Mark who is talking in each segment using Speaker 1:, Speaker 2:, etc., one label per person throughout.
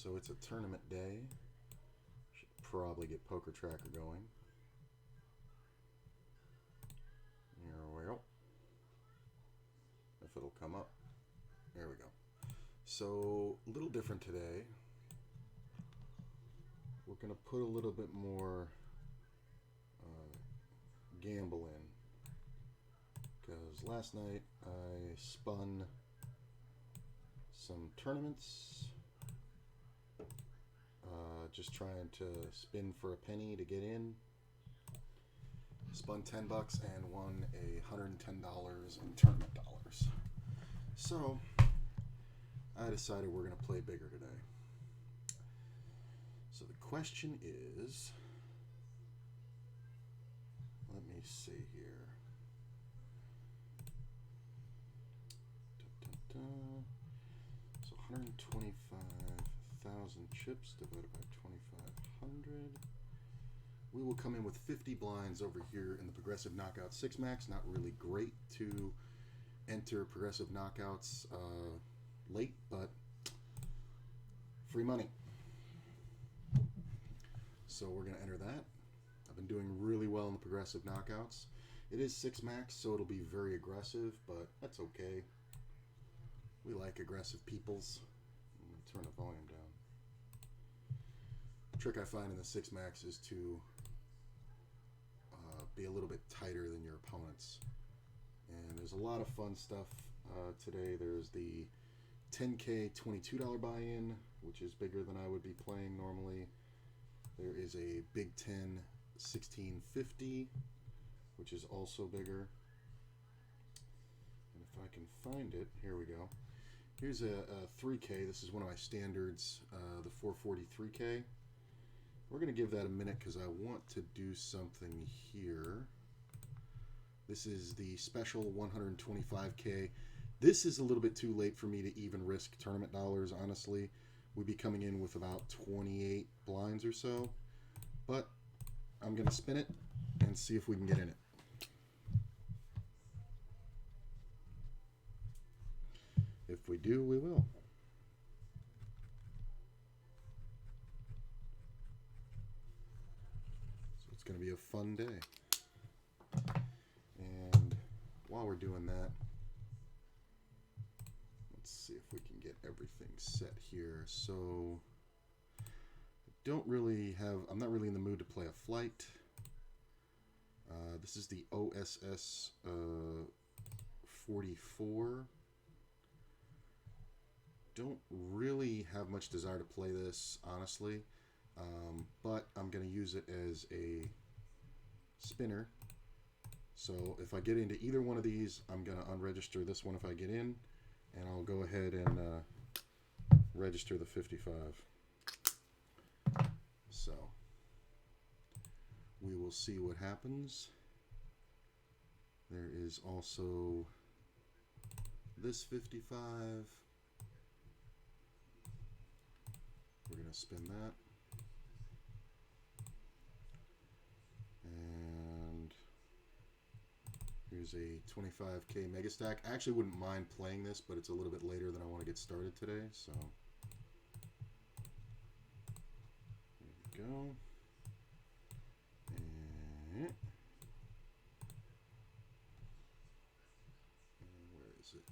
Speaker 1: So it's a tournament day. Should probably get Poker Tracker going. Here we go. If it'll come up. There we go. So a little different today. We're going to put a little bit more gamble in. Because last night I spun some tournaments. Just trying to spin for a penny to get in. Spun $10 and won $110 in tournament dollars. So I decided we're going to play bigger today. So the question is, let me see here. So 125,000 chips divided by 2,500. We will come in with 50 blinds over here in the Progressive Knockout 6 Max. Not really great to enter Progressive Knockouts late, but free money. So we're going to enter that. I've been doing really well in the Progressive Knockouts. It is 6 Max, so it'll be very aggressive, but that's okay. We like aggressive peoples. I'm going to turn the volume down. The trick I find in the 6 Max is to be a little bit tighter than your opponents. And there's a lot of fun stuff today. There's the 10K $22 buy-in, which is bigger than I would be playing normally. There is a Big Ten 1650, which is also bigger. And if I can find it, here we go. Here's a 3K. This is one of my standards, the 443K. We're going to give that a minute because I want to do something here. This is the special 125K. This is a little bit too late for me to even risk tournament dollars, honestly. We'd be coming in with about 28 blinds or so. But I'm going to spin it and see if we can get in it. If we do, we will. So it's going to be a fun day. And while we're doing that, let's see if we can get everything set here. So I'm not really in the mood to play a flight. This is the OSS 44. Don't really have much desire to play this, honestly, but I'm going to use it as a spinner. So if I get into either one of these, I'm going to unregister this one if I get in, and I'll go ahead and register the 55. So we will see what happens. There is also this 55. We're going to spin that. And here's a 25K mega stack. I actually wouldn't mind playing this, but it's a little bit later than I want to get started today. So there we go. And where is it?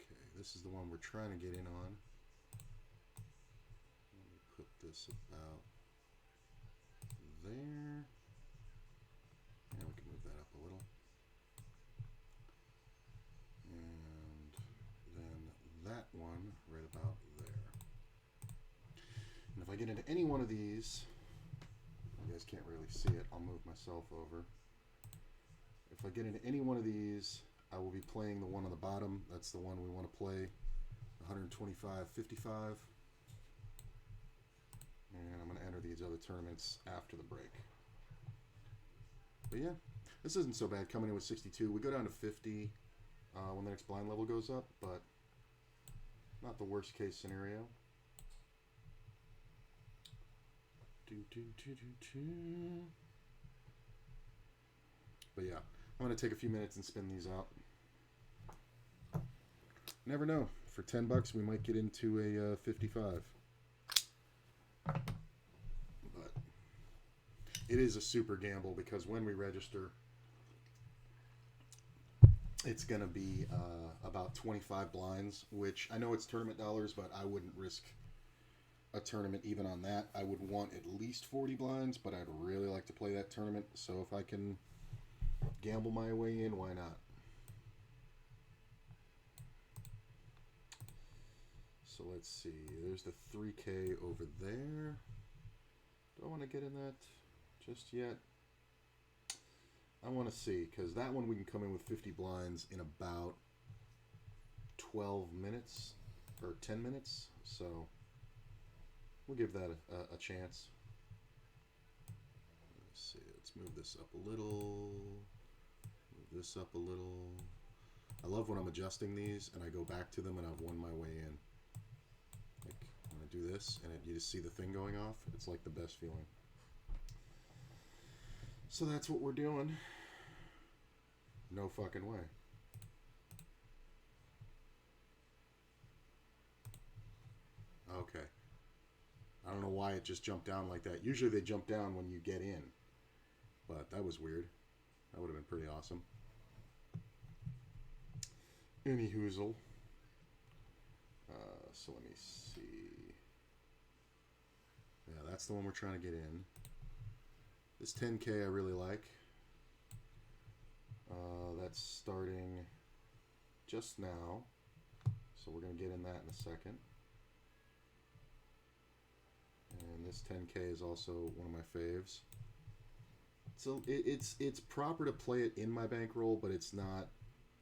Speaker 1: Okay, this is the one we're trying to get in on. Put this about there. And we can move that up a little. And then that one right about there. And if I get into any one of these, you guys can't really see it. I'll move myself over. If I get into any one of these, I will be playing the one on the bottom. That's the one we want to play, 125.55. And I'm going to enter these other tournaments after the break. But yeah, this isn't so bad coming in with 62. We go down to 50 when the next blind level goes up, but not the worst case scenario. But yeah, I'm going to take a few minutes and spin these out. Never know. For $10, we might get into a 55. it is a super gamble because when we register, it's going to be about 25 blinds, which I know it's tournament dollars, but I wouldn't risk a tournament even on that. I would want at least 40 blinds, but I'd really like to play that tournament. So if I can gamble my way in, why not? So let's see. There's the 3K over there. Do I want to get in that just yet? I want to see, because that one we can come in with 50 blinds in about 12 minutes or 10 minutes. So we'll give that a chance. Let's see. Let's move this up a little. Move this up a little. I love when I'm adjusting these and I go back to them and I've won my way in. Like when I do this and you just see the thing going off, it's like the best feeling. So that's what we're doing. No fucking way. Okay. I don't know why it just jumped down like that. Usually they jump down when you get in. But that was weird. That would have been pretty awesome. Any hoozle. So let me see. Yeah, that's the one we're trying to get in. This 10K I really like. That's starting just now. So we're going to get in that in a second. And this 10K is also one of my faves. So it's proper to play it in my bankroll, but it's not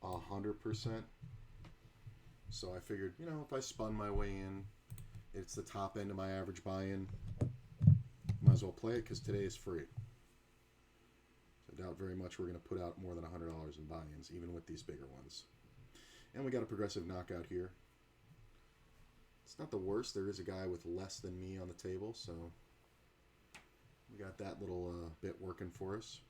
Speaker 1: 100%. So I figured, you know, if I spun my way in, it's the top end of my average buy-in. Might as well play it because today is free. I doubt very much we're going to put out more than $100 in buy-ins, even with these bigger ones. And we got a progressive knockout here. It's not the worst. There is a guy with less than me on the table, so we got that little bit working for us.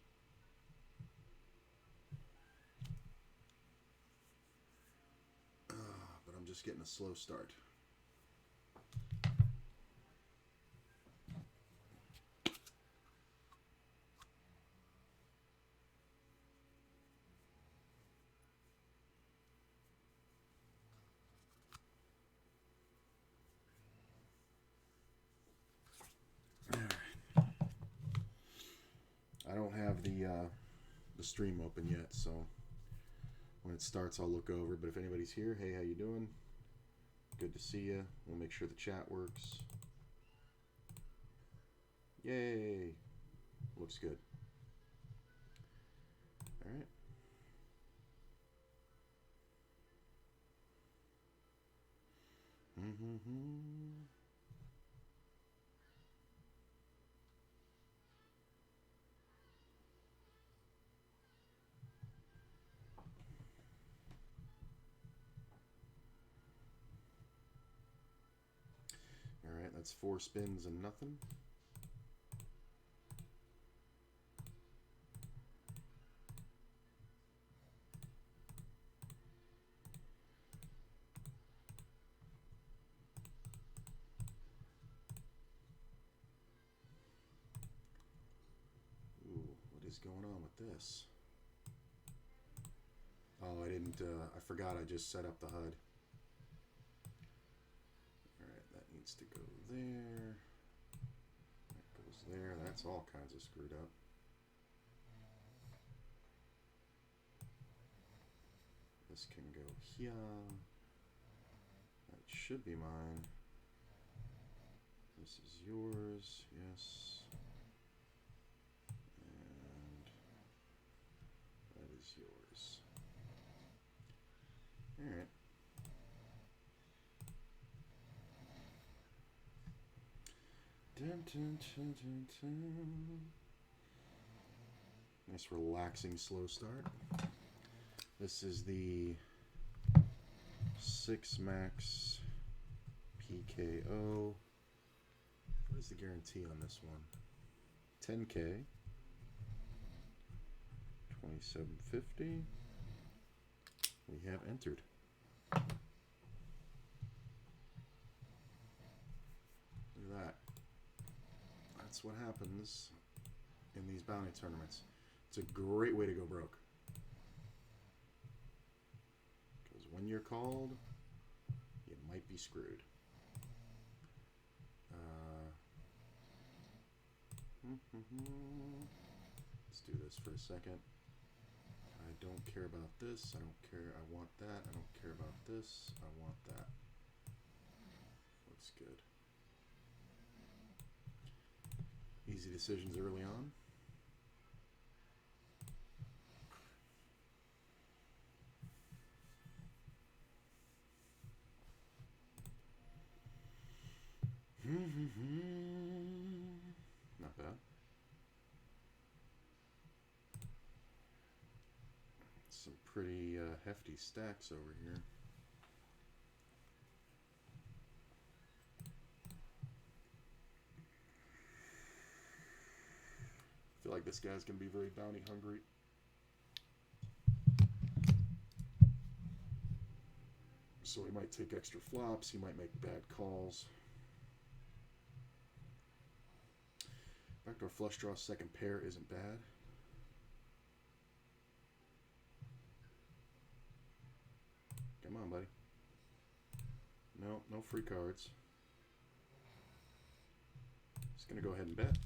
Speaker 1: But I'm just getting a slow start. I don't have the stream open yet, so when it starts I'll look over. But if anybody's here, hey, how you doing? Good to see you. We'll make sure the chat works. Yay! Looks good. All right. All right, that's 4 spins and nothing. Ooh, what is going on with this? Oh, I didn't, I forgot I just set up the HUD. Alright, that needs to go there. That goes there. That's all kinds of screwed up. This can go here. That should be mine. This is yours, yes. And that is yours. Alright. Dun, dun, dun, dun, dun. Nice relaxing slow start. This is the 6 max PKO. What is the guarantee on this one? 10K. 2750. We have entered. Look at that. That's what happens in these bounty tournaments. It's a great way to go broke. Because when you're called, you might be screwed. Let's do this for a second. I don't care about this. I don't care. I want that. I don't care about this. I want that. Looks good. Easy decisions early on. Not bad. Some pretty hefty stacks over here. I feel like this guy's going to be very bounty hungry. So he might take extra flops, he might make bad calls. Backdoor flush draw second pair isn't bad. Come on, buddy. No, no free cards. Just gonna go ahead and bet.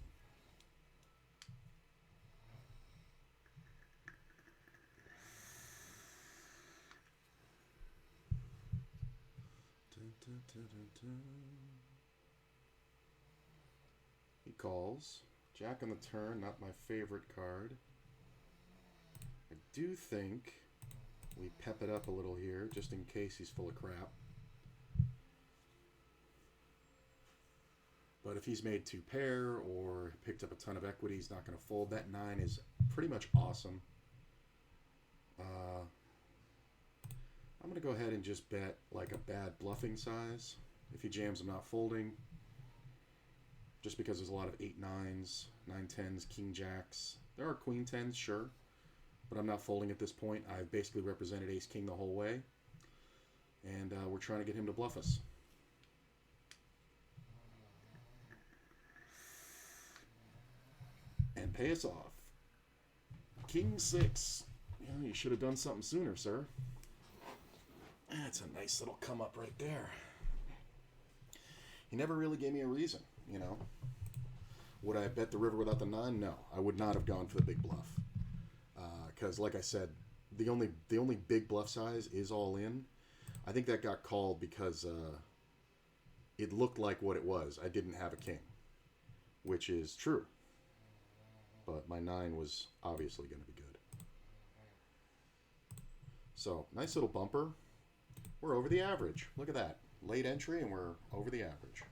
Speaker 1: He calls. Jack on the turn, not my favorite card. I do think we pep it up a little here, just in case he's full of crap. But if he's made two pair or picked up a ton of equity, he's not going to fold. That 9 is pretty much awesome. I'm going to go ahead and just bet like a bad bluffing size. If he jams, I'm not folding. Just because there's a lot of 8-9s, 9-10s, king jacks. There are queen 10s, sure. But I'm not folding at this point. I've basically represented ace king the whole way. And we're trying to get him to bluff us. And pay us off. King 6. Yeah, you should have done something sooner, sir. That's a nice little come up right there. He never really gave me a reason, you know. Would I have bet the river without the 9? No, I would not have gone for the big bluff. Because, like I said, the only big bluff size is all in. I think that got called because it looked like what it was. I didn't have a king, which is true. But my 9 was obviously going to be good. So, nice little bumper. We're over the average. Look at that. Late entry and we're over the average.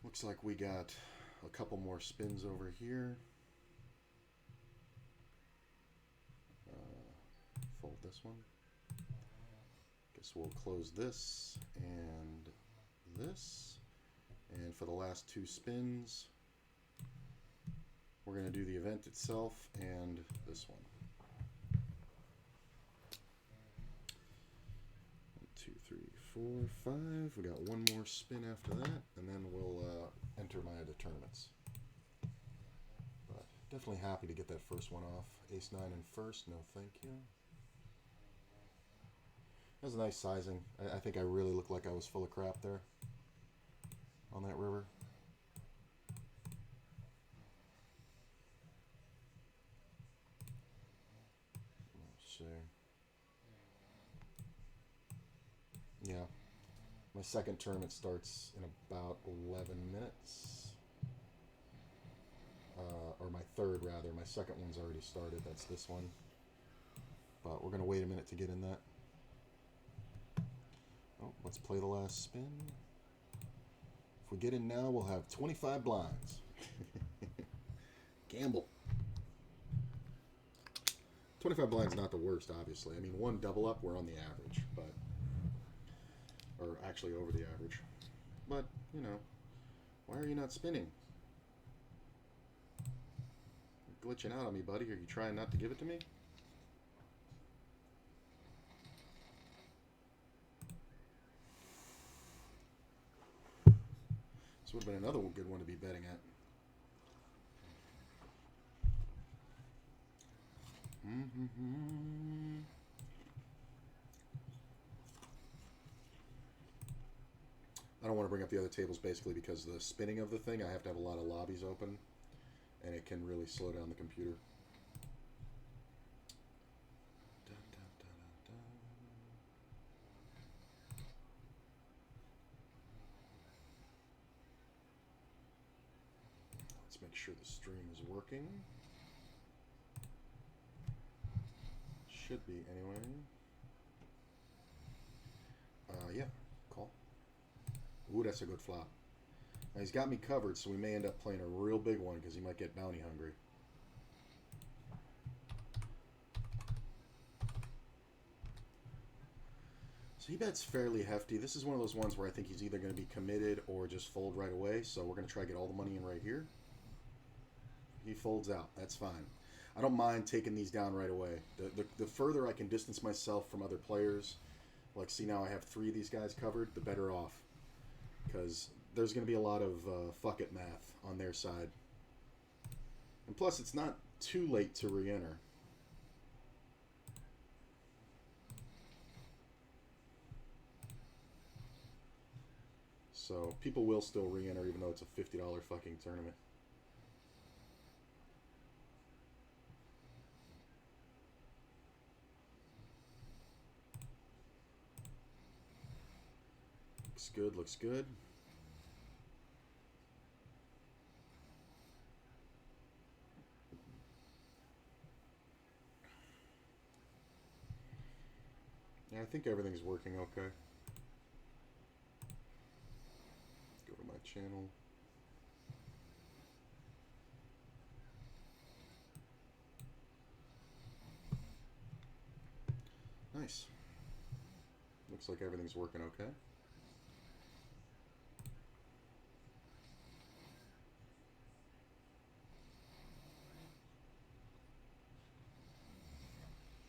Speaker 1: Looks like we got a couple more spins over here. Fold this one. Guess we'll close this and this. And for the last 2 spins, we're going to do the event itself and this one. 1, 2, 3, 4, 5. We got one more spin after that, and then we'll enter my other tournaments. But definitely happy to get that first one off. Ace 9 in first, no thank you. That was a nice sizing. I think I really looked like I was full of crap there on that river. Let's see. Yeah. My second tournament starts in about 11 minutes. Or my third, rather. My second one's already started. That's this one. But we're going to wait a minute to get in that. Oh, let's play the last spin. If we get in now, we'll have 25 blinds. Gamble. 25 blinds not the worst, obviously. I mean, one double up, we're on the average, but... Or actually over the average. But, you know, why are you not spinning? You're glitching out on me, buddy. Are you trying not to give it to me? This would have been another good one to be betting at. I don't want to bring up the other tables basically because the spinning of the thing, I have to have a lot of lobbies open, and it can really slow down the computer. Let's make sure the stream is working. Should be anyway. Yeah, call. Ooh, that's a good flop. Now he's got me covered, so we may end up playing a real big one because he might get bounty hungry. So he bets fairly hefty. This is one of those ones where I think he's either going to be committed or just fold right away. So we're going to try to get all the money in right here. He folds out. That's fine. I don't mind taking these down right away. The further I can distance myself from other players, like see now I have 3 of these guys covered, the better off. Because there's going to be a lot of fuck it math on their side. And plus, it's not too late to re-enter. So people will still re-enter even though it's a $50 fucking tournament. Looks good, looks good. Yeah, I think everything's working okay. Go to my channel. Nice. Looks like everything's working okay.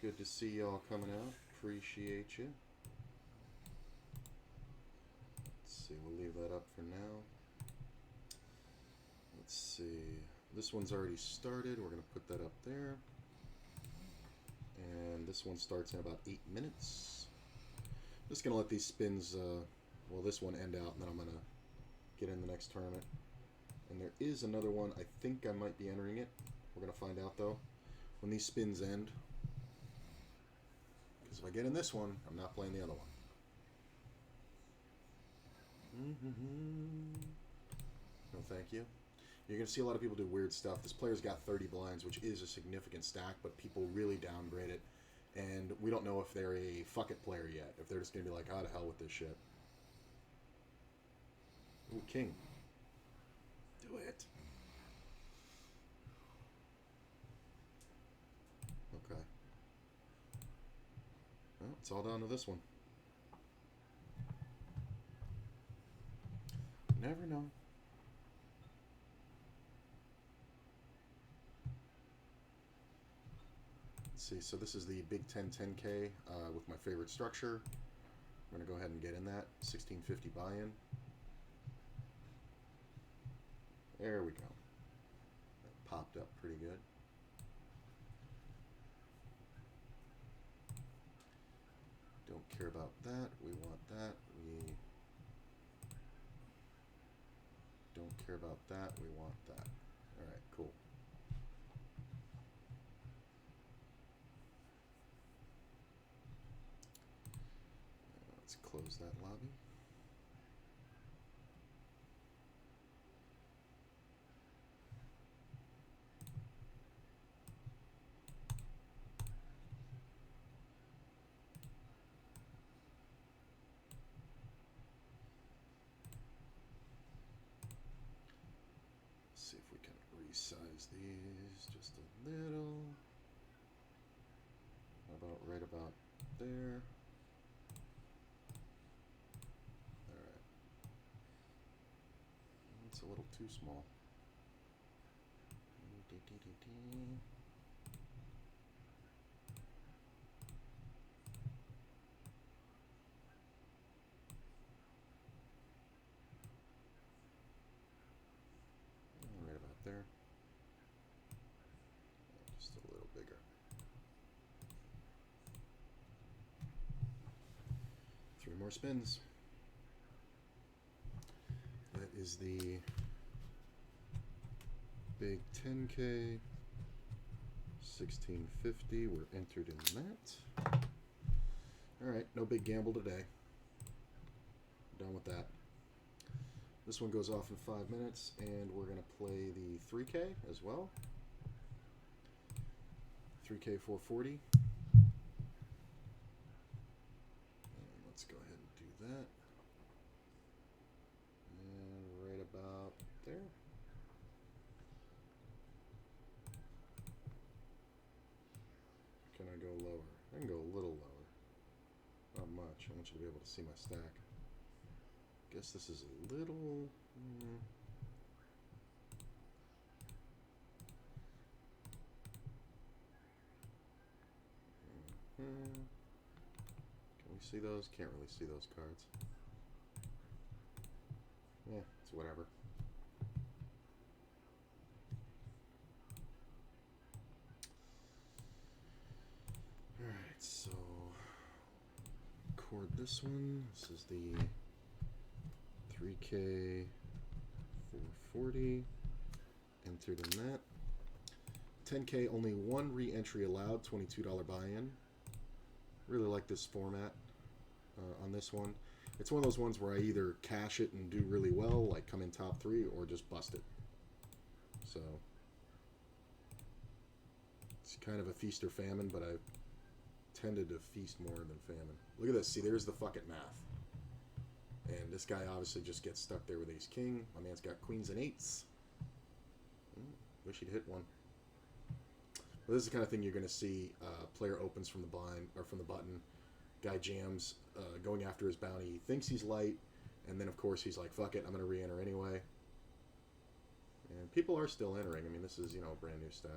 Speaker 1: Good to see y'all coming out. Appreciate you. Let's see, we'll leave that up for now. Let's see. This one's already started. We're going to put that up there. And this one starts in about 8 minutes. Just going to let these spins, well, this one end out, and then I'm going to get in the next tournament. And there is another one. I think I might be entering it. We're going to find out, though, when these spins end. Because if I get in this one, I'm not playing the other one. No, thank you. You're going to see a lot of people do weird stuff. This player's got 30 blinds, which is a significant stack, but people really downgrade it. And we don't know if they're a fuck it player yet. If they're just going to be like, oh, to hell with this shit. Ooh, king. Do it. Okay. Well, it's all down to this one. Never know. Let's see, so this is the Big 10 10K with my favorite structure. I'm going to go ahead and get in that. 1650 buy-in. There we go. That popped up pretty good. Don't care about that. We want that. We don't care about that. We want that. All right, cool. Let's close that lobby. See if we can resize these just a little. About right about there. Alright. It's a little too small. more spins. That is the big 10K, 1650. We're entered in that. Alright, no big gamble today. Done with that. This one goes off in 5 minutes, and we're going to play the 3K as well. 3K 440. And let's go ahead and do that. And right about there. Can I go lower? I can go a little lower. Not much. I want you to be able to see my stack. Guess this is a little... Can we see those? Can't really see those cards. Yeah, it's whatever. Alright, so... record this one. This is the 3K 440. Entered in that. 10K, only one re-entry allowed, $22 buy-in. Really like this format on this one. It's one of those ones where I either cash it and do really well, like come in top 3, or just bust it. So it's kind of a feast or famine, but I've tended to feast more than famine. Look at this. See, there's the fucking math. And this guy obviously just gets stuck there with ace king. My man's got queens and eights. Wish he'd hit one. Well, this is the kind of thing you're going to see. Player opens from the blind or from the button. Guy jams, going after his bounty. He thinks he's light, and then of course he's like, "Fuck it, I'm going to re-enter anyway." And people are still entering. I mean, this is, you know, a brand new stack.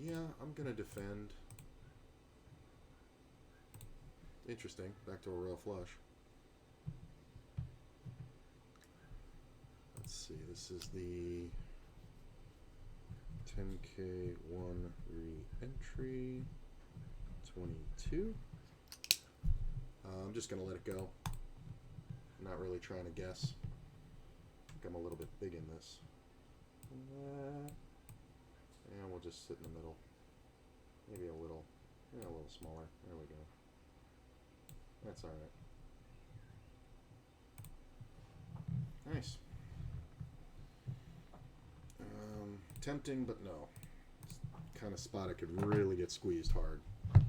Speaker 1: Yeah, I'm going to defend. Interesting. Back to a royal flush. Let's see. This is the 10K 1 re-entry. 22. I'm just going to let it go. I'm not really trying to guess. I think I'm a little bit big in this. And we'll just sit in the middle. Maybe a little smaller. There we go. That's alright. Nice. Tempting, but no. It's the kind of spot I could really get squeezed hard. And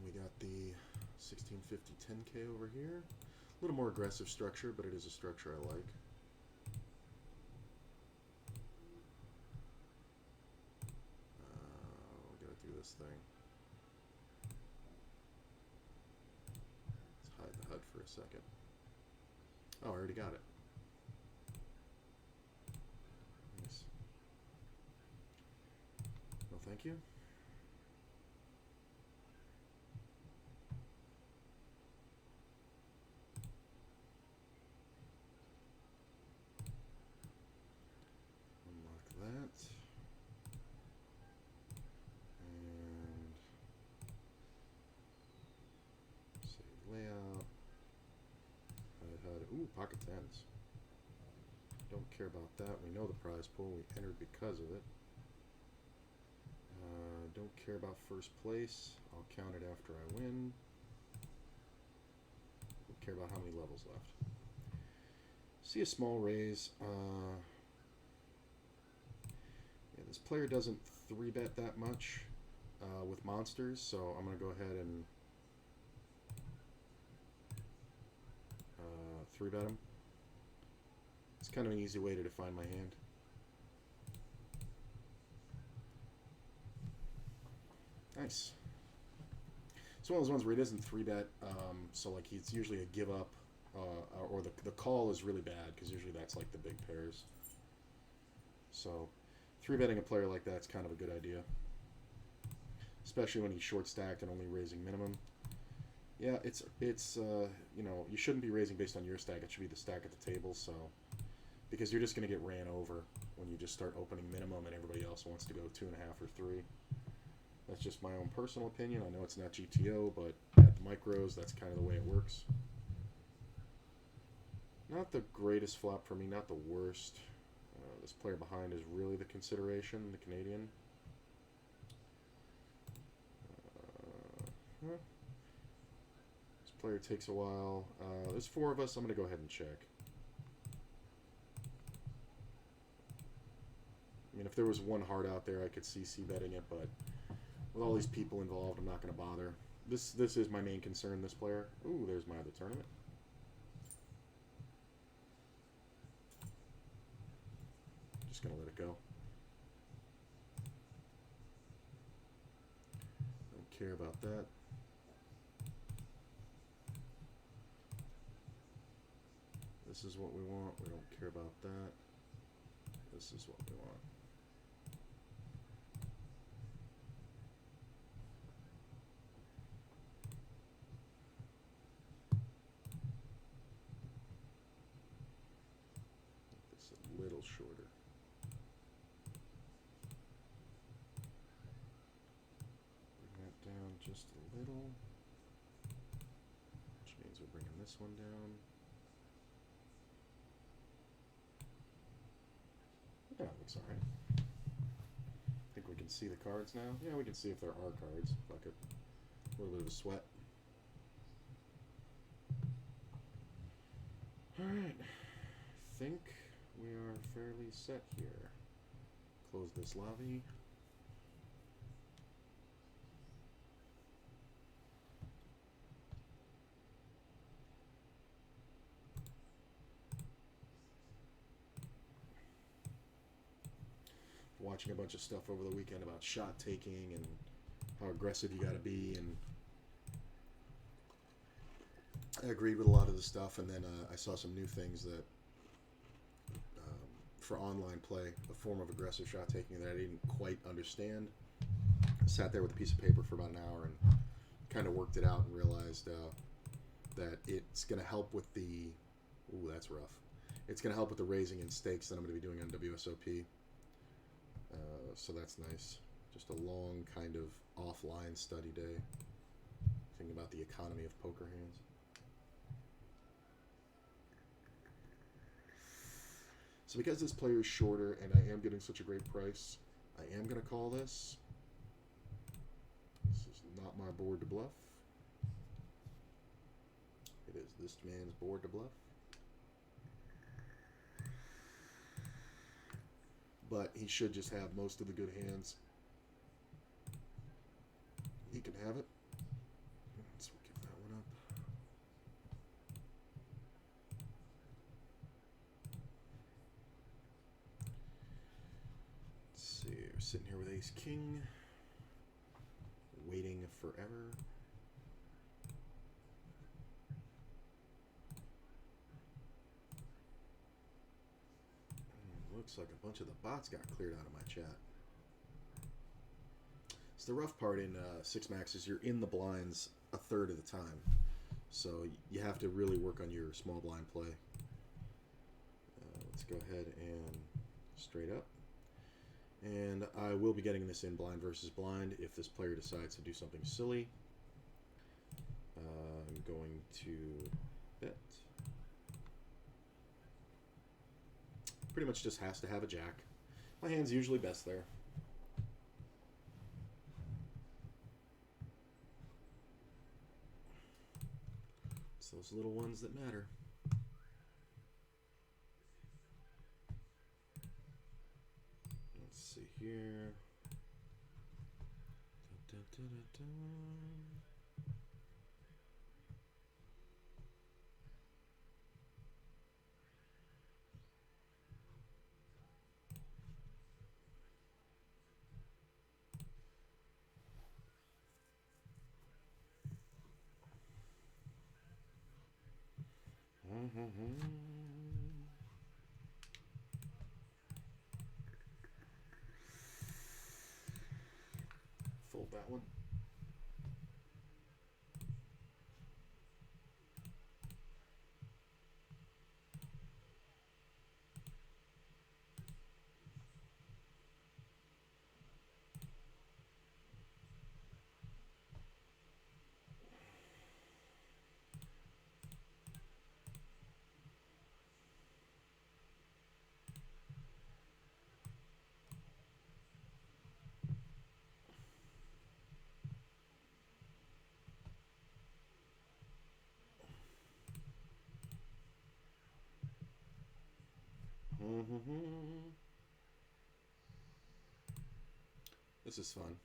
Speaker 1: we got the 1650 10K over here. A little more aggressive structure, but it is a structure I like. We gotta do this thing. Let's hide the HUD for a second. Oh, I already got it. Nice. No, thank you. That and save layout. Ooh, pocket tens. Don't care about that. We know the prize pool. We entered because of it. Don't care about first place. I'll count it after I win. Don't care about how many levels left. See a small raise. This player doesn't 3-bet that much with monsters, so I'm going to go ahead and 3-bet him. It's kind of an easy way to define my hand. Nice. It's one of those ones where he doesn't 3-bet, so like it's usually a give up, or the call is really bad, because usually that's like the big pairs. So 3-betting a player like that's kind of a good idea, especially when he's short stacked and only raising minimum. Yeah, it's you know, you shouldn't be raising based on your stack. It should be the stack at the table. So because you're just going to get ran over when you just start opening minimum and everybody else wants to go 2.5 or 3. That's just my own personal opinion. I know it's not GTO, but at the micros, that's kind of the way it works. Not the greatest flop for me, not the worst. This player behind is really the consideration, the Canadian. This player takes a while. There's 4 of us. I'm going to go ahead and check. I mean, if there was one heart out there, I could see betting it, but with all these people involved, I'm not going to bother. This is my main concern, this player. Ooh, there's my other tournament. Just going to let it go. Don't care about that. This is what we want. We don't care about that. This is what we want. This a little shorter. Bring that down just a little, which means we're bringing this one down. Yeah, it looks alright. I think we can see the cards now. Yeah, we can see if there are cards. Fuck it. A little bit of a sweat. Alright. I think we are fairly set here. Close this lobby. Watching a bunch of stuff over the weekend about shot taking and how aggressive you got to be, and I agreed with a lot of the stuff, and then I saw some new things that for online play, a form of aggressive shot taking that I didn't quite understand. I sat there with a piece of paper for about an hour and kind of worked it out and realized that it's going to help with the that's rough. It's going to help with the raising and stakes that I'm going to be doing on WSOP. So that's nice. Just a long kind of offline study day. Thinking about the economy of poker hands. So because this player is shorter and I am getting such a great price, I am going to call this. This is not my board to bluff. It is this man's board to bluff. But he should just have most of the good hands. He can have it. Let's give that one up. Let's see, we're sitting here with Ace King. Waiting forever. Looks like a bunch of the bots got cleared out of my chat. So the rough part in 6-max is you're in the blinds a third of the time. So you have to really work on your small blind play. Let's go ahead and straight up. And I will be getting this in blind versus blind if this player decides to do something silly. I'm going to bet. Pretty much just has to have a jack. My hand's usually best there. It's those little ones that matter. Let's see here. Da, da, da, da, da. Fold that one. This is fun.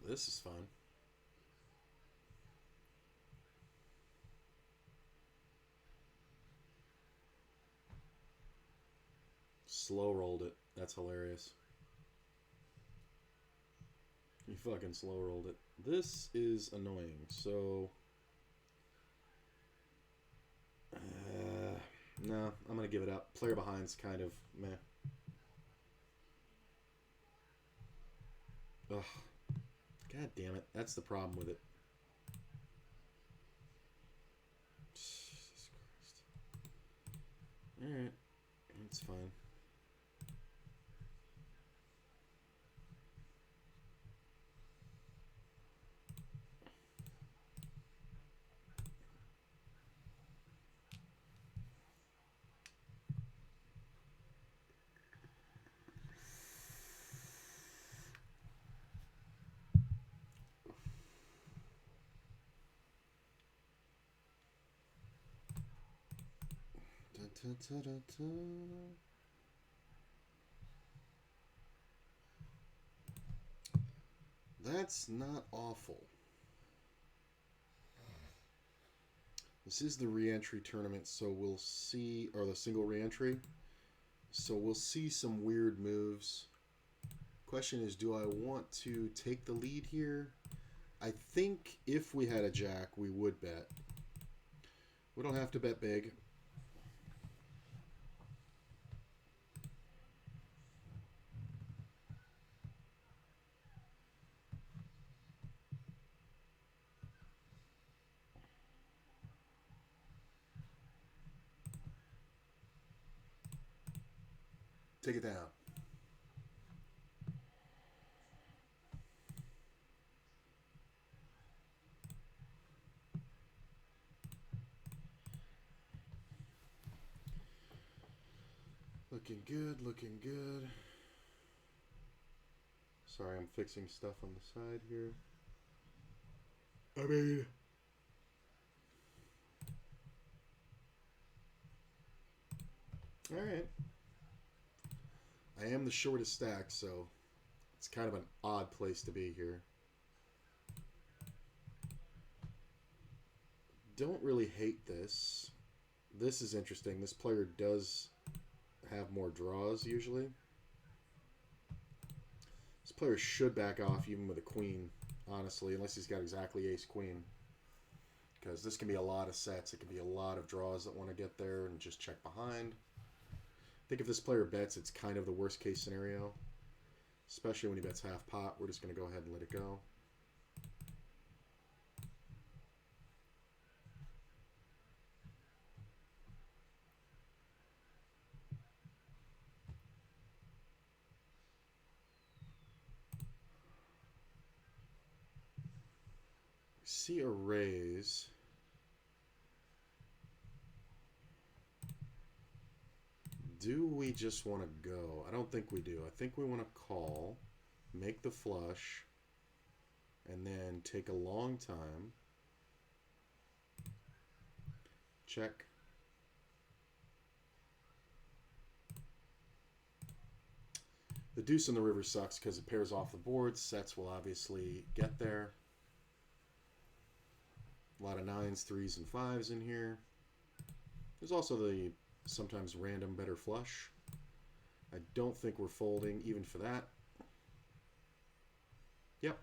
Speaker 1: This is fun. Slow rolled it. That's hilarious. You fucking slow rolled it. This is annoying. So, no, I'm gonna give it up. Player behind's kind of meh. Ugh. God damn it. That's the problem with it. Jesus Christ. Alright. It's fine. That's not awful. This is the re-entry tournament, so we'll see, or the single re-entry. So we'll see some weird moves. Question is, do I want to take the lead here? I think if we had a jack, we would bet. We don't have to bet big. Take it down. Looking good, looking good. Sorry, I'm fixing stuff on the side here. Alright. I am the shortest stack, so it's kind of an odd place to be here. Don't really hate this. This is interesting. This player does have more draws usually. This player should back off even with a queen, honestly, unless he's got exactly ace-queen. Because this can be a lot of sets. It can be a lot of draws that want to get there and just check behind. I think if this player bets, it's kind of the worst case scenario. Especially when he bets half pot. We're just going to go ahead and let it go. see a raise. Do we just want to go? I don't think we do. I think we want to call, make the flush, and then take a long time. Check. The deuce on the river sucks because it pairs off the board. Sets will obviously get there. A lot of 9s, 3s, and 5s in here. There's also the sometimes random better flush. I don't think we're folding even for that. Yep.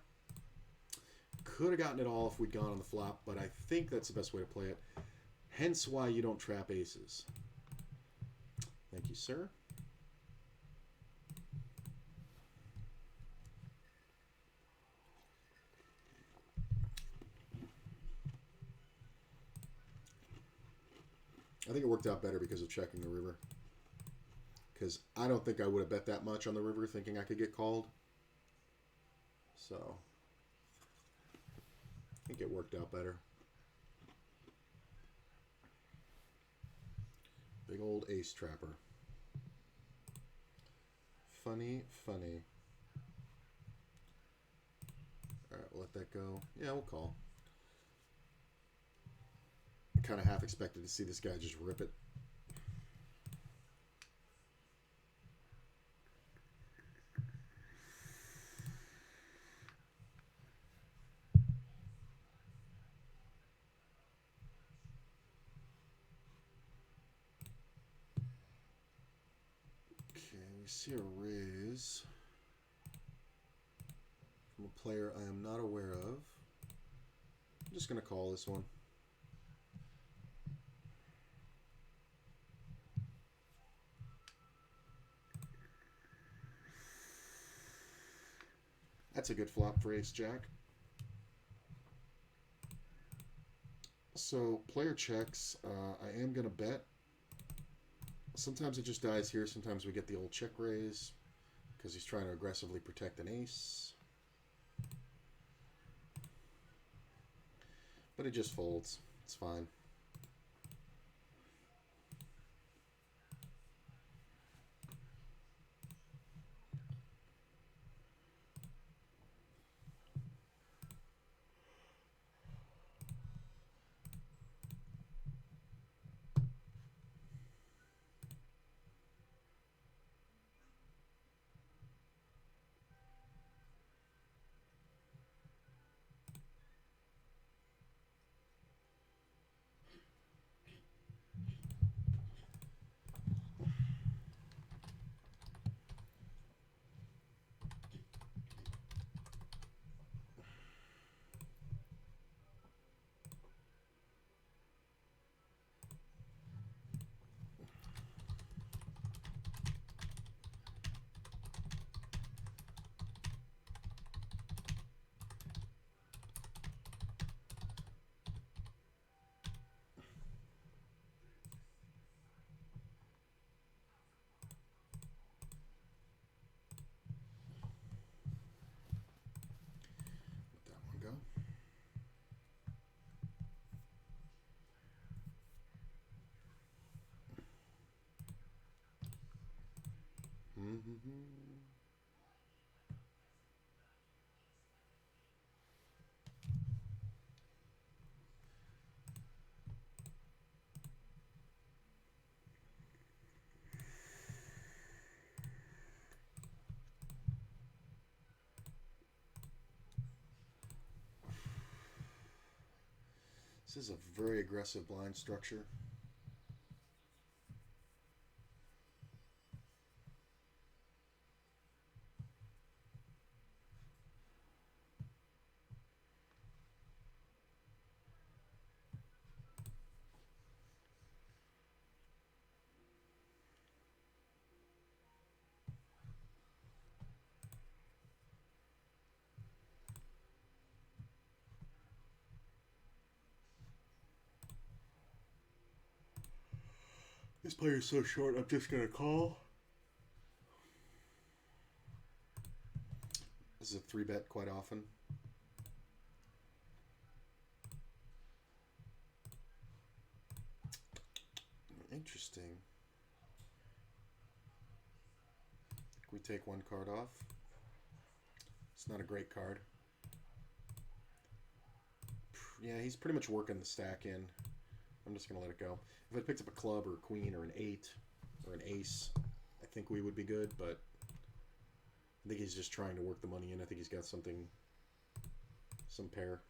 Speaker 1: Could have gotten it all if we'd gone on the flop, but I think that's the best way to play it. Hence why you don't trap aces. Thank you, sir. I think it worked out better because of checking the river. Because I don't think I would have bet that much on the river thinking I could get called. So, I think it worked out better. Big old ace trapper. Funny, funny. Alright, we'll let that go. Yeah, we'll call. Kind of half expected to see this guy just rip it. Okay, we see a raise from a player I am not aware of. I'm just going to call this one. That's a good flop for ace-jack. So, player checks. I am going to bet. Sometimes it just dies here. Sometimes we get the old check raise because he's trying to aggressively protect an ace. But it just folds. It's fine. This is a very aggressive blind structure. This player is so short, I'm just going to call. This is a 3-bet quite often. Interesting. We take one card off. It's not a great card. Yeah, he's pretty much working the stack in. I'm just going to let it go. If I picked up a club or a queen or an 8 or an ace, I think we would be good, but I think he's just trying to work the money in. I think he's got something, some pair.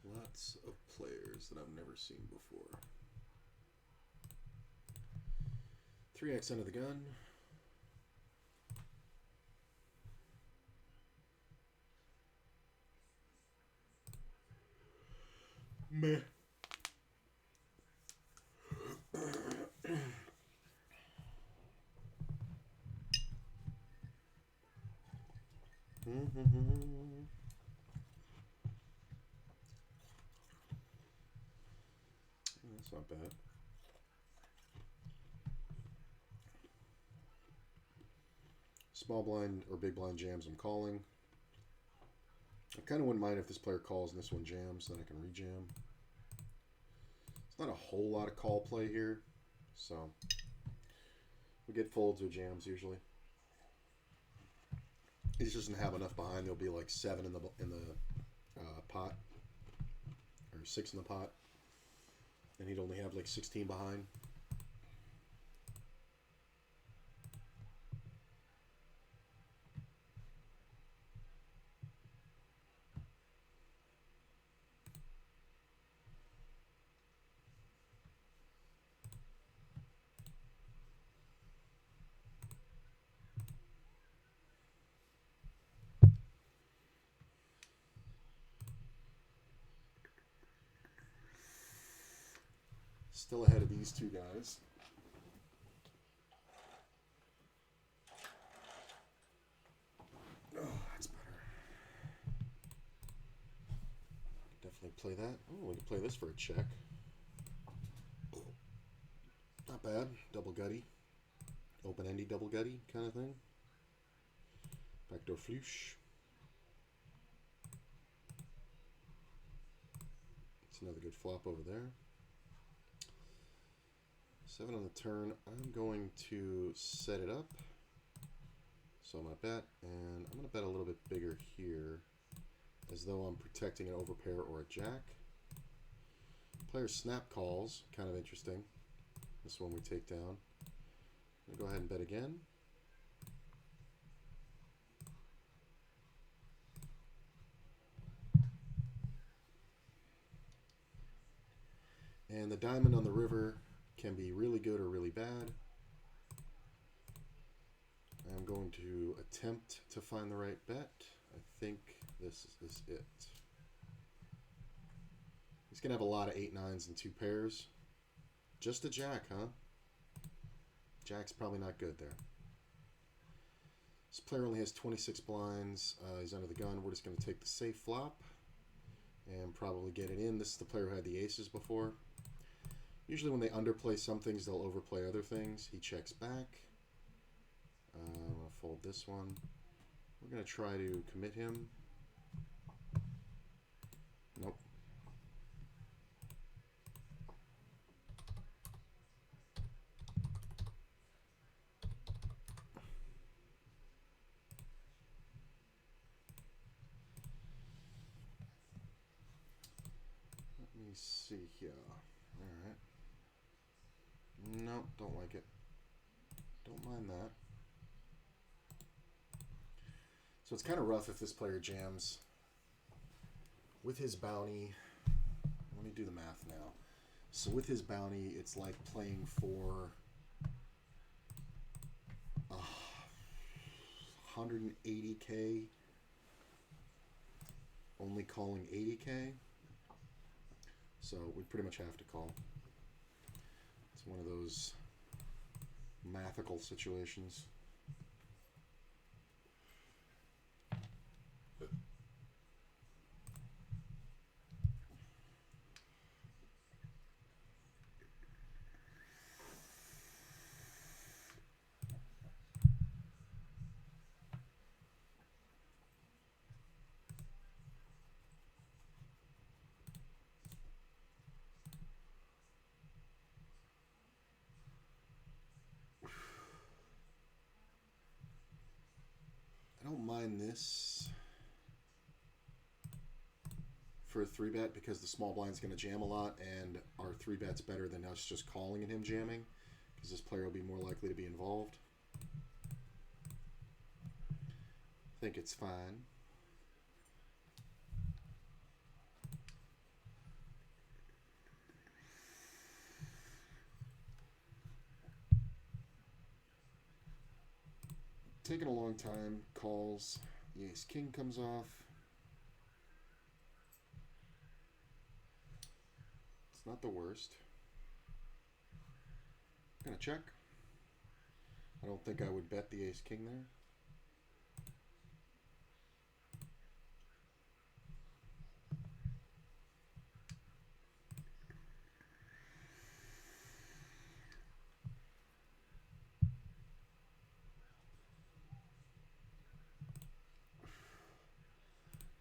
Speaker 1: Lots of players that I've never seen before. 3x under the gun. Meh. That's not bad. Small blind or big blind jams, I'm calling. I kind of wouldn't mind if this player calls and this one jams, then I can rejam. It's not a whole lot of call play here, so we get folds or jams usually. He just doesn't have enough behind. There'll be like 7 in the pot, or 6 in the pot, and he'd only have like 16 behind. Still ahead of these two guys. Oh, that's better. Definitely play that. Oh, we can play this for a check. Not bad. Double gutty. Open-endy double gutty kind of thing. Backdoor flush. That's another good flop over there. 7 on the turn. I'm going to set it up. So I'm going to bet, and I'm going to bet a little bit bigger here, as though I'm protecting an overpair or a jack. Player snap calls, kind of interesting. This one we take down. I'm going to go ahead and bet again. And the diamond on the river can be really good or really bad. I'm going to attempt to find the right bet. I think this is it. He's going to have a lot of 8 9s and 2 pairs. Just a jack, huh? Jack's probably not good there. This player only has 26 blinds. He's under the gun. We're just going to take the safe flop and probably get it in. This is the player who had the aces before. Usually when they underplay some things, they'll overplay other things. He checks back. I'm going to fold this one. We're going to try to commit him. Nope. Let me see here. All right. Nope, don't like it. Don't mind that. So it's kind of rough if this player jams with his bounty. Let me do the math now. So with his bounty, it's like playing for 180k, only calling 80k. So we pretty much have to call. It's one of those mathical situations. I don't mind this for a 3-bet because the small blind's going to jam a lot, and our 3-bet's better than us just calling and him jamming because this player will be more likely to be involved. I think it's fine. Taking a long time, calls. The ace king comes off. It's not the worst. Gonna check. I don't think I would bet the ace king there.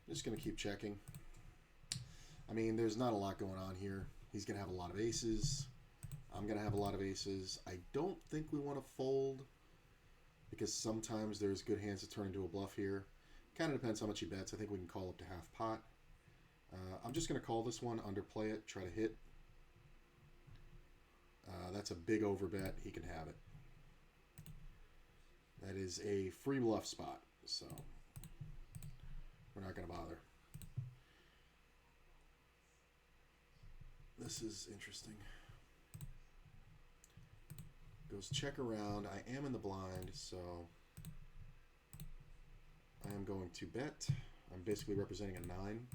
Speaker 1: Just going to keep checking. I mean, there's not a lot going on here. He's going to have a lot of aces. I'm going to have a lot of aces. I don't think we want to fold because sometimes there's good hands that turn into a bluff here. Kind of depends how much he bets. I think we can call up to half pot. I'm just going to call this one, underplay it, try to hit. That's a big overbet. He can have it. That is a free bluff spot, so we're not going to bother. This is interesting. Goes check around. I am in the blind, so I am going to bet. I'm basically representing a 9.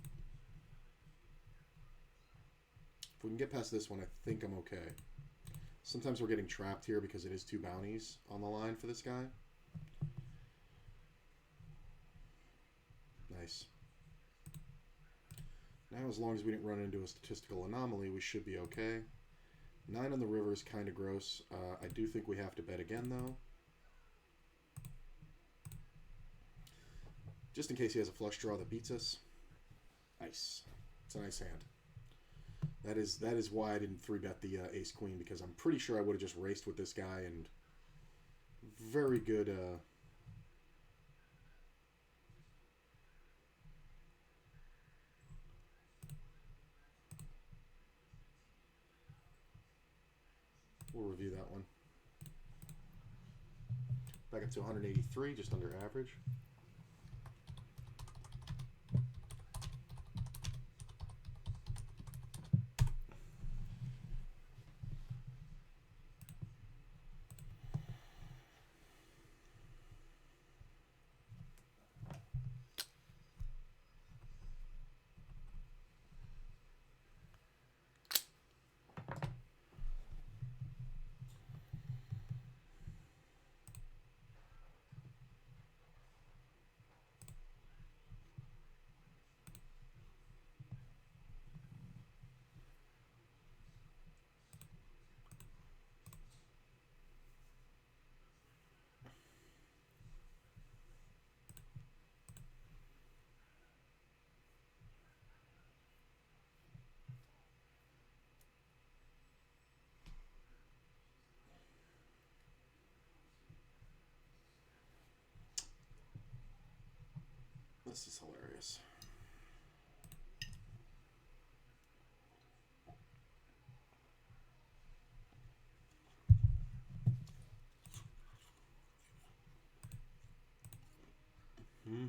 Speaker 1: If we can get past this one, I think I'm okay. Sometimes we're getting trapped here because it is 2 bounties on the line for this guy. Nice. Now, as long as we didn't run into a statistical anomaly, we should be okay. 9 on the river is kind of gross. I do think we have to bet again, though. Just in case he has a flush draw that beats us. Nice. It's a nice hand. That is why I didn't 3-bet the ace-queen, because I'm pretty sure I would have just raced with this guy, and very good... We'll review that one. Back up to 183, just under average. This is hilarious. Dun,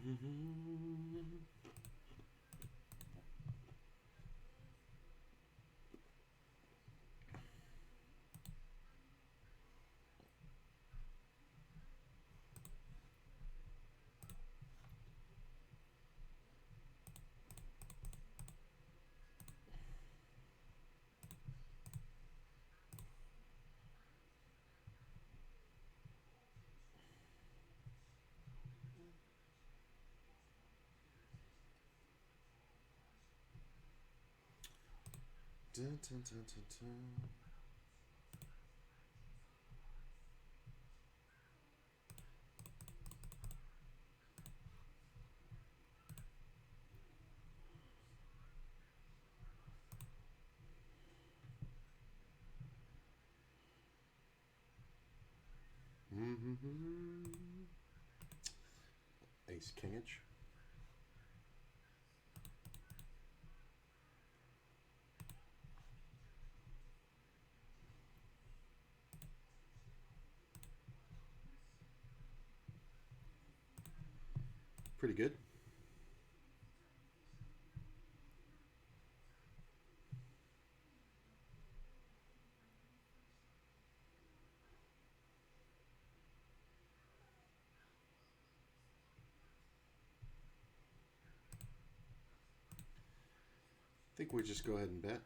Speaker 1: dun, dun, dun, dun. Ace Kingage. Pretty good. I think we just go ahead and bet.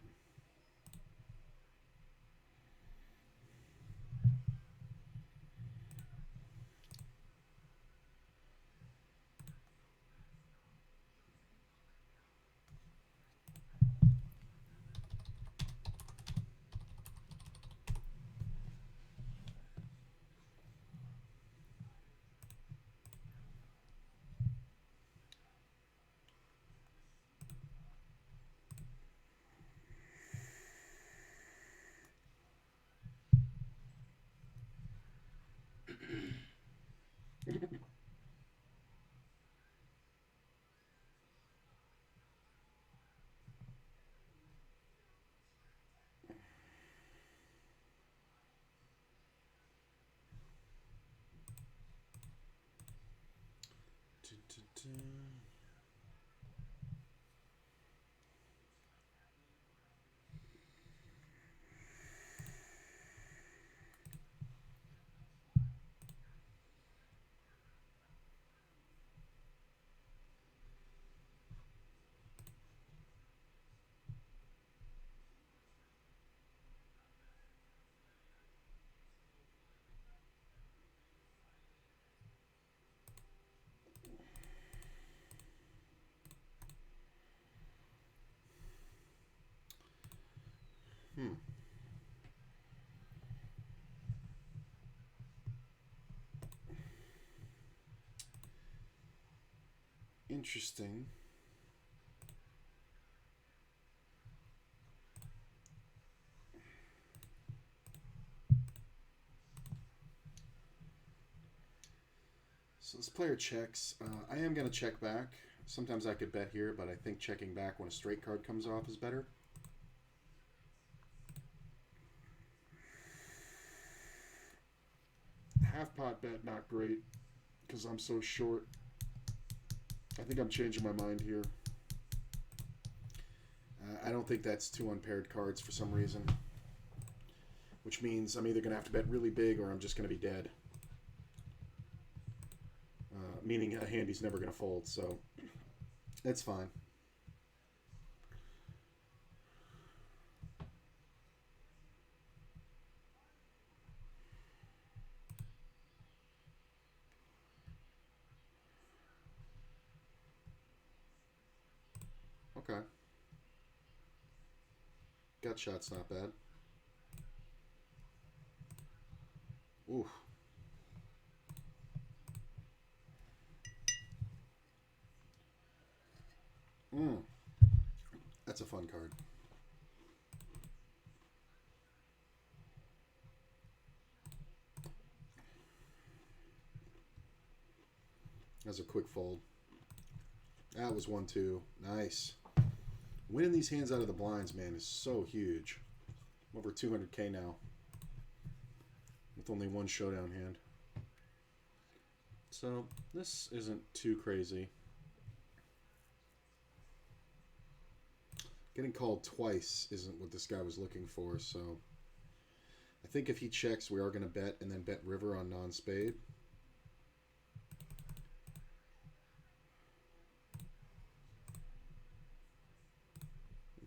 Speaker 1: Interesting. So this player checks. I am going to check back. Sometimes I could bet here, but I think checking back when a straight card comes off is better. Half pot bet, not great, because I'm so short. I think I'm changing my mind here. I don't think that's two unpaired cards for some reason, which means I'm either going to have to bet really big or I'm just going to be dead. Meaning a handy's never going to fold, so that's fine. Okay. Gut shot's not bad. Ooh. That's a fun card. That's a quick fold. That was 1-2. Nice. Winning these hands out of the blinds, man, is so huge. I'm over 200K now with only one showdown hand. So this isn't too crazy. Getting called twice isn't what this guy was looking for, so I think if he checks, we are going to bet and then bet river on non-spade.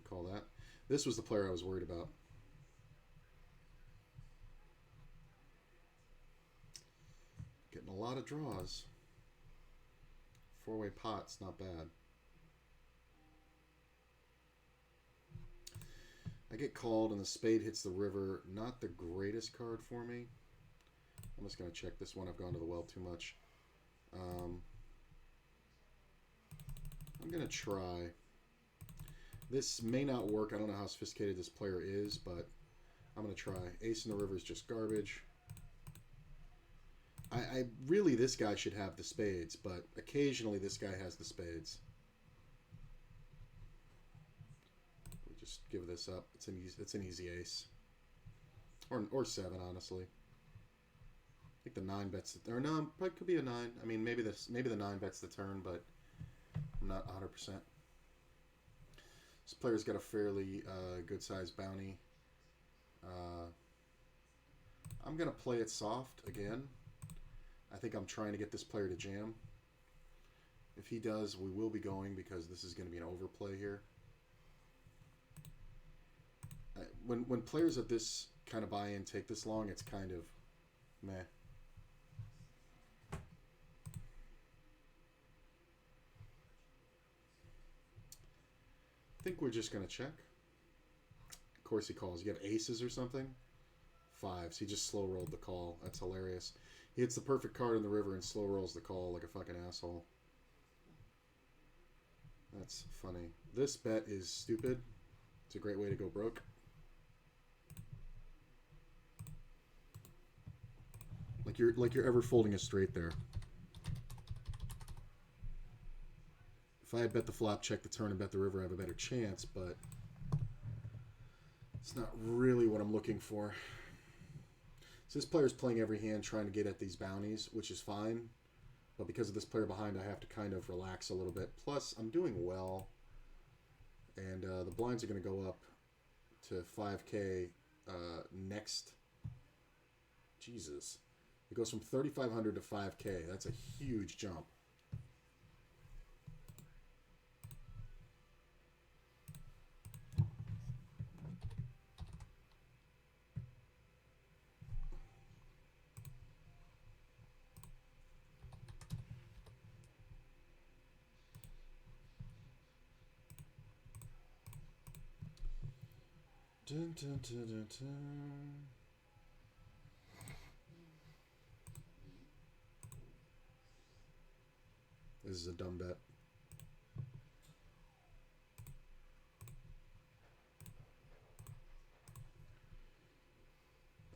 Speaker 1: Call that. This was the player I was worried about. Getting a lot of draws. Four-way pot's not bad. I get called and the spade hits the river. Not the greatest card for me. I'm just going to check this one. I've gone to the well too much. I'm going to try. This may not work. I don't know how sophisticated this player is, but I'm going to try. Ace in the river is just garbage. I really, this guy should have the spades, but occasionally this guy has the spades. We just give this up. It's an easy ace, or 7, honestly. I think the 9 bets, or no, probably could be a 9. I mean, maybe the 9 bets the turn, but I'm not 100%. This player's got a fairly good-sized bounty. I'm gonna play it soft again. I think I'm trying to get this player to jam. If he does, we will be going because this is going to be an overplay here. When players at this kind of buy-in take this long, it's kind of meh. I think we're just going to check. Of course he calls. You have aces or something? 5s. He just slow rolled the call. That's hilarious. He hits the perfect card in the river and slow rolls the call like a fucking asshole. That's funny. This bet is stupid. It's a great way to go broke. Like you're ever folding a straight there. If I had bet the flop, check the turn, and bet the river, I have a better chance, but it's not really what I'm looking for. So this player's playing every hand trying to get at these bounties, which is fine. But because of this player behind, I have to kind of relax a little bit. Plus, I'm doing well. And the blinds are going to go up to 5K next. Jesus. It goes from 3,500 to 5K. That's a huge jump. Dun, dun, dun, dun, dun. This is a dumb bet.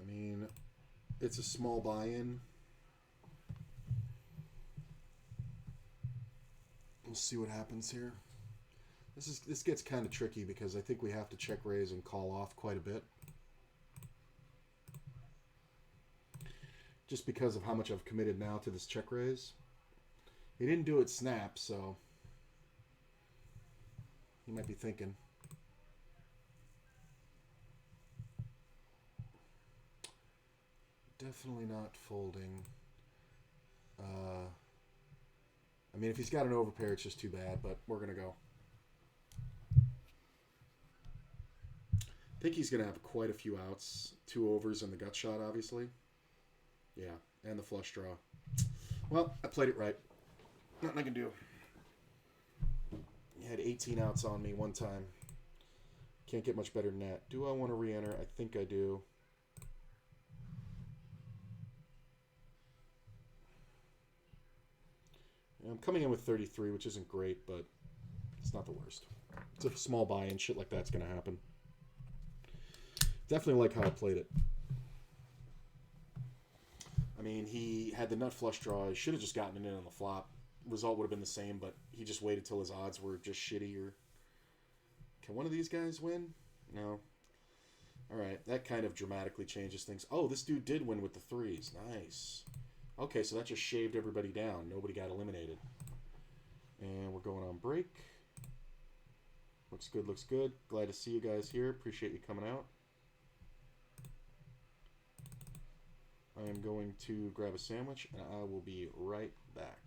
Speaker 1: I mean, it's a small buy-in. We'll see what happens here. This gets kind of tricky because I think we have to check raise and call off quite a bit. Just because of how much I've committed now to this check raise. He didn't do it snap, so he might be thinking. Definitely not folding. I mean, if he's got an overpair, it's just too bad, but we're going to go. I think he's going to have quite a few outs. 2 overs and the gut shot, obviously. Yeah, and the flush draw. Well, I played it right. Nothing I can do. He had 18 outs on me one time. Can't get much better than that. Do I want to re-enter? I think I do. I'm coming in with 33, which isn't great, but it's not the worst. It's a small buy-in. Shit like that's going to happen. Definitely like how I played it. I mean, he had the nut flush draw. He should have just gotten it in on the flop. Result would have been the same, but he just waited till his odds were just shittier. Can one of these guys win? No. All right, that kind of dramatically changes things. Oh, this dude did win with the 3s. Nice. Okay, so that just shaved everybody down. Nobody got eliminated. And we're going on break. Looks good, looks good. Glad to see you guys here. Appreciate you coming out. I am going to grab a sandwich, and I will be right back.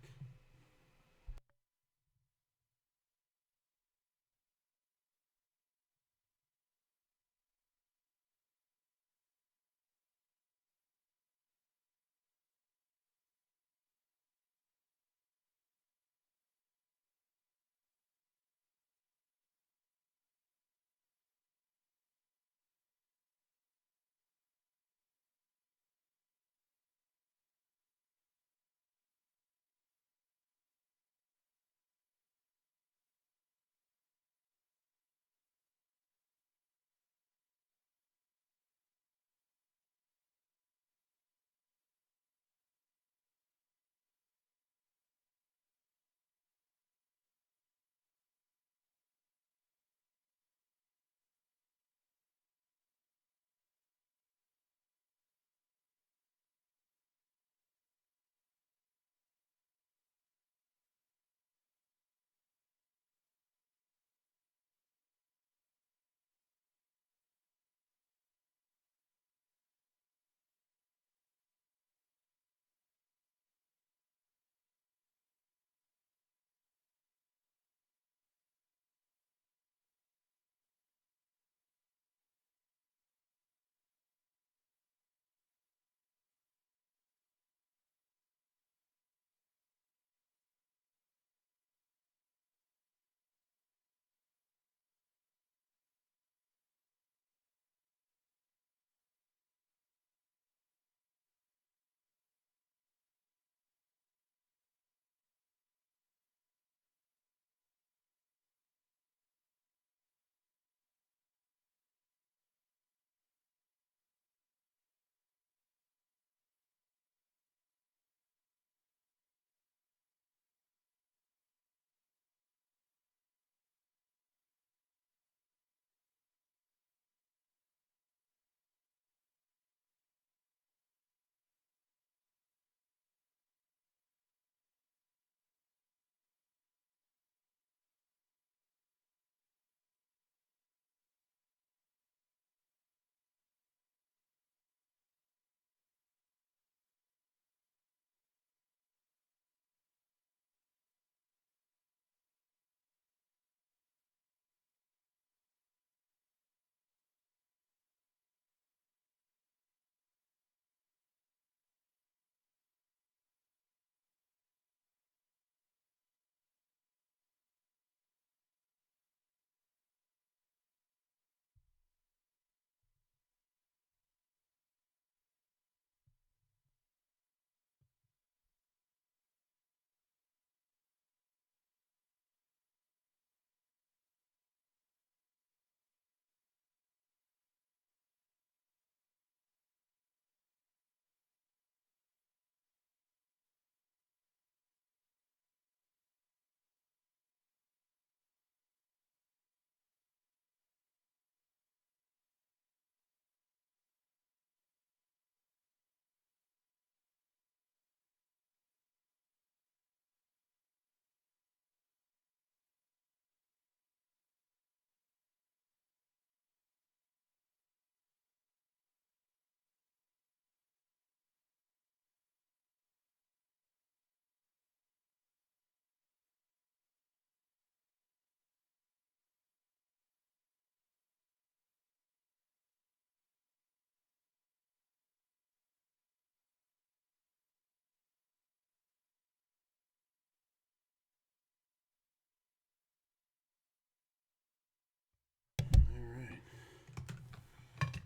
Speaker 1: All right.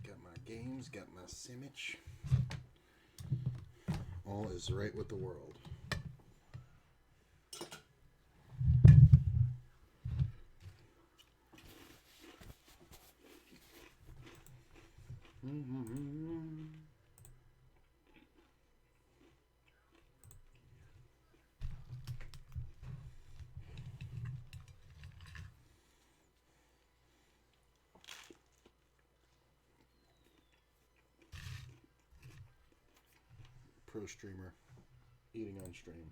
Speaker 1: Got my games, got my sandwich. All is right with the world. Pro streamer. eating on stream.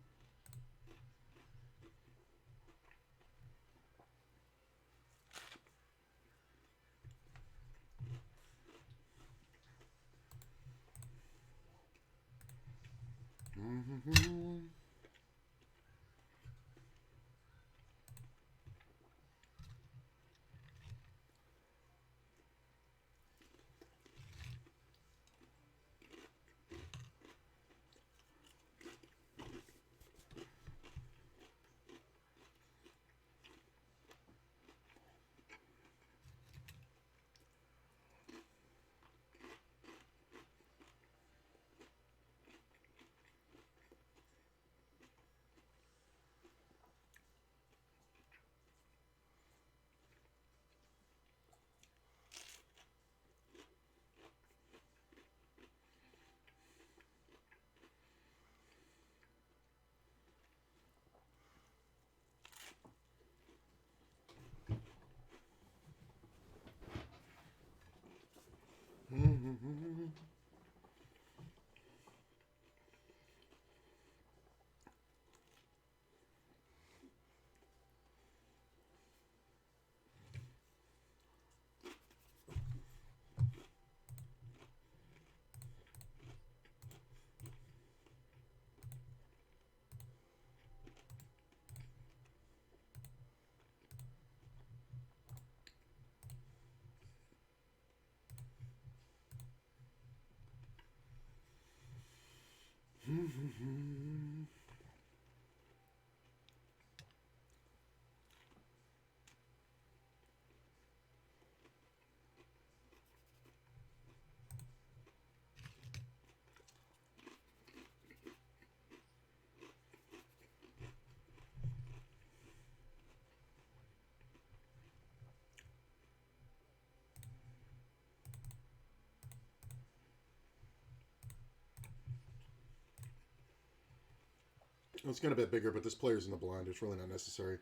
Speaker 1: It's getting a bit bigger, but this player's in the blind. It's really not necessary.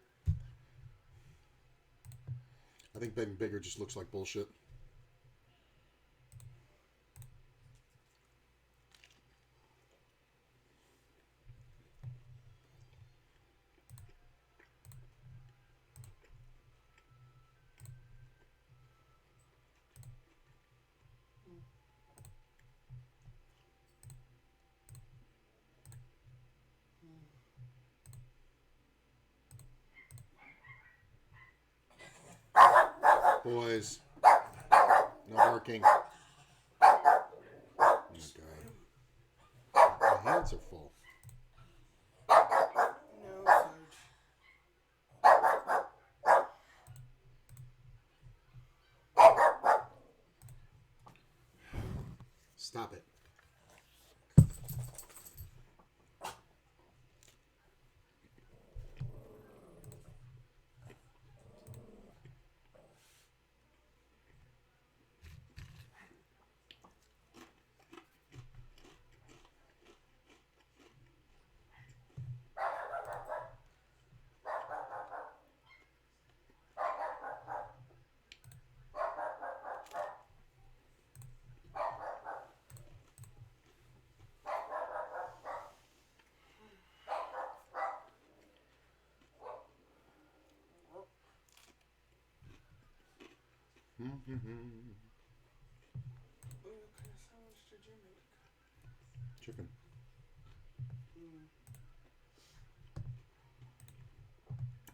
Speaker 1: I think betting bigger just looks like bullshit. Boys, no barking. Oh my god. My hands are full. Stop it.
Speaker 2: What kind of sandwich did you make?
Speaker 1: Chicken.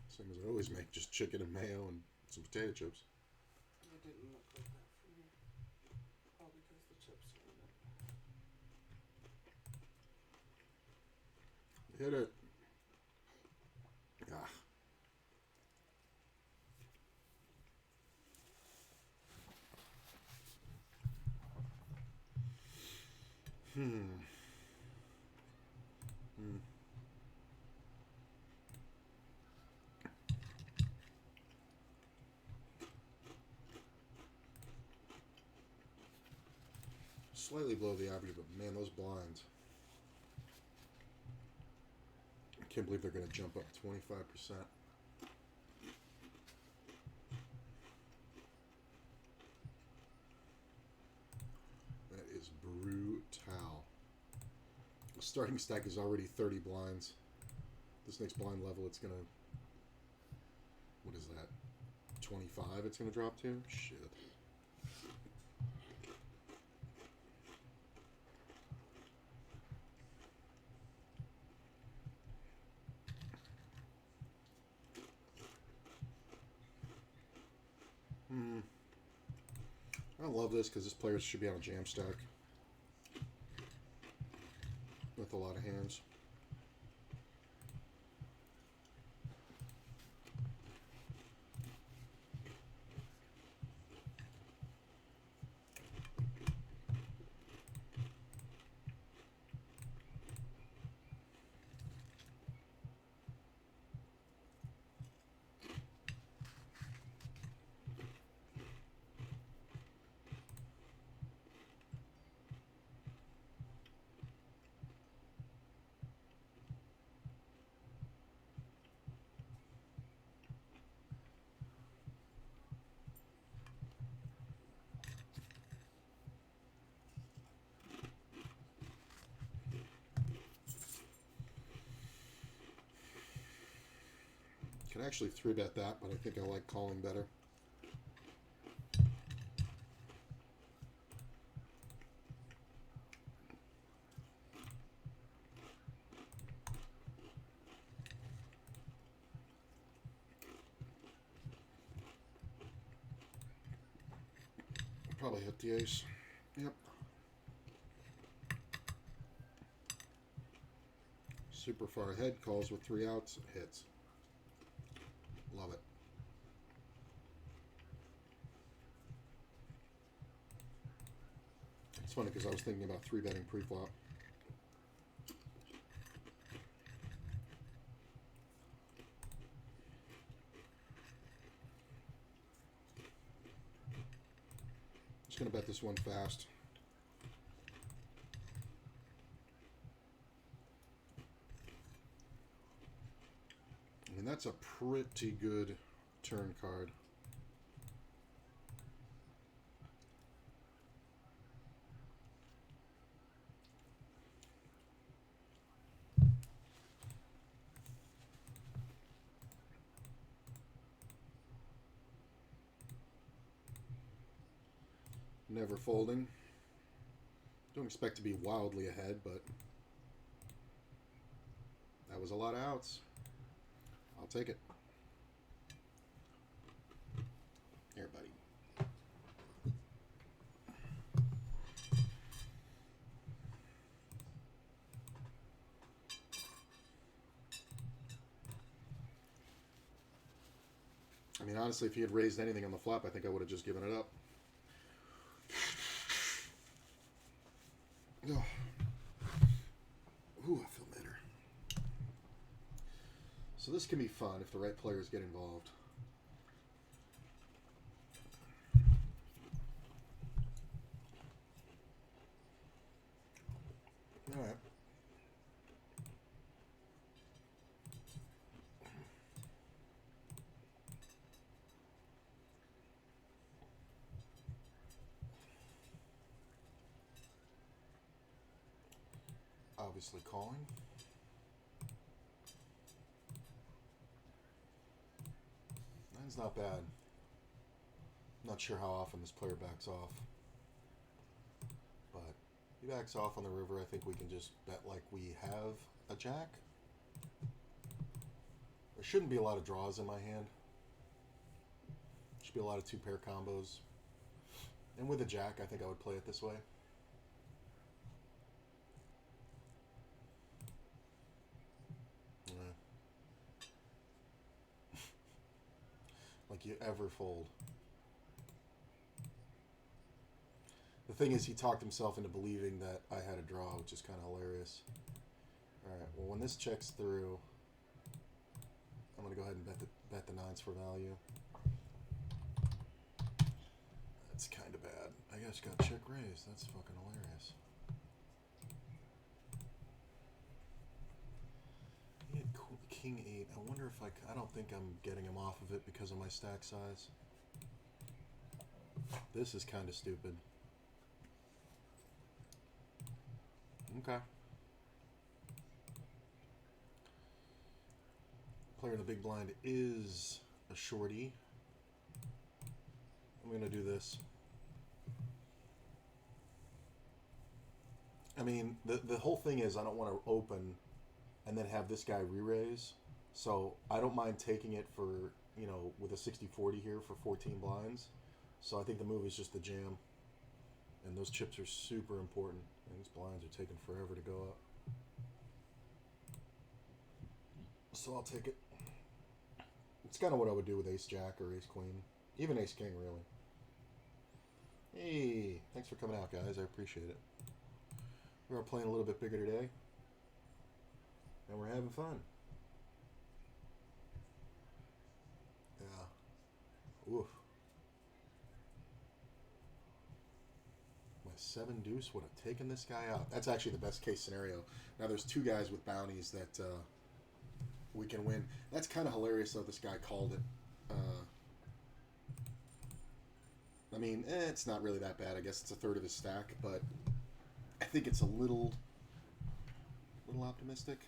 Speaker 1: Same as I always make, just chicken and mayo and some potato chips.
Speaker 2: It didn't look like that for me. Probably because the chips are in it.
Speaker 1: Hit it. Ah. Slightly below the average, but man, those blinds. I can't believe they're going to jump up 25%. That is brutal. starting stack is already 30 blinds. This next blind level, it's gonna... What is that? 25 it's gonna drop to? Shit. I don't love this because this player should be on a jam stack with a lot of hands. Can actually 3-bet that, but I think I like calling better. Probably hit the ace. Yep. Super far ahead, calls with 3 outs, hits. Love it. It's funny because I was thinking about 3-betting pre-flop. Just gonna bet this one fast. I mean, that's a pretty good turn card. Never folding. Don't expect to be wildly ahead, but that was a lot of outs. I'll take it. Here, buddy. I mean, honestly, if he had raised anything on the flop, I think I would have just given it up. Oh. Ooh, I feel better. So this can be fun if the right players get involved. All right. Obviously calling. Nine's not bad. Not sure how often this player backs off. But he backs off on the river. I think we can just bet like we have a jack. There shouldn't be a lot of draws in my hand. Should be a lot of 2-pair combos. And with a jack, I think I would play it this way. Like you ever fold. The thing is, he talked himself into believing that I had a draw, which is kind of hilarious. Alright, well when this checks through, I'm going to go ahead and bet the nines for value. That's kind of bad. I guess got check raised. That's fucking hilarious. He had king 8. I wonder if I don't think I'm getting him off of it because of my stack size. This is kind of stupid. Okay. Player in the big blind is a shorty. I'm going to do this. I mean, the whole thing is I don't want to open and then have this guy re-raise. So I don't mind taking it for, you know, with a 60-40 here for 14 blinds. So I think the move is just the jam. And those chips are super important. And these blinds are taking forever to go up. So I'll take it. It's kind of what I would do with ace-jack or ace-queen. Even ace-king, really. Hey, thanks for coming out, guys. I appreciate it. We are playing a little bit bigger today. And we're having fun. Yeah. Oof. My 7 deuce would have taken this guy out. That's actually the best case scenario. Now there's 2 guys with bounties that we can win. That's kind of hilarious though. This guy called it. I mean, it's not really that bad. I guess it's a third of his stack, but I think it's a little optimistic.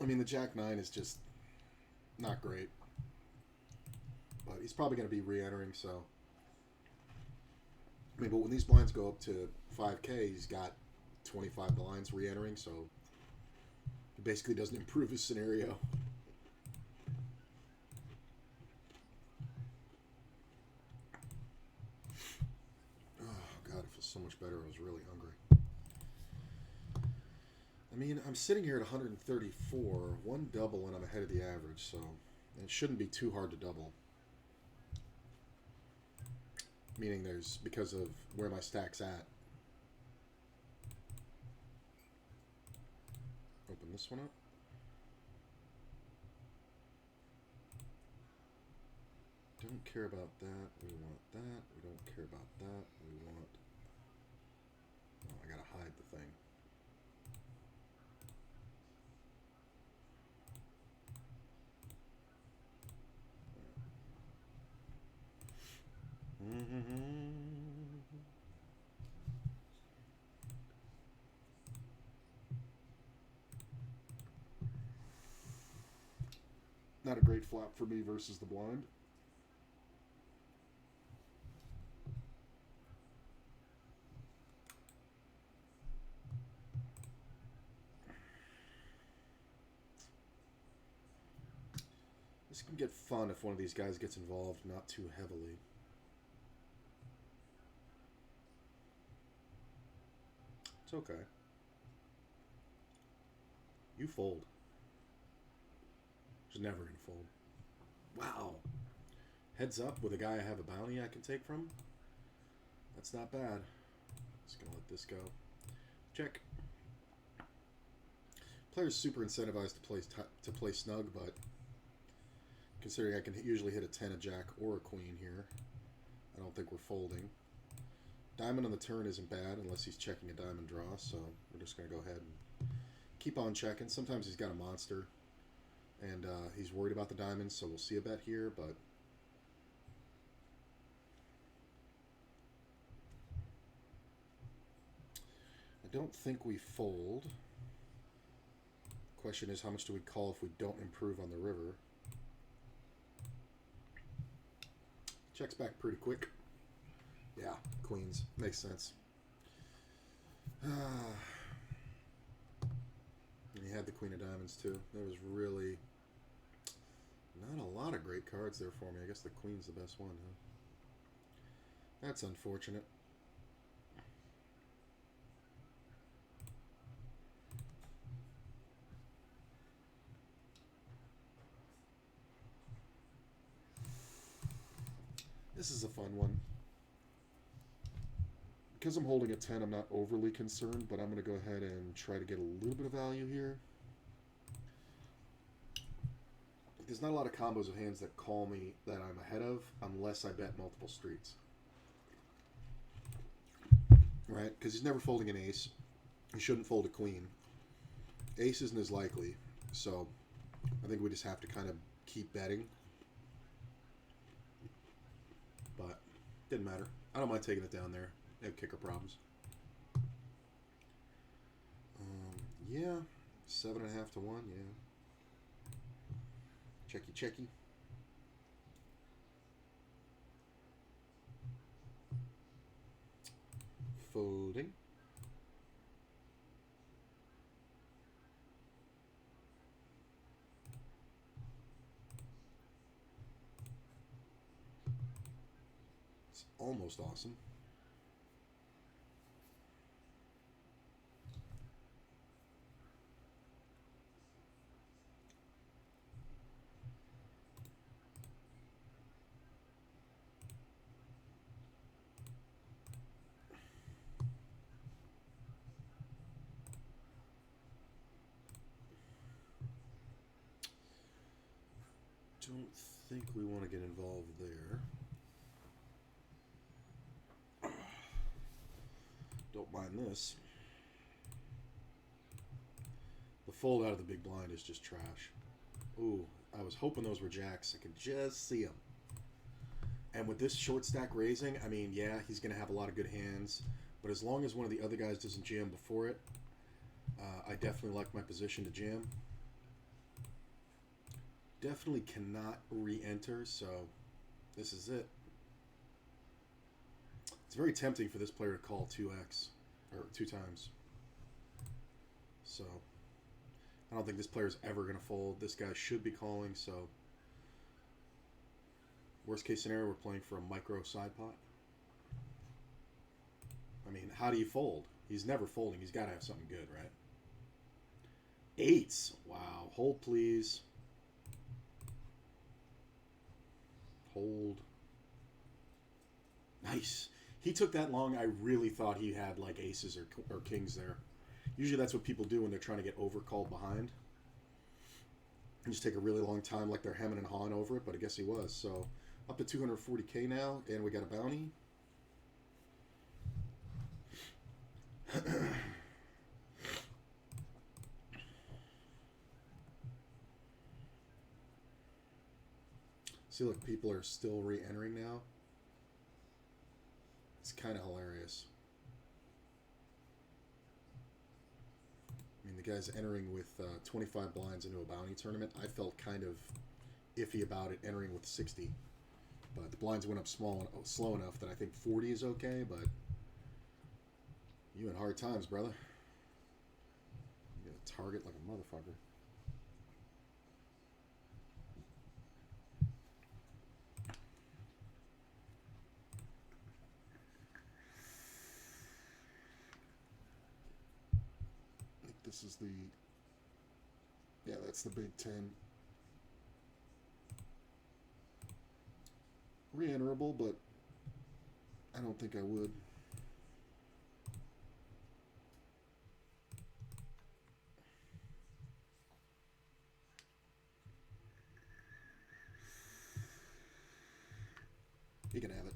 Speaker 1: I mean, the Jack-9 is just not great. But he's probably going to be re-entering, so... I mean, but when these blinds go up to 5K, he's got 25 blinds re-entering, so... He basically doesn't improve his scenario. Oh, God, it feels so much better. I was really hungry. I mean, I'm sitting here at 134, 1 double, and I'm ahead of the average, so it shouldn't be too hard to double. Meaning there's, because of where my stack's at. Open this one up. Don't care about that. We want that. We don't care about that. We want... Oh, I gotta hide the thing. Not a great flop for me versus the blind. This can get fun if one of these guys gets involved not too heavily. It's okay. You fold. Just never gonna fold. Wow. Heads up with a guy I have a bounty I can take from. That's not bad. Just gonna let this go. Check. Player's super incentivized to play snug, but considering I can usually hit a 10, a jack, or a queen here, I don't think we're folding. Diamond on the turn isn't bad unless he's checking a diamond draw, so we're just going to go ahead and keep on checking. Sometimes he's got a monster, and he's worried about the diamonds, so we'll see a bet here, but... I don't think we fold. Question is, how much do we call if we don't improve on the river? Checks back pretty quick. Yeah, queens. Makes sense. And he had the queen of diamonds, too. There was really not a lot of great cards there for me. I guess the queen's the best one, huh? That's unfortunate. This is a fun one. Because I'm holding a 10, I'm not overly concerned, but I'm going to go ahead and try to get a little bit of value here. There's not a lot of combos of hands that call me that I'm ahead of unless I bet multiple streets. Right? Because he's never folding an ace. He shouldn't fold a queen. Ace isn't as likely, so I think we just have to kind of keep betting. But didn't matter. I don't mind taking it down there. They have kicker problems. Yeah, 7.5 to 1, yeah. Checky, checky. Folding. It's almost awesome. Don't think we want to get involved there. Don't mind this. The fold out of the big blind is just trash. Ooh, I was hoping those were jacks. I could just see them. And with this short stack raising, I mean, yeah, he's going to have a lot of good hands. But as long as one of the other guys doesn't jam before it, I definitely like my position to jam. Definitely cannot re-enter, so this is it. It's very tempting for this player to call 2x, or 2 times. So, I don't think this player is ever going to fold. This guy should be calling, so worst case scenario, we're playing for a micro side pot. I mean, how do you fold? He's never folding. He's got to have something good, right? 8s. Wow. Hold, please. Hold. Nice. He took that long. I really thought he had like aces or kings there. Usually that's what people do when they're trying to get overcalled behind. And just take a really long time like they're hemming and hawing over it, but I guess he was. So up to 240K now, and we got a bounty. See, look, people are still re-entering now. It's kind of hilarious. I mean, the guy's entering with 25 blinds into a bounty tournament. I felt kind of iffy about it entering with 60. But the blinds went up slow enough that I think 40 is okay, but you in hard times, brother. You got a target like a motherfucker. This is the, yeah, that's the big 10. Re-enterable, but I don't think I would. You can have it.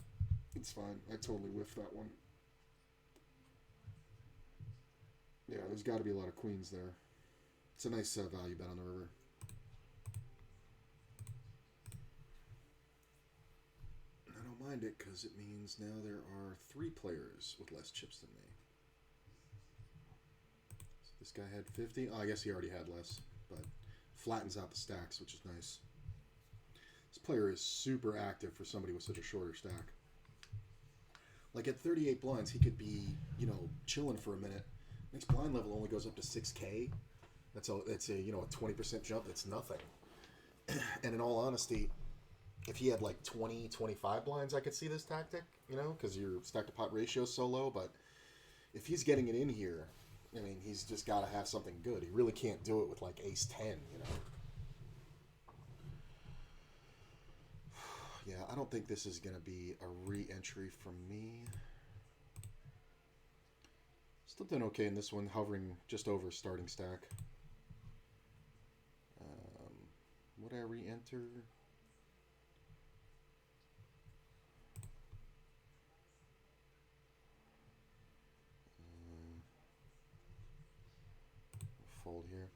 Speaker 1: It's fine. I totally whiffed that one. Yeah, there's got to be a lot of queens there. It's a nice value bet on the river. I don't mind it because it means now there are 3 players with less chips than me. So this guy had 50. Oh, I guess he already had less, but flattens out the stacks, which is nice. This player is super active for somebody with such a shorter stack. Like at 38 blinds, he could be, you know, chilling for a minute. Next blind level only goes up to 6K. That's a you know, a 20% jump. That's nothing. And in all honesty, if he had like 20, 25 blinds, I could see this tactic, you know, because your stack to pot ratio is so low. But if he's getting it in here, I mean, he's just got to have something good. He really can't do it with like ace 10, you know. Yeah, I don't think this is going to be a re-entry from me. Still done okay in this one, hovering just over starting stack. Would I re-enter? Fold here.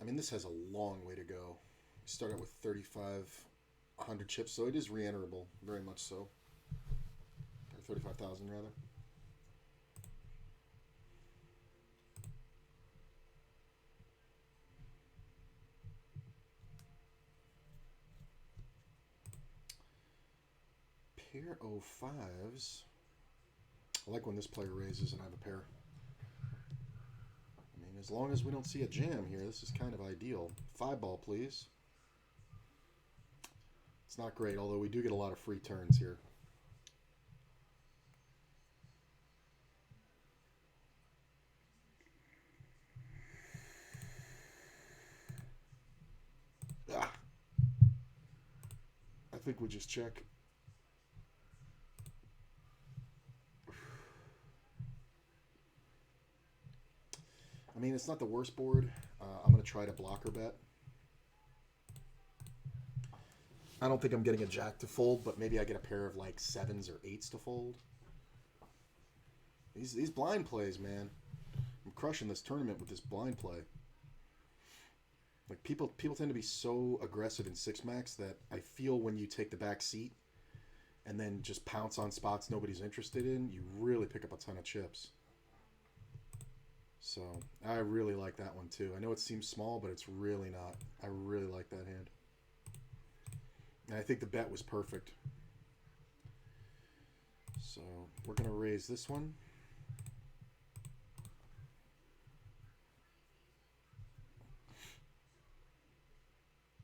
Speaker 1: I mean, this has a long way to go. Start out with 3,500 chips, so it is re-enterable, very much so. Or 35,000 rather. Pair of fives. I like when this player raises and I have a pair. I mean, as long as we don't see a jam here, this is kind of ideal. 5-ball, please. It's not great, although we do get a lot of free turns here. Ah. I think we just check. I mean, it's not the worst board. I'm going to try to blocker bet. I don't think I'm getting a jack to fold, but maybe I get a pair of like 7s or 8s to fold. These blind plays, man. I'm crushing this tournament with this blind play. Like people tend to be so aggressive in 6-max that I feel when you take the back seat and then just pounce on spots nobody's interested in, you really pick up a ton of chips. So I really like that one too. I know it seems small, but it's really not. I really like that hand. And I think the bet was perfect. So we're going to raise this one.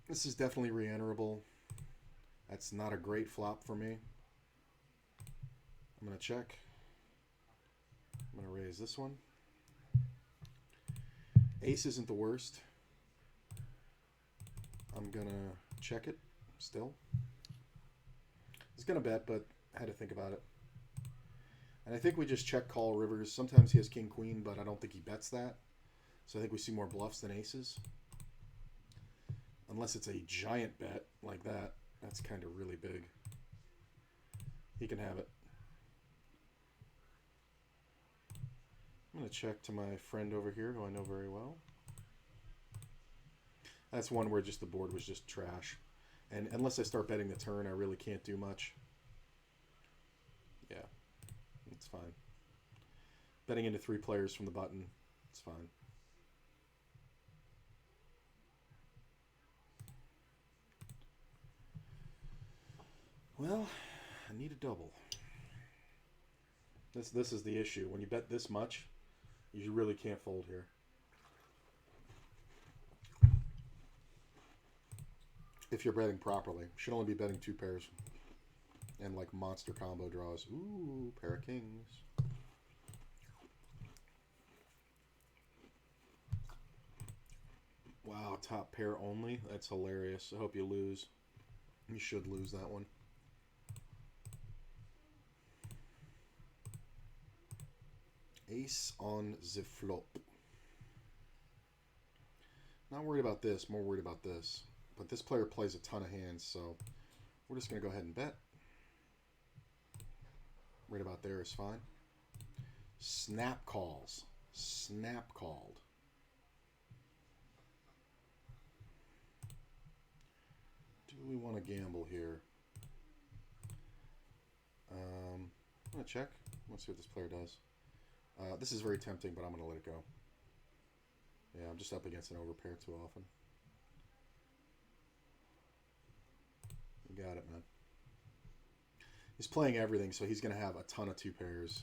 Speaker 1: This is definitely re-enterable. That's not a great flop for me. I'm going to check. I'm going to raise this one. Ace isn't the worst. I'm going to check it still. I was going to bet, but I had to think about it. And I think we just check call rivers. Sometimes he has king queen, but I don't think he bets that. So I think we see more bluffs than aces. Unless it's a giant bet like that. That's kind of really big. He can have it. I'm going to check to my friend over here, who I know very well. That's one where just the board was just trash. And unless I start betting the turn, I really can't do much. Yeah, it's fine. Betting into 3 players from the button, it's fine. Well, I need a double. This is the issue. When you bet this much, you really can't fold here. If you're betting properly. Should only be betting 2 pairs. And like monster combo draws. Ooh, pair of kings. Wow, top pair only? That's hilarious. I hope you lose. You should lose that one. Ace on the flop. Not worried about this, more worried about this. But this player plays a ton of hands, so we're just going to go ahead and bet. Right about there is fine. Snap calls. Snap called. Do we want to gamble here? I'm going to check. Let's see what this player does. This is very tempting, but I'm going to let it go. Yeah, I'm just up against an overpair too often. You got it, man. He's playing everything, so he's going to have a ton of 2 pairs,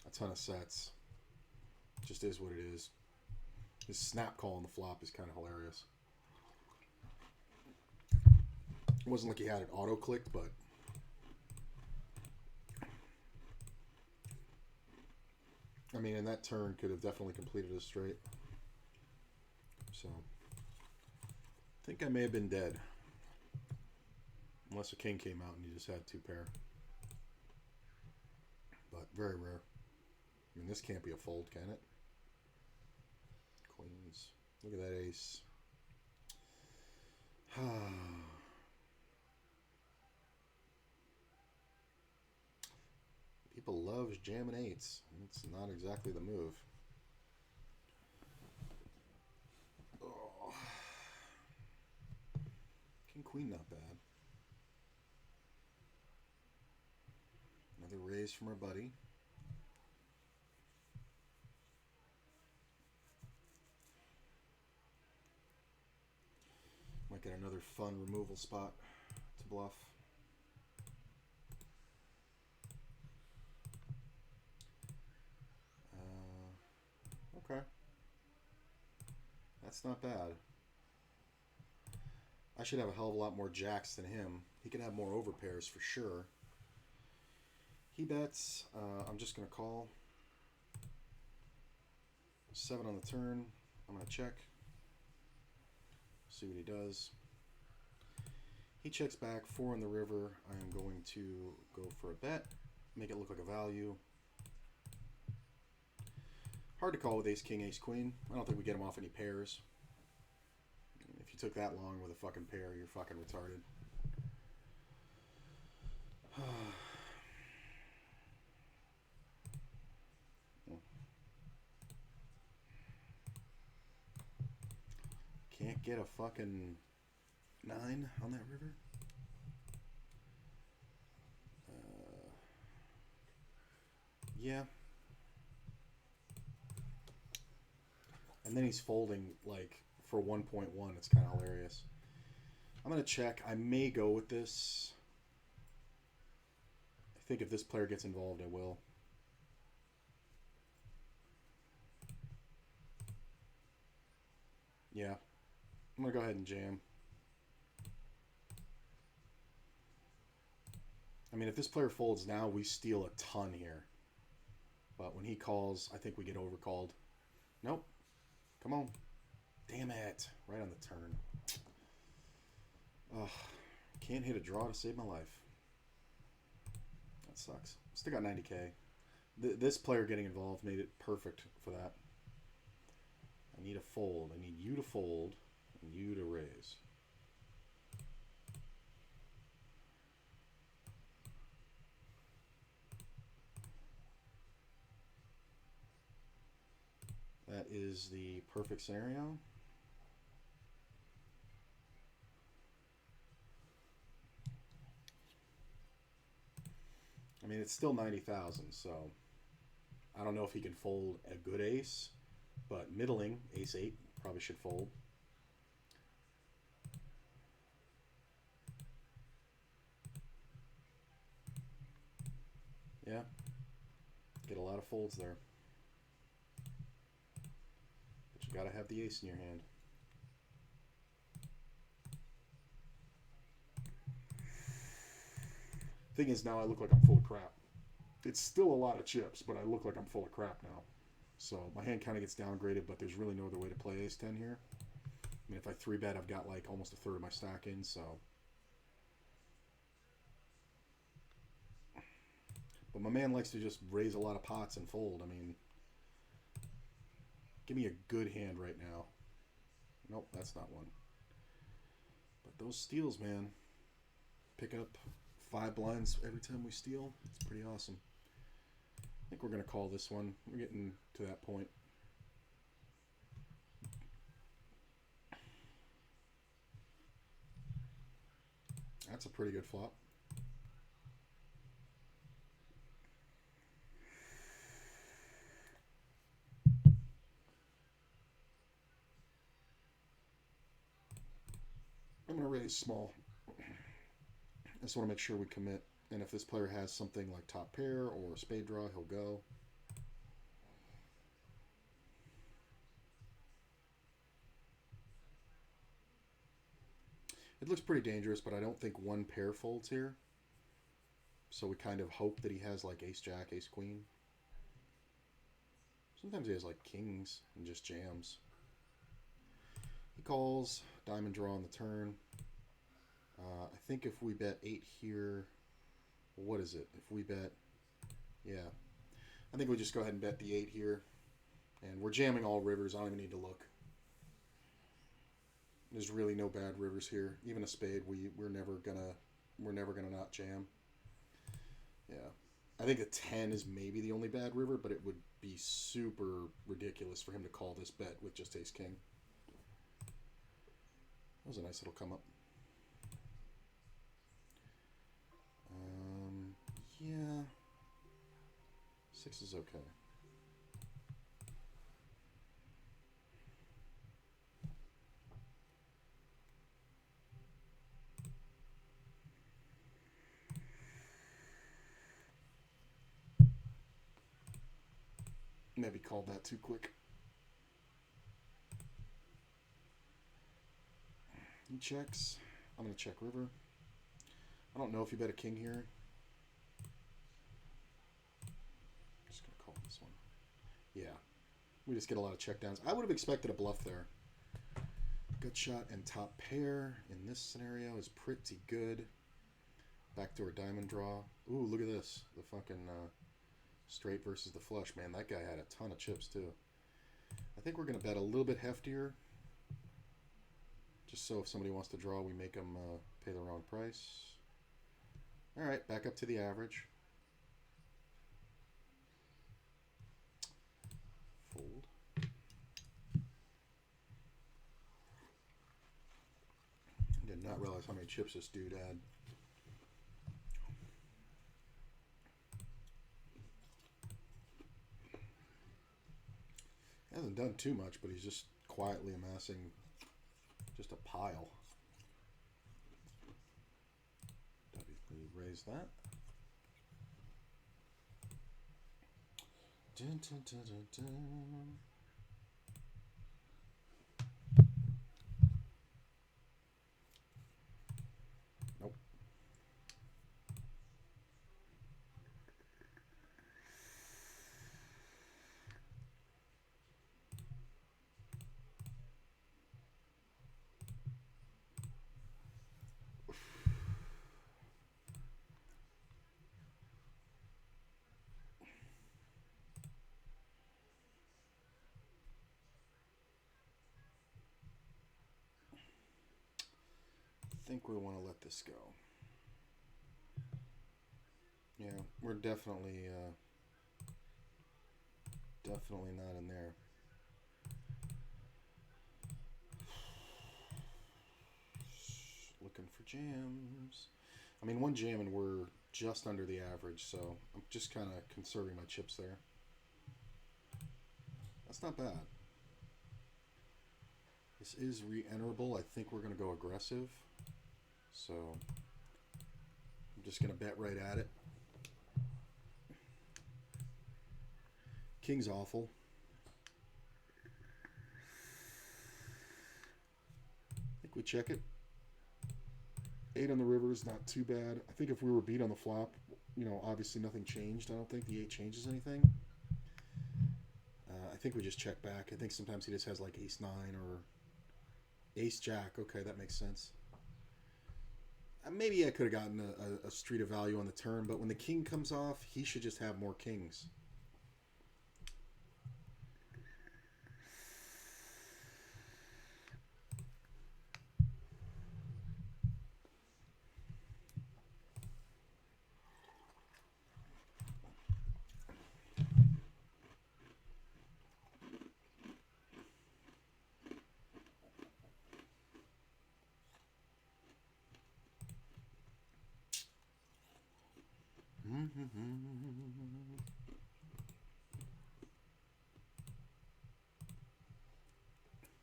Speaker 1: a ton of sets. Just is what it is. His snap call on the flop is kind of hilarious. It wasn't like he had it auto-clicked, but... I mean, and that turn could have definitely completed a straight. So, I think I may have been dead. Unless a king came out and you just had 2 pair. But very rare. I mean, this can't be a fold, can it? Queens. Look at that ace. People love jamming 8s. It's not exactly the move. Oh. King queen, not bad. Another raise from our buddy. Might get another fun removal spot to bluff. That's not bad. I should have a hell of a lot more jacks than him. He can have more overpairs for sure. He bets. I'm just going to call. 7 on the turn. I'm going to check. See what he does. He checks back. 4 on the river. I am going to go for a bet. Make it look like a value. Hard to call with ace, king, ace, queen. I don't think we get him off any pairs. If you took that long with a fucking pair, you're fucking retarded. Can't get a fucking 9 on that river. Yeah. And then he's folding like for 1.1. It's kind of hilarious. I'm going to check. I may go with this. I think if this player gets involved, I will. Yeah. I'm going to go ahead and jam. I mean, if this player folds now, we steal a ton here. But when he calls, I think we get overcalled. Nope. Come on. Damn it. Right on the turn. Ugh. Can't hit a draw to save my life. That sucks. Still got 90K. This player getting involved made it perfect for that. I need a fold. I need you to fold and you to raise. That is the perfect scenario. I mean, it's still 90,000, so I don't know if he can fold a good ace, but middling, ace 8, probably should fold. Yeah, get a lot of folds there. But you gotta have the ace in your hand. Thing is, now I look like I'm full of crap. It's still a lot of chips, but I look like I'm full of crap now. So my hand kind of gets downgraded, but there's really no other way to play ace 10 here. I mean, if I 3-bet, I've got like almost a third of my stack in, so. But my man likes to just raise a lot of pots and fold. I mean, give me a good hand right now. Nope, that's not one. But those steals, man. Pick up 5 blinds every time we steal. It's pretty awesome. I think we're going to call this one. We're getting to that point. That's a pretty good flop. I'm going to raise small. I just want to make sure we commit. And if this player has something like top pair or spade draw, he'll go. It looks pretty dangerous, but I don't think one pair folds here. So we kind of hope that he has like ace jack, ace queen. Sometimes he has like kings and just jams. He calls, diamond draw on the turn. I think if we bet 8 here, what is it? If we bet, yeah. I think we just go ahead and bet the 8 here. And we're jamming all rivers. I don't even need to look. There's really no bad rivers here. Even a spade, we're never gonna not jam. Yeah. I think a 10 is maybe the only bad river, but it would be super ridiculous for him to call this bet with just ace king. That was a nice little come up. Yeah. 6 is okay. Maybe called that too quick. He checks. I'm going to check river. I don't know if you bet a king here. I'm just going to call this one. Yeah. We just get a lot of check downs. I would have expected a bluff there. Gut shot and top pair in this scenario is pretty good. Backdoor diamond draw. Ooh, look at this. The fucking straight versus the flush. Man, that guy had a ton of chips too. I think we're going to bet a little bit heftier. Just so if somebody wants to draw, we make them pay the wrong price. All right, back up to the average. Fold. Did not realize how many chips this dude had. Hasn't done too much, but he's just quietly amassing just a pile. We raise that. Dun, dun, dun, dun, dun. Nope. I think we want to let this go. Yeah, we're definitely not in there. Looking for jams. I mean, one jam and we're just under the average, so I'm just kind of conserving my chips there. That's not bad. This is re-enterable. I think we're going to go aggressive. So I'm just going to bet right at it. King's awful. I think we check it. 8 on the river is not too bad. I think if we were beat on the flop, you know, obviously nothing changed. I don't think the 8 changes anything. I think we just check back. I think sometimes he just has like ace-9 or ace-jack. Okay, that makes sense. Maybe I could have gotten a street of value on the turn, but when the king comes off, he should just have more kings.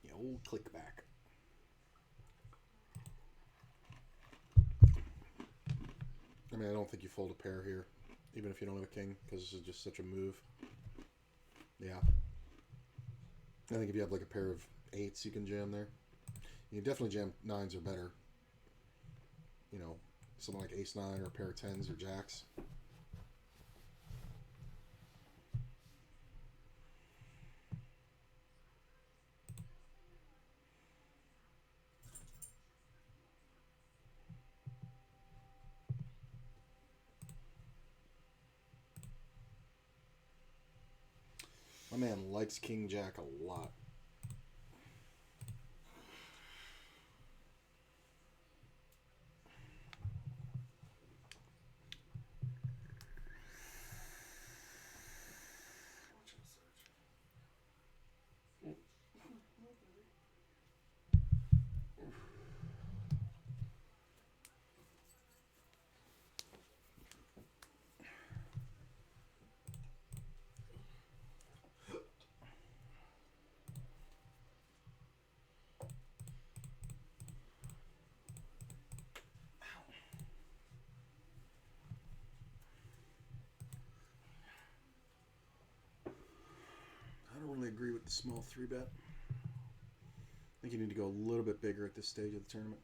Speaker 1: Yeah, old click back. I mean, I don't think you fold a pair here, even if you don't have a king, because this is just such a move. Yeah. I think if you have like a pair of 8s, you can jam there. You can definitely jam 9s or better. You know, something like ace-9 or a pair of 10s or jacks. My man likes king jack a lot. I don't really agree with the small 3-bet. think you need to go a little bit bigger at this stage of the tournament.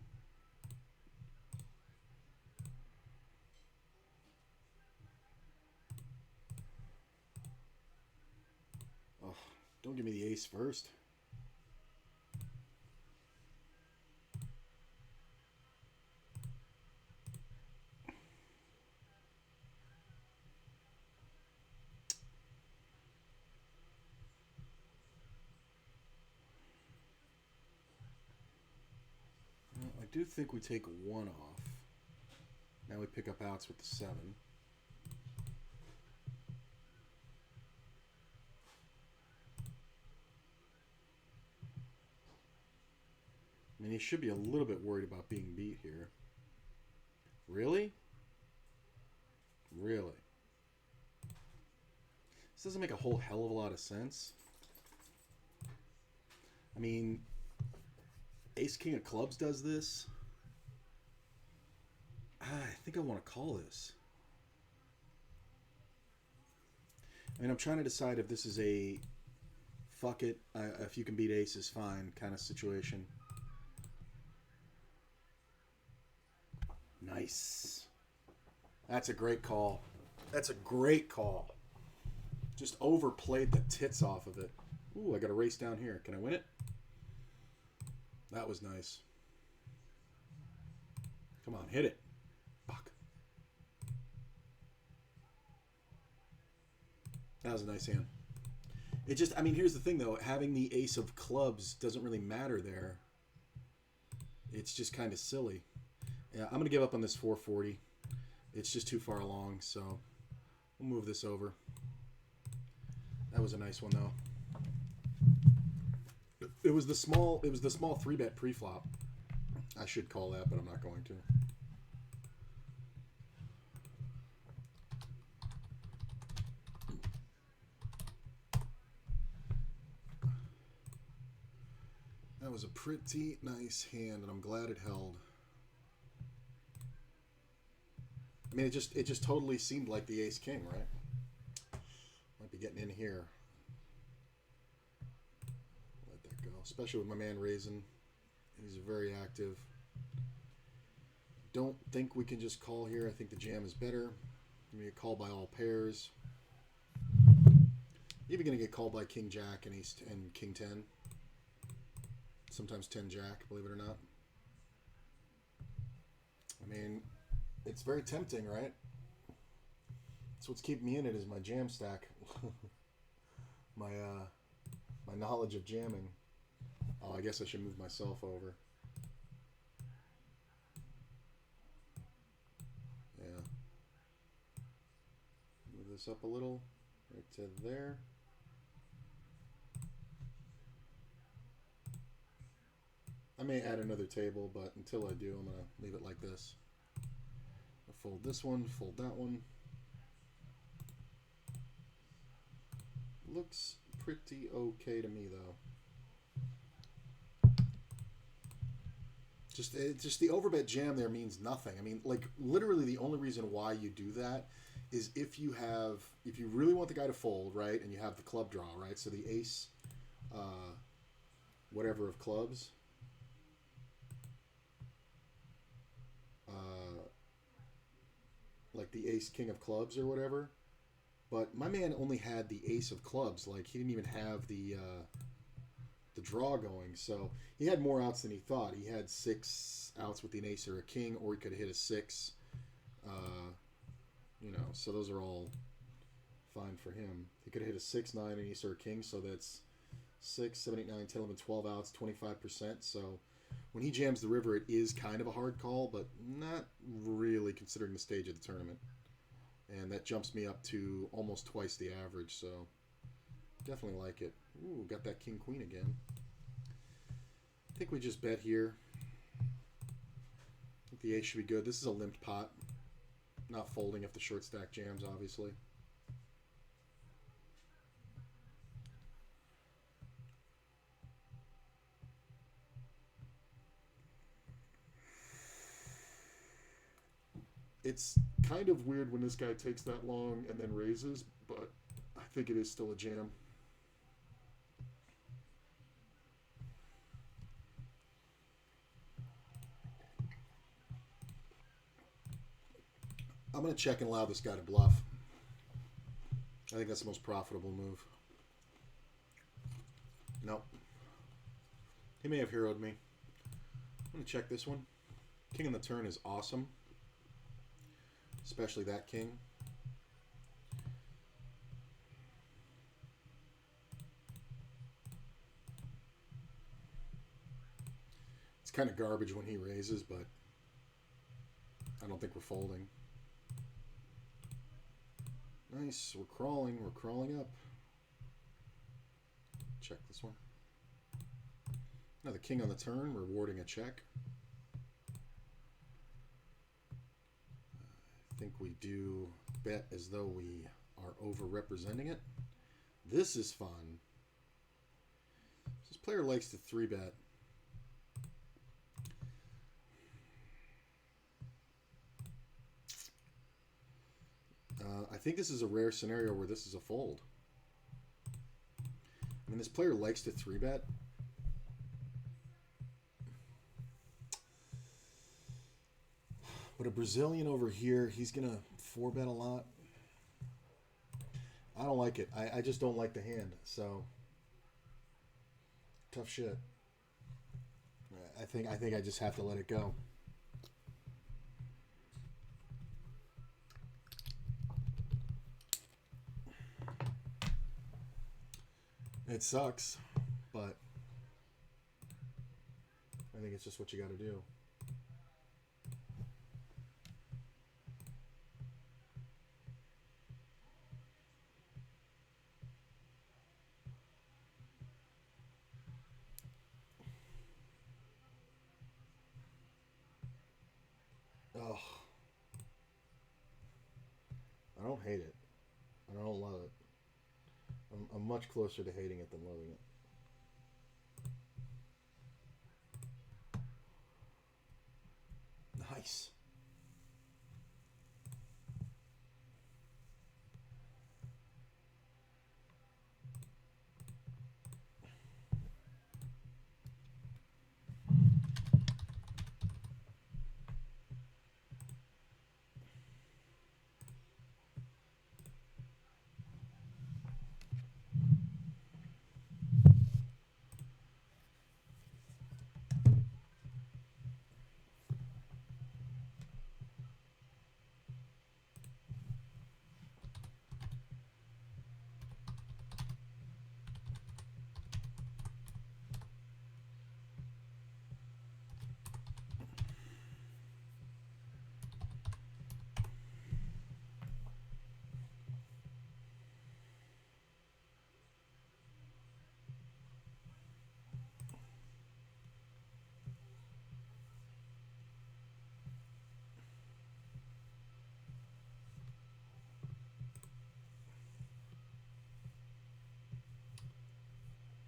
Speaker 1: Oh, don't give me the ace first. I do think we take one off. Now we pick up outs with the 7. I mean, he should be a little bit worried about being beat here. Really? Really? This doesn't make a whole hell of a lot of sense. I mean, Ace King of Clubs does this. I think I want to call this. I mean, I'm trying to decide if this is a fuck it, if you can beat aces, fine kind of situation. Nice. That's a great call. That's a great call. Just overplayed the tits off of it. Ooh, I got a race down here. Can I win it? That was nice. Come on, hit it. Fuck. That was a nice hand. It just, I mean, here's the thing though. Having the ace of clubs doesn't really matter there. It's just kind of silly. Yeah, I'm going to give up on this 440. It's just too far along, so we'll move this over. That was a nice one though. It was the small 3-bet pre-flop. I should call that, but I'm not going to. That was a pretty nice hand, and I'm glad it held. I mean, it just totally seemed like the ace king, right? Might be getting in here. Let that go, especially with my man raising. He's very active. Don't think we can just call here. I think the jam is better. I'm gonna get called by all pairs. Even gonna get called by king jack and king 10. Sometimes 10 jack, believe it or not. I mean, it's very tempting, right? That's what's keeping me in it is my jam stack. my knowledge of jamming. Oh, I guess I should move myself over. Yeah. Move this up a little, right to there. I may add another table, but until I do, I'm going to leave it like this. I'll fold this one, fold that one. Looks pretty okay to me, though. Just the overbet jam there means nothing. I mean, like, literally the only reason why you do that is if you really want the guy to fold, right, and you have the club draw, right? So the ace, whatever of clubs, like the ace king of clubs or whatever. But my man only had the ace of clubs. Like, he didn't even have the draw going. So he had more outs than he thought. He had 6 outs with an ace or a king, or he could have hit a 6. You know, so those are all fine for him. He could have hit a 6, 9, an ace or a king. So that's 6, 7, 8, 9, 10, 11, 12 outs, 25%. So when he jams the river, it is kind of a hard call, but not really considering the stage of the tournament. And that jumps me up to almost twice the average, so definitely like it. Ooh, got that king-queen again. I think we just bet here. I think the ace should be good. This is a limped pot. Not folding if the short stack jams, obviously. It's kind of weird when this guy takes that long and then raises, but I think it is still a jam. I'm going to check and allow this guy to bluff. I think that's the most profitable move. Nope. He may have heroed me. I'm going to check this one. King on the turn is awesome. Especially that king. It's kind of garbage when he raises, but I don't think we're folding. Nice. We're crawling. We're crawling up. Check this one. Now the king on the turn, rewarding a check. I think we do bet as though we are over-representing it. This is fun. This player likes to 3-bet. I think this is a rare scenario where this is a fold. I mean, this player likes to 3-bet. But a Brazilian over here, he's going to 4-bet a lot. I don't like it. I just don't like the hand. So, tough shit. I think I just have to let it go. It sucks, but I think it's just what you got to do. Oh, I don't hate it. I don't love it. I'm much closer to hating it than loving it. Nice.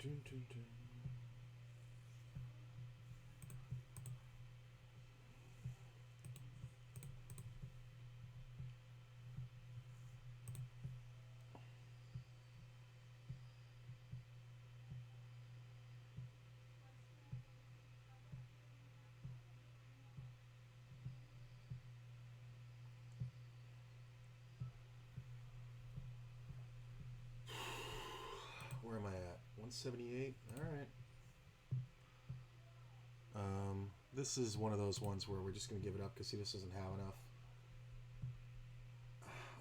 Speaker 1: Dun, dun, dun. Where am I at? 178? Alright. This is one of those ones where we're just going to give it up because he just doesn't have enough.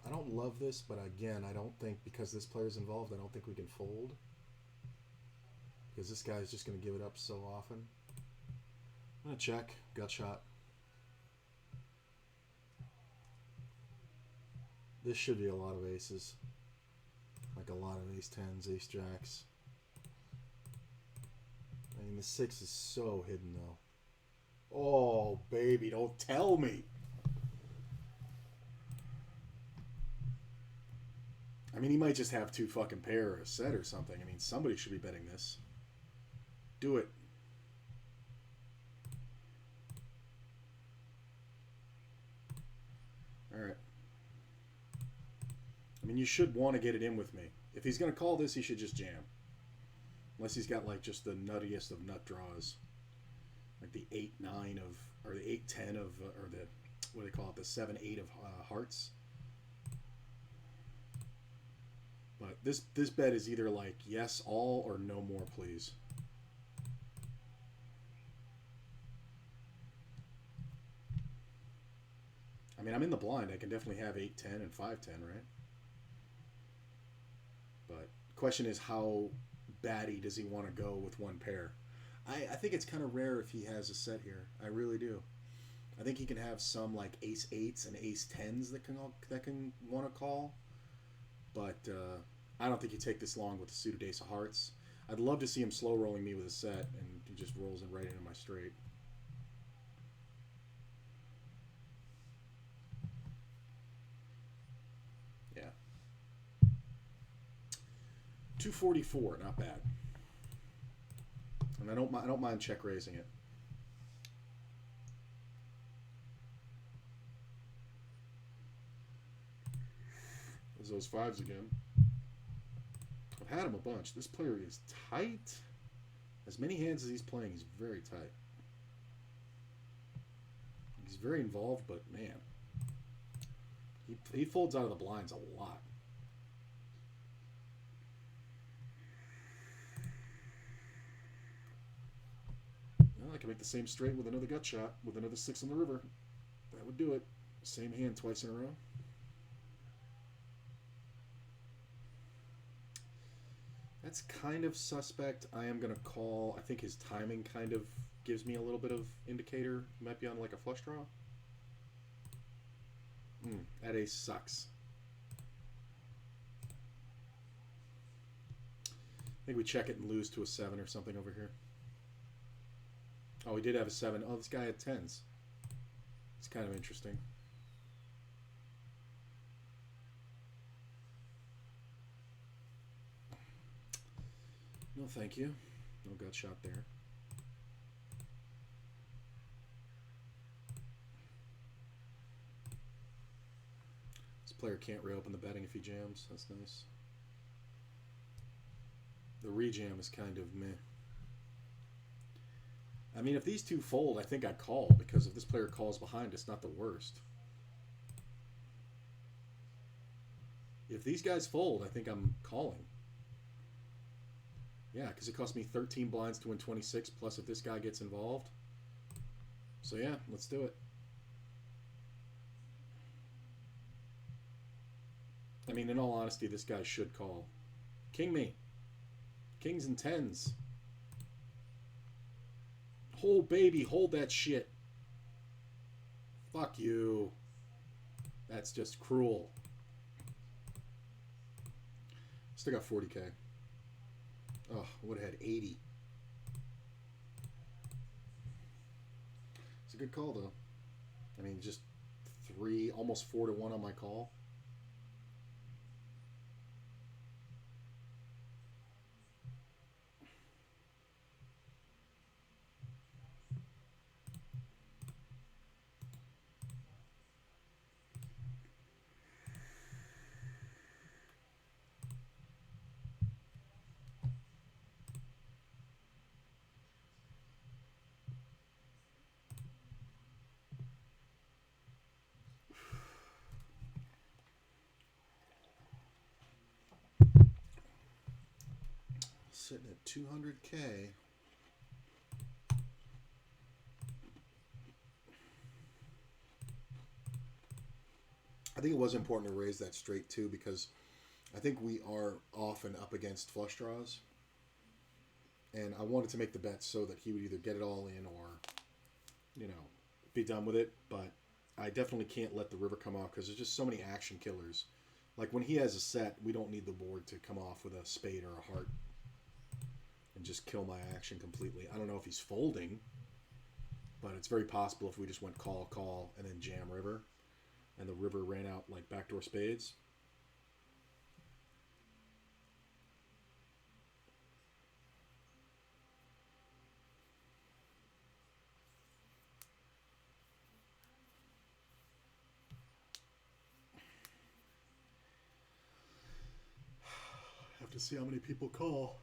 Speaker 1: I don't love this, but again, I don't think, because this player's involved, I don't think we can fold. Because this guy's just going to give it up so often. I'm going to check. Gut shot. This should be a lot of aces. Like a lot of ace-10s, ace-jacks. I mean, the 6 is so hidden, though. Oh, baby, don't tell me. I mean, he might just have 2 fucking pair or a set or something. I mean, somebody should be betting this. Do it. All right. I mean, you should want to get it in with me. If he's going to call this, he should just jam. Unless he's got, like, just the nuttiest of nut draws. Like the 8-9 of, or the 8-10 of, or the what do they call it, the 7-8 of hearts. But this bet is either like yes all or no more please. I mean, I'm in the blind. I can definitely have 8-10 and 5-10, right? But question is, how batty does he want to go with one pair? I think it's kind of rare if he has a set here. I really do. I think he can have some like ace 8s and ace 10s that can want to call. But I don't think you take this long with the suited ace of hearts. I'd love to see him slow rolling me with a set, and he just rolls it right into my straight. Yeah. 244, not bad. And I don't mind check raising it. There's those 5s again. I've had him a bunch. This player is tight. As many hands as he's playing, he's very tight. He's very involved, but man, he folds out of the blinds a lot. Well, I can make the same straight with another gut shot, with another 6 on the river. That would do it. Same hand twice in a row. That's kind of suspect. I am going to call. I think his timing kind of gives me a little bit of indicator. He might be on like a flush draw. That ace sucks. I think we check it and lose to a 7 or something over here. Oh, he did have a 7. Oh, this guy had 10s. It's kind of interesting. No, thank you. No gut shot there. This player can't reopen the betting if he jams. That's nice. The rejam is kind of meh. I mean, if these two fold, I think I call, because if this player calls behind, it's not the worst. If these guys fold, I think I'm calling. Yeah, because it cost me 13 blinds to win 26, plus if this guy gets involved. So yeah, let's do it. I mean, in all honesty, this guy should call. King me. Kings and 10s. Oh, baby, hold that shit. Fuck you. That's just cruel. Still got 40K. Oh, would have had 80. It's a good call, though. I mean, just 3, almost 4 to 1 on my call. Sitting at 200K. I think it was important to raise that straight too, because I think we are often up against flush draws, and I wanted to make the bet so that he would either get it all in or, you know, be done with it. But I definitely can't let the river come off, because there's just so many action killers. Like when he has a set, we don't need the board to come off with a spade or a heart and just kill my action completely. I don't know if he's folding, but it's very possible if we just went call, call, and then jam river, and the river ran out like backdoor spades. Have to see how many people call.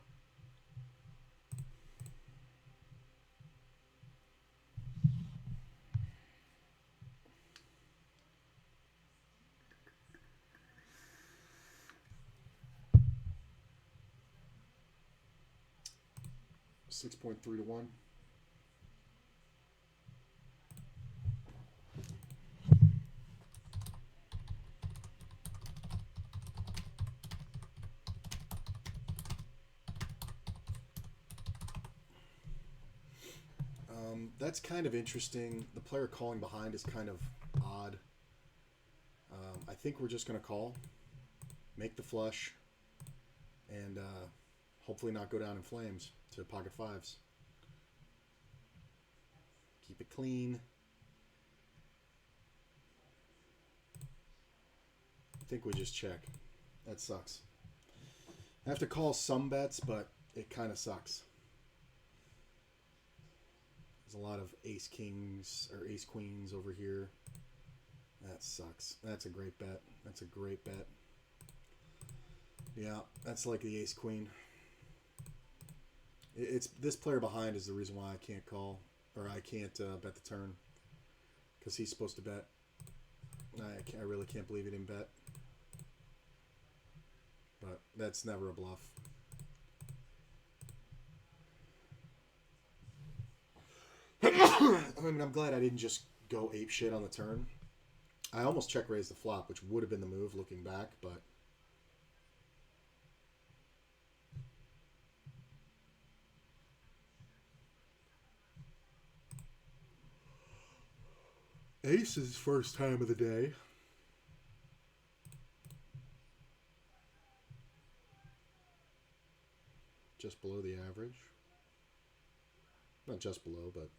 Speaker 1: 6.3 to 1. That's kind of interesting. The player calling behind is kind of odd. I think we're just going to call, make the flush, and hopefully not go down in flames to pocket fives. Keep it clean. I think we just check. That sucks. I have to call some bets, but it kind of sucks. There's a lot of ace kings or ace queens over here. That sucks. That's a great bet. That's a great bet. Yeah, that's like the ace queen. It's this player behind is the reason why I can't call or I can't bet the turn because he's supposed to bet. I really can't believe he didn't bet. But that's never a bluff. I mean, I'm glad I didn't just go ape shit on the turn. I almost check raised the flop, which would have been the move looking back, but Ace's first time of the day. Just below the average. Not just below, but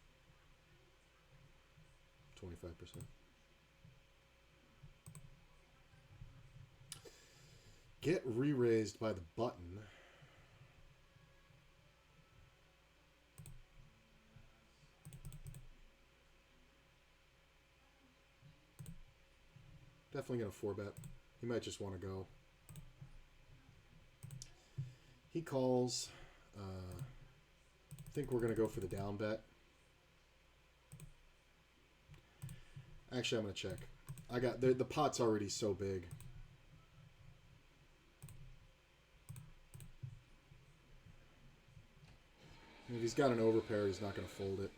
Speaker 1: 25%. Get re-raised by the button. Definitely going to 4-bet. He might just want to go. He calls. I think we're going to go for the down bet. Actually, I'm going to check. I got the pot's already so big. If he's got an overpair, he's not going to fold it.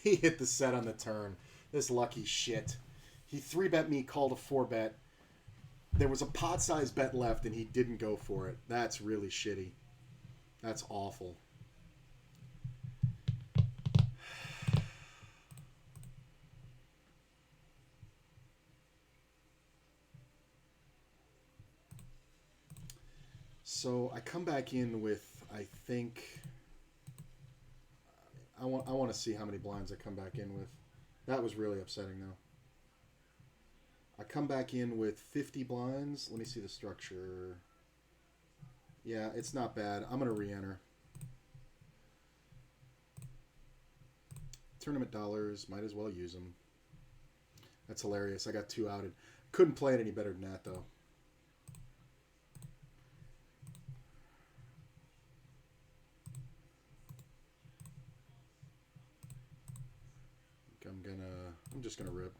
Speaker 1: He hit the set on the turn. This lucky shit. He 3-bet me, called a 4-bet. There was a pot-sized bet left, and he didn't go for it. That's really shitty. That's awful. So I come back in with, I think, I want to see how many blinds I come back in with. That was really upsetting, though. I come back in with 50 blinds. Let me see the structure. Yeah, it's not bad. I'm going to re-enter. Tournament dollars. Might as well use them. That's hilarious. I got 2 outed. Couldn't play it any better than that, though. I'm just gonna rip.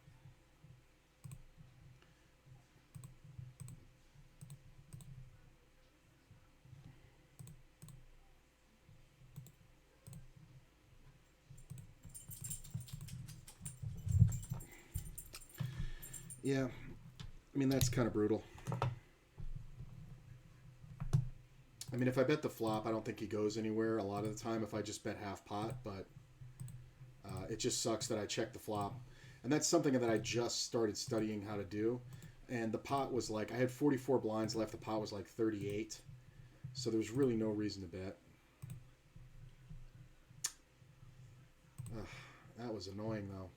Speaker 1: Yeah, I mean, that's kind of brutal. I mean, if I bet the flop, I don't think he goes anywhere a lot of the time if I just bet half pot, but it just sucks that I checked the flop. And that's something that I just started studying how to do. And the pot was like, I had 44 blinds left. The pot was like 38. So there was really no reason to bet. Ugh, that was annoying, though.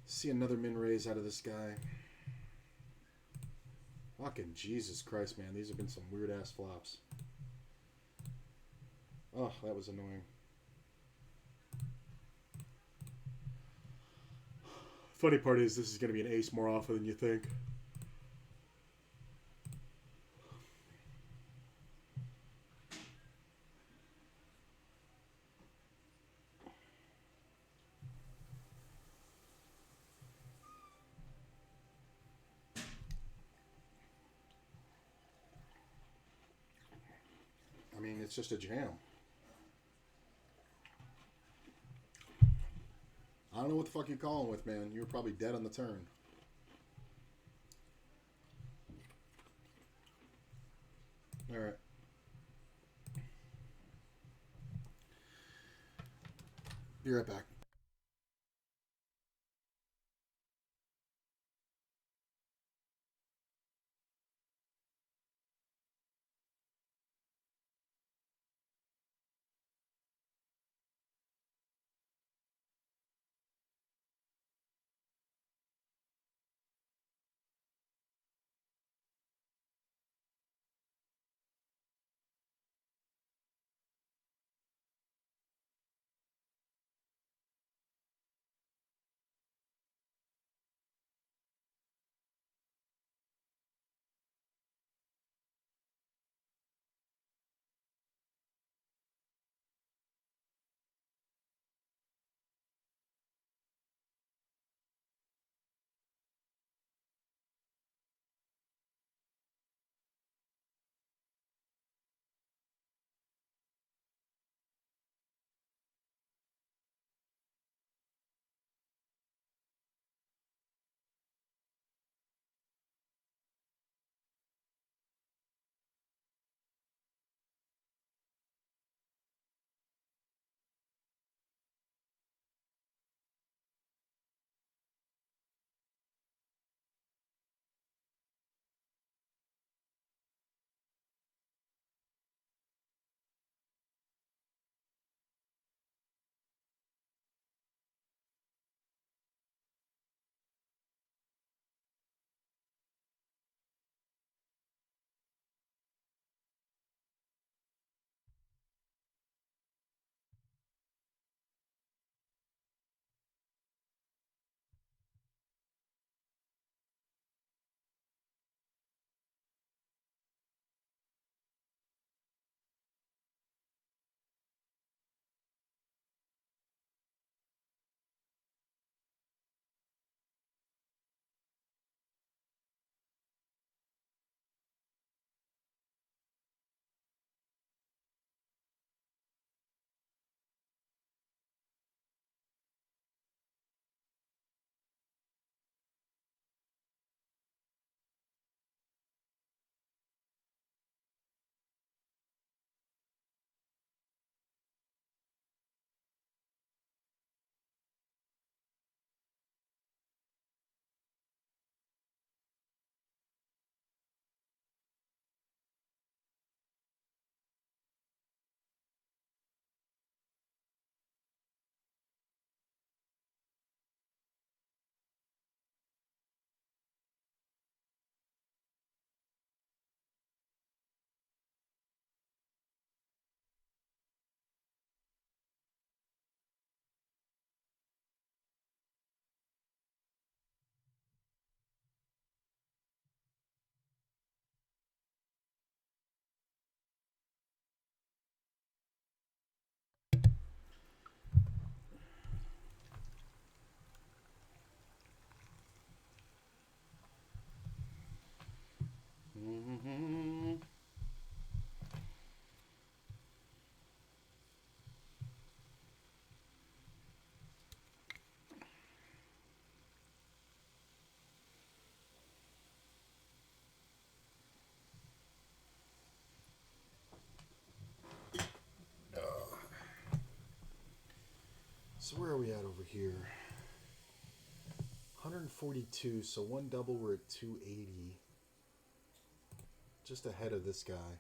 Speaker 1: See another min raise out of this guy. Fucking Jesus Christ, man. These have been some weird-ass flops. Oh, that was annoying. Funny part is this is going to be an ace more often than you think. it's just a jam. I don't know what the fuck you're calling with, man. You were probably dead on the turn. All right. Be right back. Mm-hmm. So where are we at over here? 142, so one double, we're at 280. Just ahead of this guy.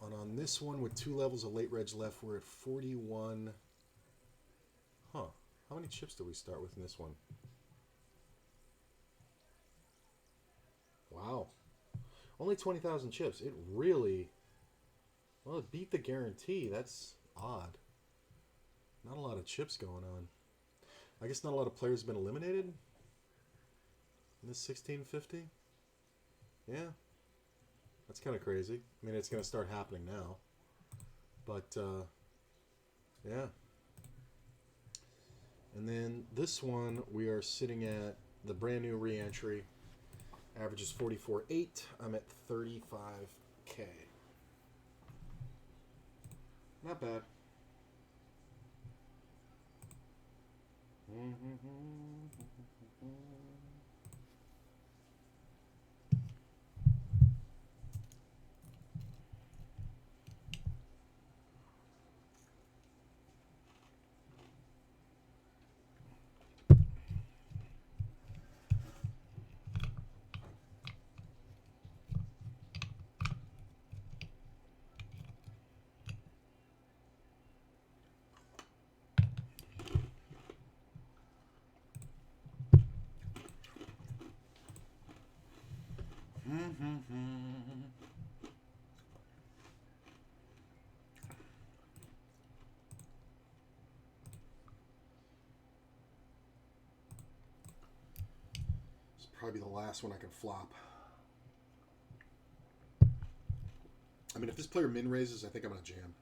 Speaker 1: And on this one, with 2 levels of late reg left, we're at 41. Huh. How many chips did we start with in this one? Wow. Only 20,000 chips. It really... Well, it beat the guarantee. That's odd. Not a lot of chips going on. I guess not a lot of players have been eliminated in this 1650. Yeah. That's kind of crazy. I mean, it's going to start happening now. But, yeah. And then this one, we are sitting at the brand new re-entry. Average is 44.8. I'm at 35K. Not bad. It's probably the last one I can flop. I mean, if this player min raises, I think I'm going to jam.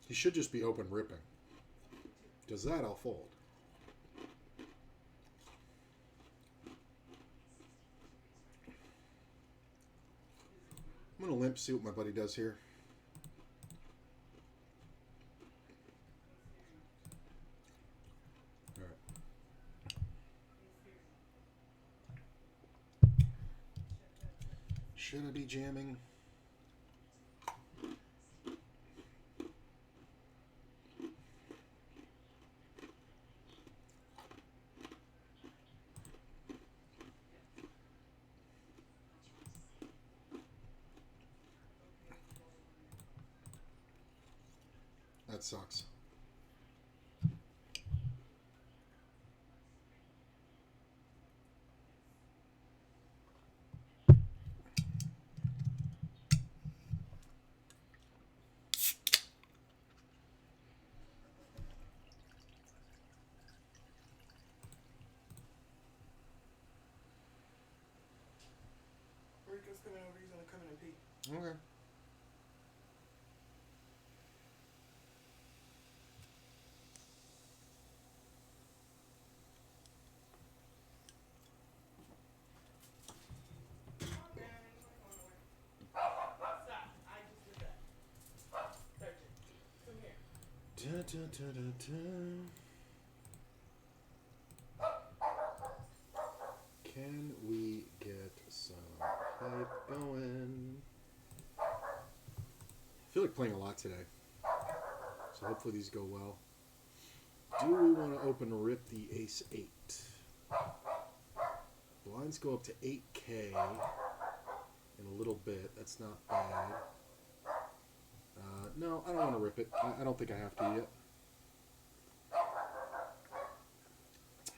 Speaker 1: He should just be open ripping. Does that, I'll fold. I'm going to limp, see what my buddy does here. All right. Should I be jamming? That sucks.
Speaker 2: Rico's coming over. He's gonna come in and pee.
Speaker 1: Okay. Da, da, da, da, da. Can we get some hype going? I feel like playing a lot today, so hopefully these go well. Do we want to open rip the ace 8? Blinds go up to 8K in a little bit. That's not bad. No, I don't want to rip it. I don't think I have to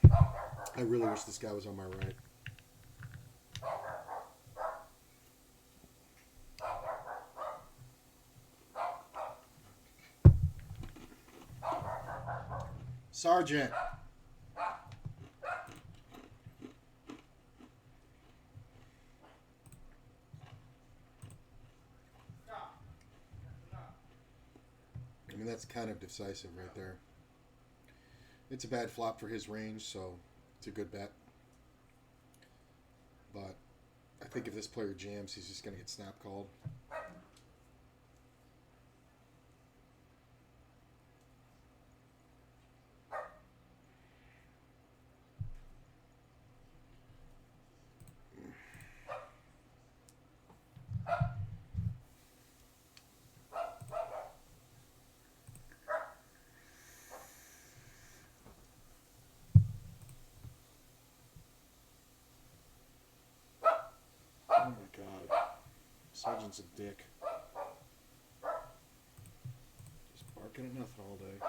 Speaker 1: yet. I really wish this guy was on my right. Sergeant. I mean, that's kind of decisive right there. It's a bad flop for his range, so it's a good bet. But I think if this player jams, he's just going to get snap called. Oh my god. Sergeant's a dick. Just barking at nothing all day.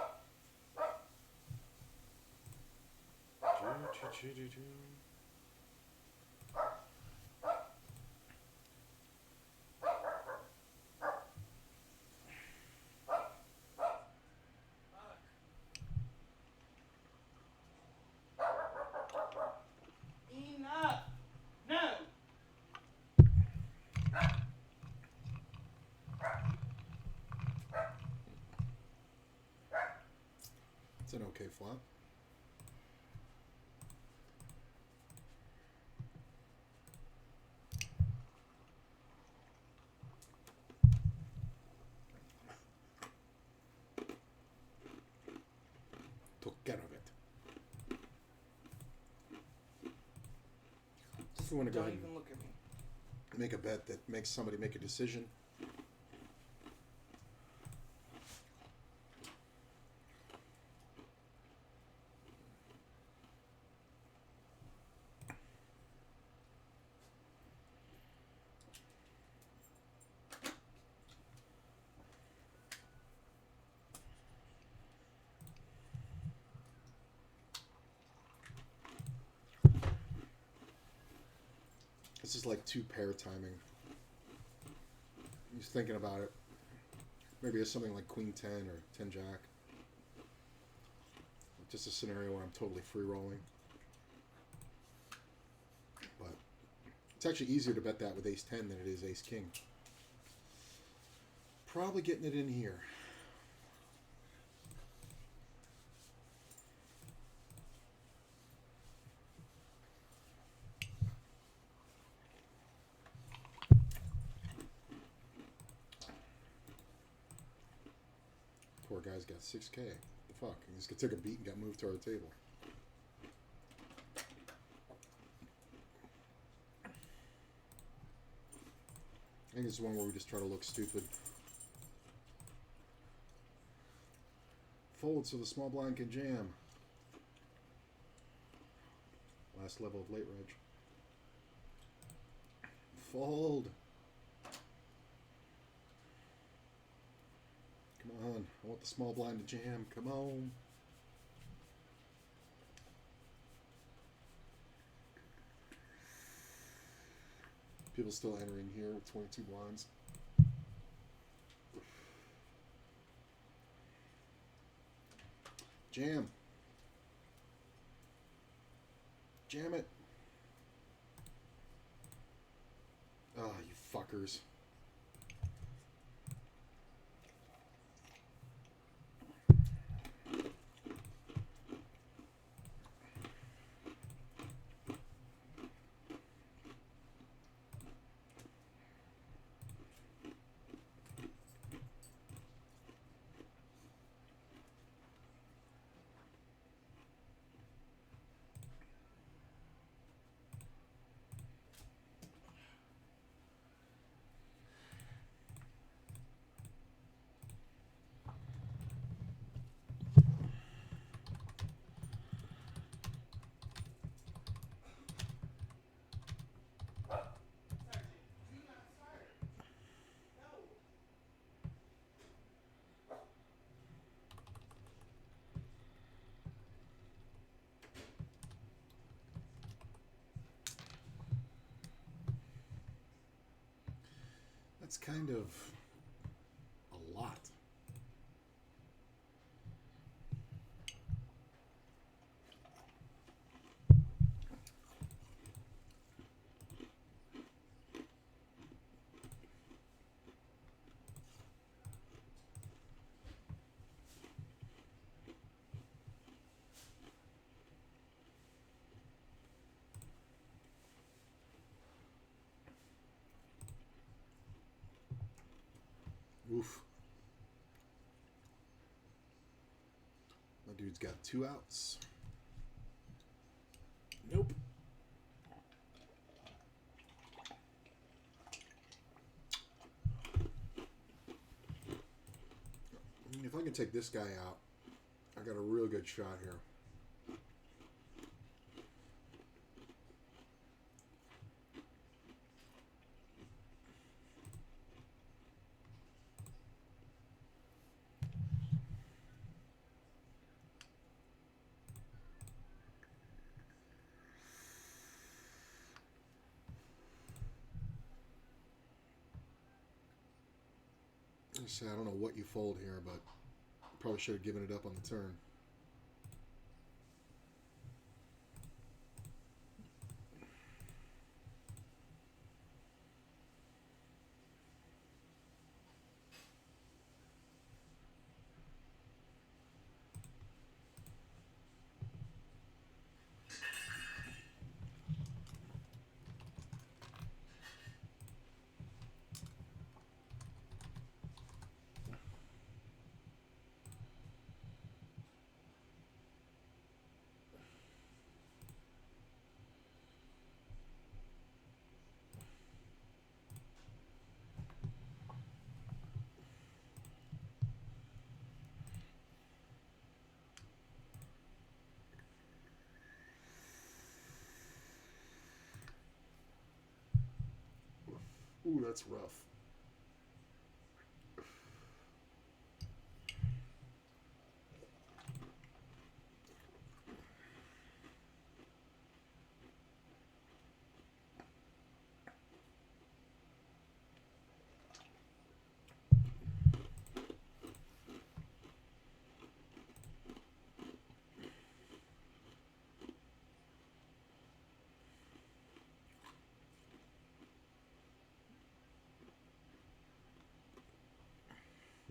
Speaker 2: Enough. No.
Speaker 1: It's an okay flop. we want to go
Speaker 2: Don't
Speaker 1: ahead
Speaker 2: even
Speaker 1: and
Speaker 2: look at me.
Speaker 1: make a bet that makes somebody make a decision. This is like 2-pair timing. He's thinking about it. Maybe it's something like Queen 10 or 10 Jack. Just a scenario where I'm totally free rolling. But it's actually easier to bet that with Ace 10 than it is Ace King. Probably getting it in here. Poor guy's got 6K. What the fuck? He just took a beat and got moved to our table. I think this is one where we just try to look stupid. Fold so the small blind can jam. Last level of late reg. Fold. Come on. I want the small blind to jam. Come on. People still entering here with 22 blinds. Jam. Jam it. Ah, oh, you fuckers. That's kind of a lot. Oof. My dude's got 2 outs. Nope. If I can take this guy out, I got a real good shot here. I don't know what you fold here, but probably should have given it up on the turn. Ooh, that's rough.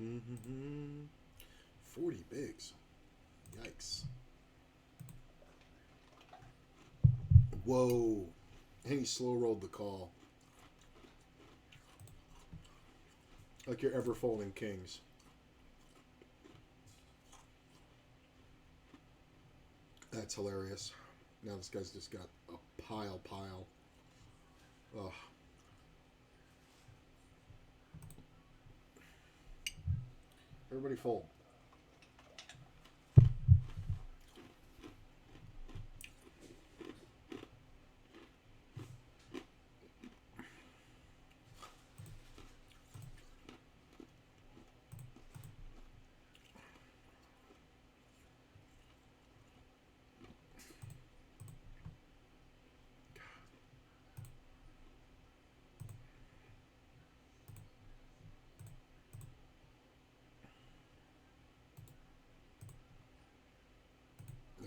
Speaker 1: Mm-hmm. 40 bigs. Yikes. Whoa. And he slow rolled the call. Like you're ever folding kings. That's hilarious. Now this guy's just got a pile. Ugh. Everybody fold.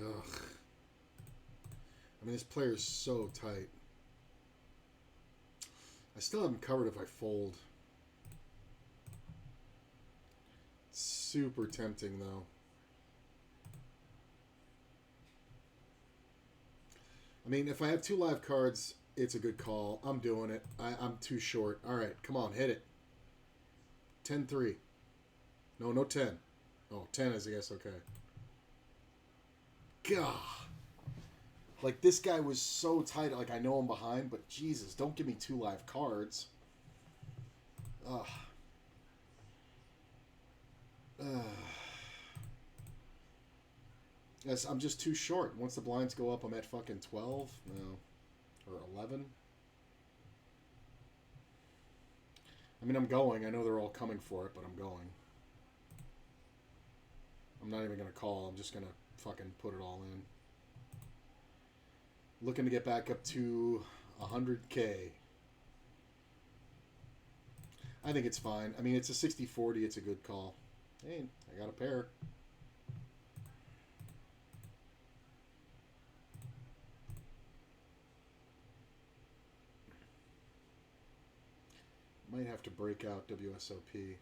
Speaker 1: Ugh. I mean, this player's so tight. I still have him covered if I fold. Super tempting, though. I mean, if I have 2 live cards, it's a good call. I'm doing it. I'm too short. All right, come on, hit it. 10-3. No 10. Oh, 10 is, I guess, okay. God. Like, this guy was so tight. Like, I know I'm behind, but Jesus, don't give me 2 live cards. Ugh. Yes, I'm just too short. Once the blinds go up, I'm at fucking 12. No. Or 11. I mean, I'm going. I know they're all coming for it, but I'm going. I'm not even going to call. I'm just going to fucking put it all in. Looking to get back up to 100K. I think it's fine. I mean, it's a 60-40. It's a good call. Hey, I got a pair. Might have to break out WSOP.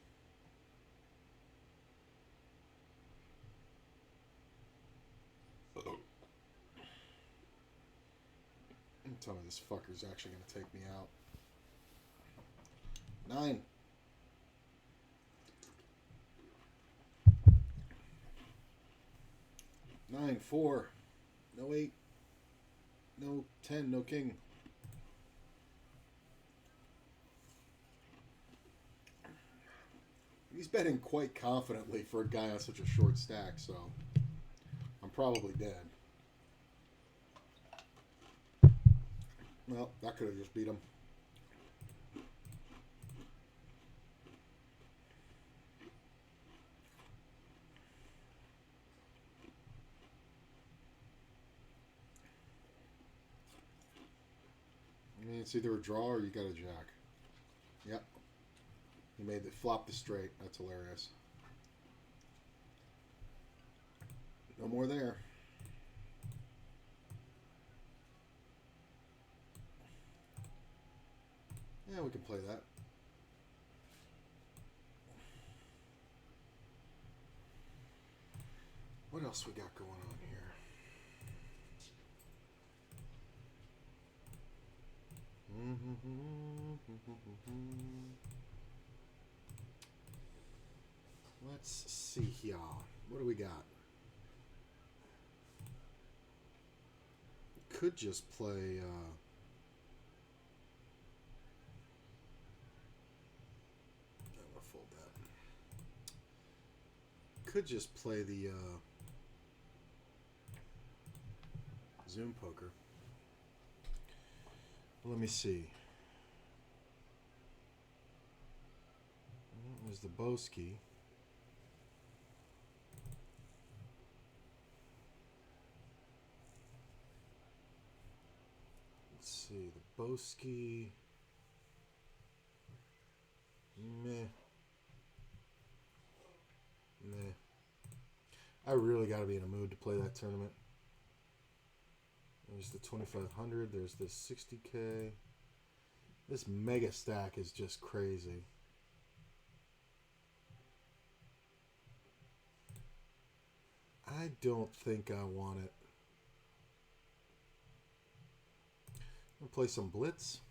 Speaker 1: Tell me this fucker's actually going to take me out. 9. Nine, 4. No 8. No 10. No king. He's betting quite confidently for a guy on such a short stack, so I'm probably dead. Well, that could have just beat him. I mean, it's either a draw or you got a jack. Yep. He made the flop the straight. That's hilarious. No more there. Yeah, we can play that. What else we got going on here? Let's see here. What do we got? Could just play. I'm gonna fold that. Could just play the Zoom poker. Let me see. There's the Boski. Let's see, the Boski. Meh. Meh. I really got to be in a mood to play that tournament. There's the 2500. There's this 60K. This mega stack is just crazy. I don't think I want it. I'm gonna play some Blitz.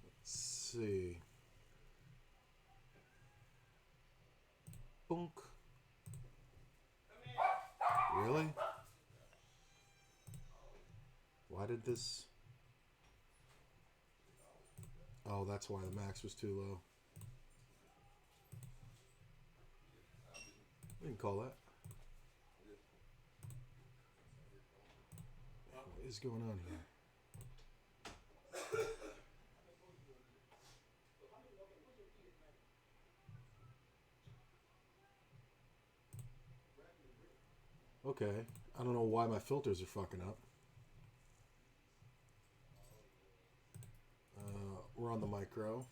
Speaker 1: Let's see. Bunk. Really? Why did this... Oh, that's why the max was too low. We can call that. What is going on here? Okay. I don't know why my filters are fucking up. We're on the micro.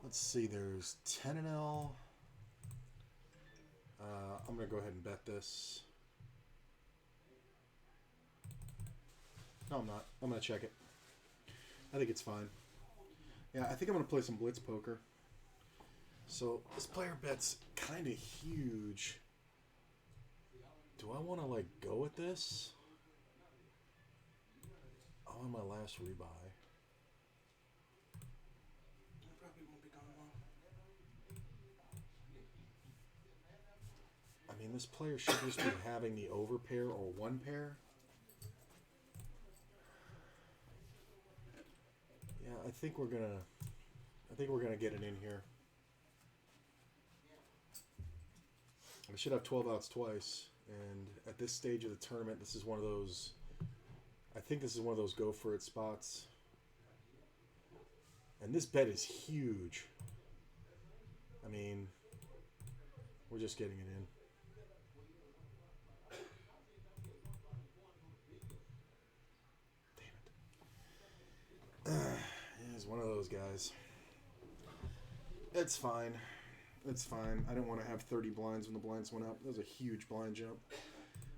Speaker 1: Let's see, there's 10 and L. I'm going to go ahead and bet this. No, I'm not. I'm going to check it. I think it's fine. Yeah, I think I'm going to play some Blitz poker. So, this player bet's kind of huge. Do I want to, like, go with this? I'm on my last rebuy.
Speaker 2: I probably won't be gone long.
Speaker 1: I mean, this player should just be having the overpair or one pair. Yeah, I think we're gonna get it in here. I should have 12 outs twice, and at this stage of the tournament, this is one of those. I think this is one of those go for it spots. And this bet is huge. I mean, we're just getting it in. He's one of those guys. It's fine. It's fine. I didn't want to have 30 blinds when the blinds went up. That was a huge blind jump.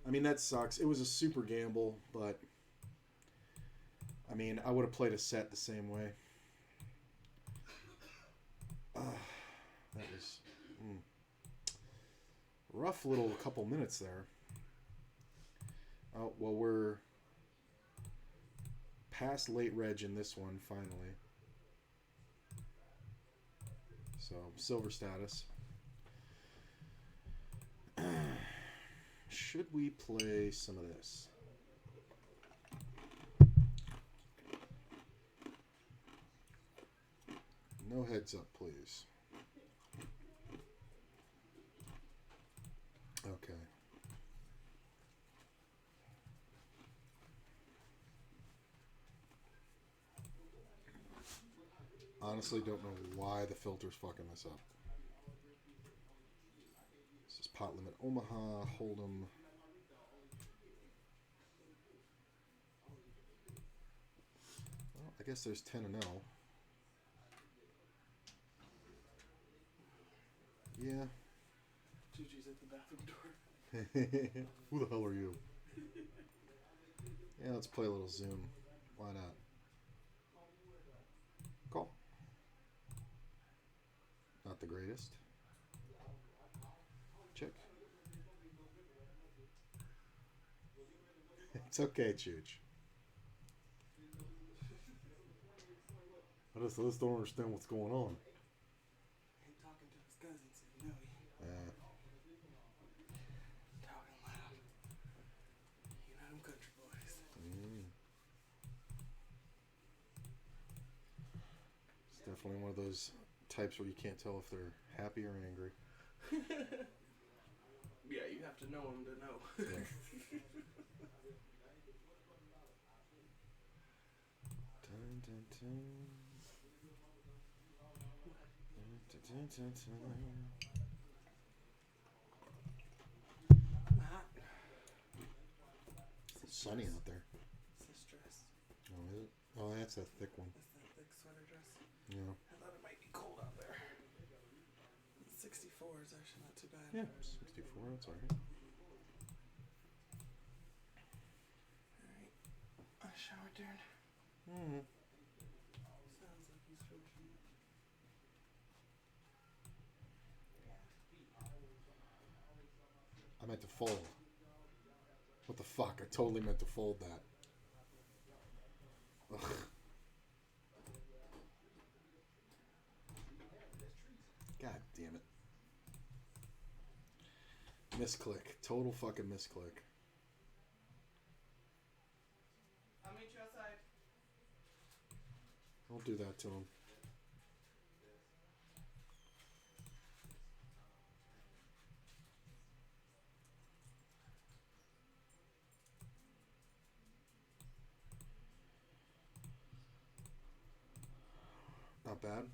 Speaker 1: I mean, that sucks. It was a super gamble, but I mean, I would have played a set the same way. That was rough little couple minutes there. Oh, well, we're past late reg in this one, finally. So, silver status. Should we play some of this? No heads up, please. Okay. Honestly, don't know why the filter's fucking this up. This is pot limit Omaha, Hold'em. Well, I guess there's 10 and L. Yeah.
Speaker 2: Gigi's at the bathroom door.
Speaker 1: Who the hell are you? Yeah, let's play a little Zoom. Why not? Call. Not the greatest. Check. It's okay, Chooch. I just don't understand what's going on.
Speaker 2: Ain't talking to his cousin, so you know he talking loud. You know them country boys.
Speaker 1: definitely one of those types where you can't tell if they're happy or angry.
Speaker 2: Yeah, you have to know them to know.
Speaker 1: Yeah. Dun, dun, dun. Dun, dun, dun, dun.
Speaker 2: Matt.
Speaker 1: It's sunny out there.
Speaker 2: It's this dress.
Speaker 1: Oh, is it? Oh, that's that thick one.
Speaker 2: It's that thick sweater dress.
Speaker 1: Yeah.
Speaker 2: I thought it might be cold out there. 64 is actually not too bad.
Speaker 1: Yeah, 64. That's all right.
Speaker 2: Alright. Shower turn.
Speaker 1: Mm-hmm.
Speaker 2: Sounds like he's finishing it.
Speaker 1: I meant to fold. What the fuck? I totally meant to fold that. Ugh. God damn it. Misclick. Total fucking misclick.
Speaker 2: I'll meet you outside.
Speaker 1: I'll do that to him. Not bad.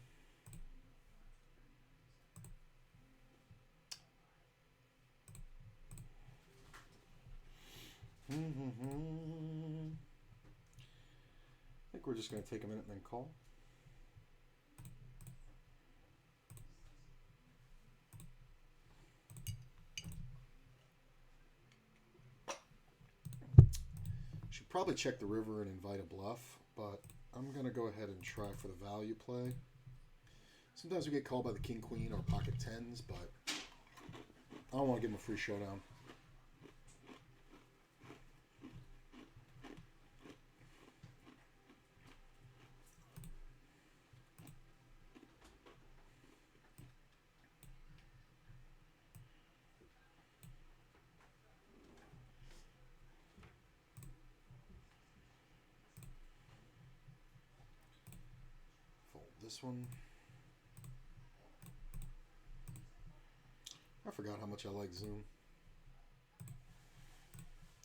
Speaker 1: I think we're just going to take a minute and then call. Should probably check the river and invite a bluff, but I'm going to go ahead and try for the value play. Sometimes we get called by the king, queen, or pocket tens, but I don't want to give him a free showdown. Fold this one. I forgot how much I like Zoom.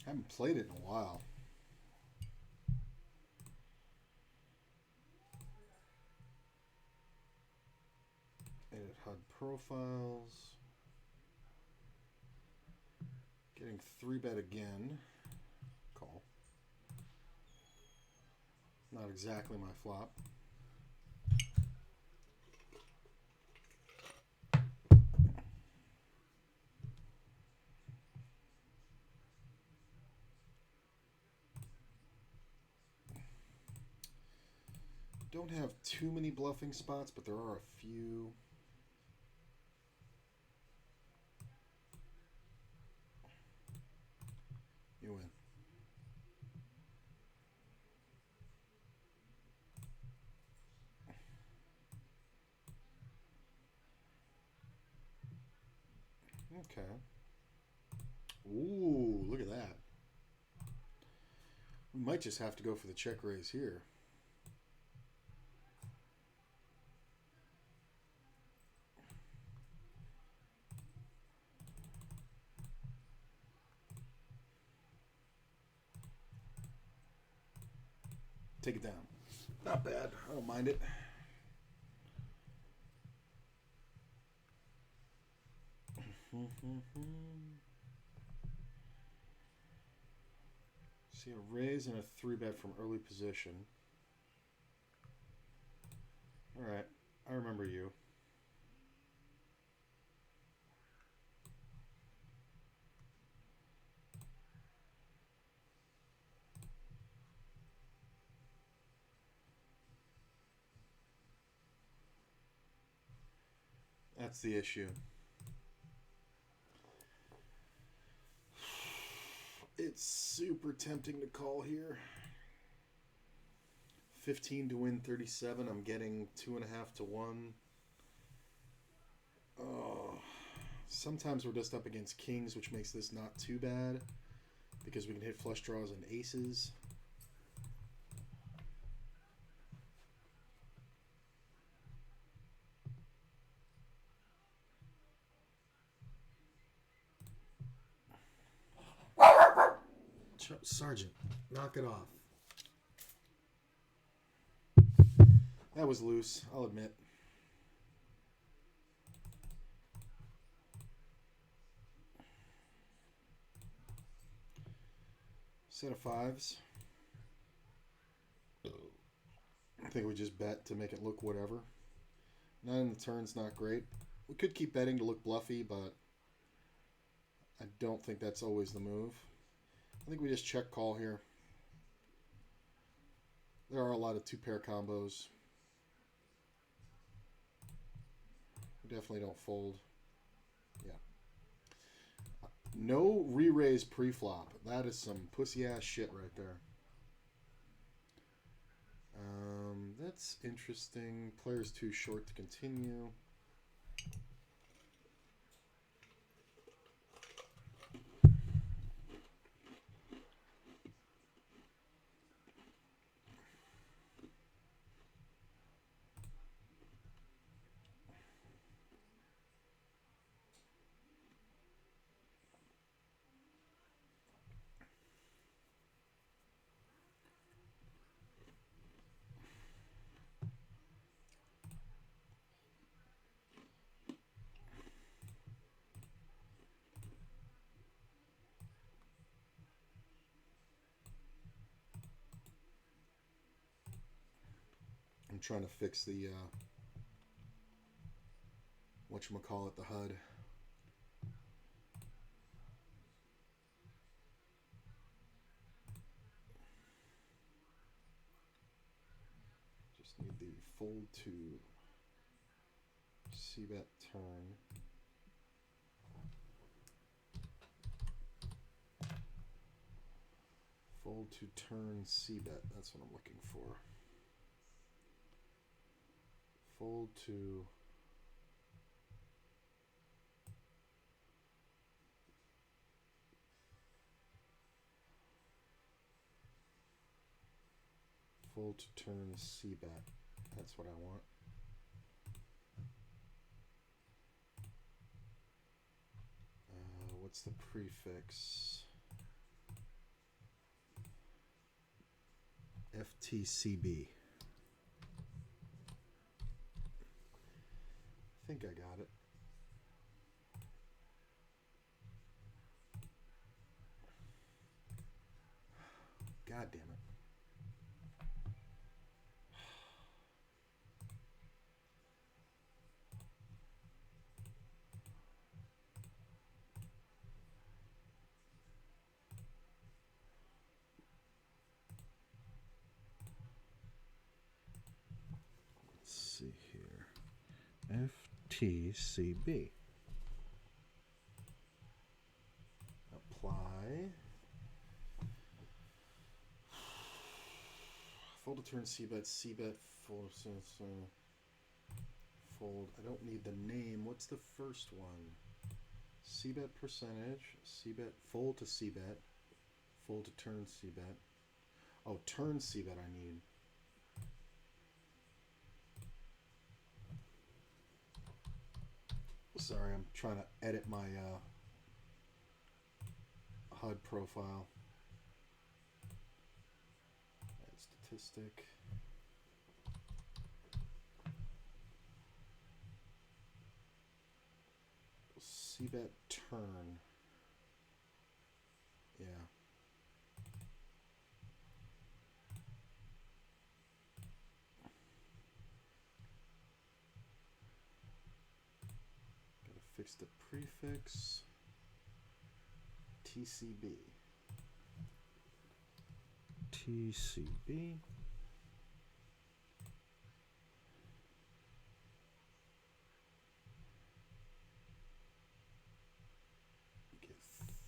Speaker 1: Haven't played it in a while. Edit HUD profiles. Getting 3-bet again. Call. Not exactly my flop. Don't have too many bluffing spots, but there are a few. You win. Okay. Ooh, look at that. We might just have to go for the check raise here. Take it down. Not bad. I don't mind it. See a raise and a 3-bet from early position. All right. I remember you. That's the issue. It's super tempting to call here. 15 to win 37. I'm getting 2.5 to 1. Oh, sometimes we're just up against kings, which makes this not too bad because we can hit flush draws and aces.
Speaker 3: Sergeant, knock it off.
Speaker 1: That was loose, I'll admit. Set of fives. I think we just bet to make it look whatever. 9 in the turn's not great. We could keep betting to look bluffy, but I don't think that's always the move. I think we just check call here. There are a lot of 2-pair combos. We definitely don't fold. Yeah. No re-raise pre-flop. That is some pussy-ass shit right there. That's interesting. Player's too short to continue. I'm trying to fix the whatchamacallit, the HUD. Just need the fold to c-bet turn. Fold to turn c-bet. That's what I'm looking for. Fold to fold to turn c-bet. That's what I want. What's the prefix? FTCB. I think I got it. God damn it. Let's see here. FTCB. Apply. Fold to turn c-bet, c-bet, fold, fold. I don't need the name. What's the first one? C-bet percentage, c-bet, fold to c-bet, fold to turn c-bet. Oh, turn c-bet I need. Sorry, I'm trying to edit my HUD profile. Add statistic. C-bet turn. Yeah. Gotta fix the prefix. TCB. TCB. Get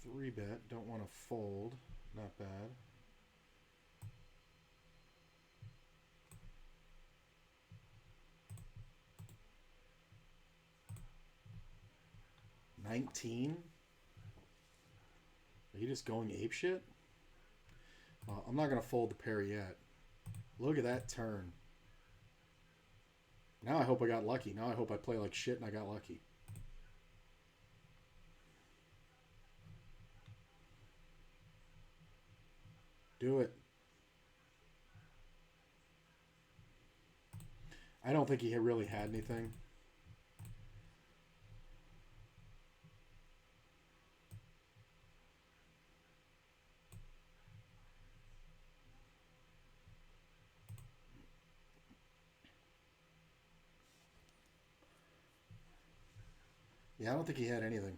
Speaker 1: 3-bet. Don't want to fold. Not bad. $19? Are you just going apeshit? I'm not going to fold the pair yet. Look at that turn. Now I hope I got lucky. Now I hope I play like shit and I got lucky. Do it. I don't think he really had anything. Yeah, I don't think he had anything.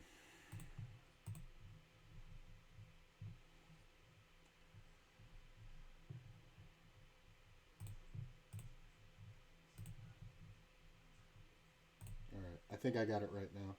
Speaker 1: All right, I think I got it right now.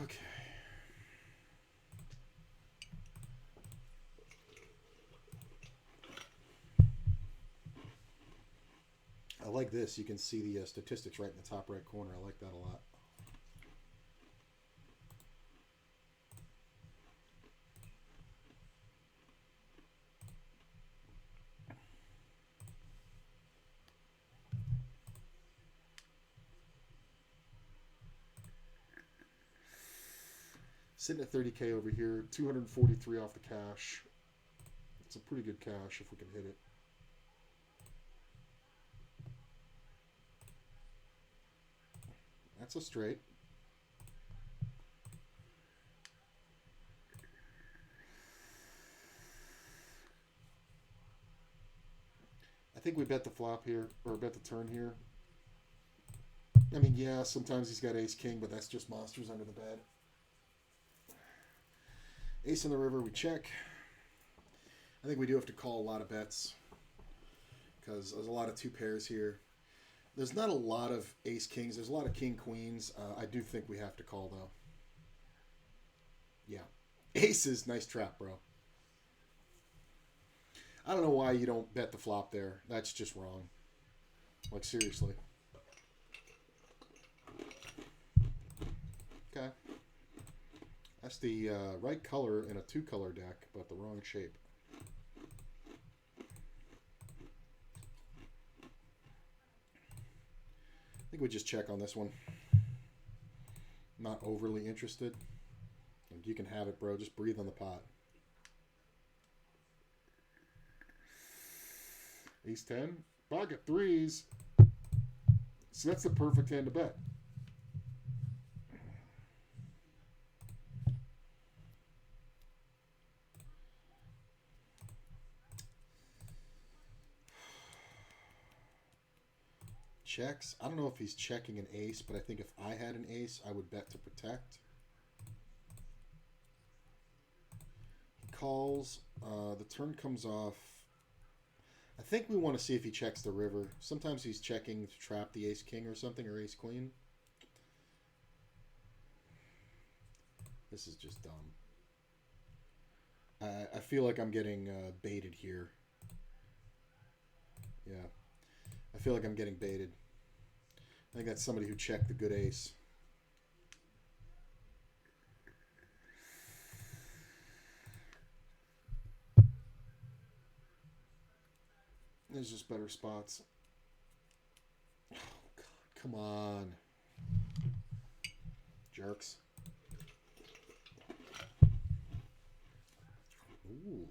Speaker 1: Okay. I like this. You can see the statistics right in the top right corner. I like that a lot. Sitting at 30K over here, 243 off the cash. It's a pretty good cash if we can hit it. That's a straight. I think we bet the flop here, or bet the turn here. I mean, yeah, sometimes he's got ace king, but that's just monsters under the bed. Ace on the river, we check. I think we do have to call a lot of bets because there's a lot of two pairs here. There's not a lot of ace kings. There's a lot of king queens. I do think we have to call though. Yeah, aces, nice trap, bro. I don't know why you don't bet the flop there. That's just wrong. Like seriously. Okay. That's the right color in a two-color deck, but the wrong shape. I think we just check on this one. Not overly interested. Like you can have it, bro. Just breathe on the pot. Ace 10. Pocket threes. So that's the perfect hand to bet. Checks. I don't know if he's checking an ace, but I think if I had an ace, I would bet to protect. He calls. The turn comes off. I think we want to see if he checks the river. Sometimes he's checking to trap the ace king or something, or ace queen. This is just dumb. I feel like I'm getting baited here. Yeah. I feel like I'm getting baited. I think that's somebody who checked the good ace. There's just better spots. Oh, God. Come on. Jerks. Ooh.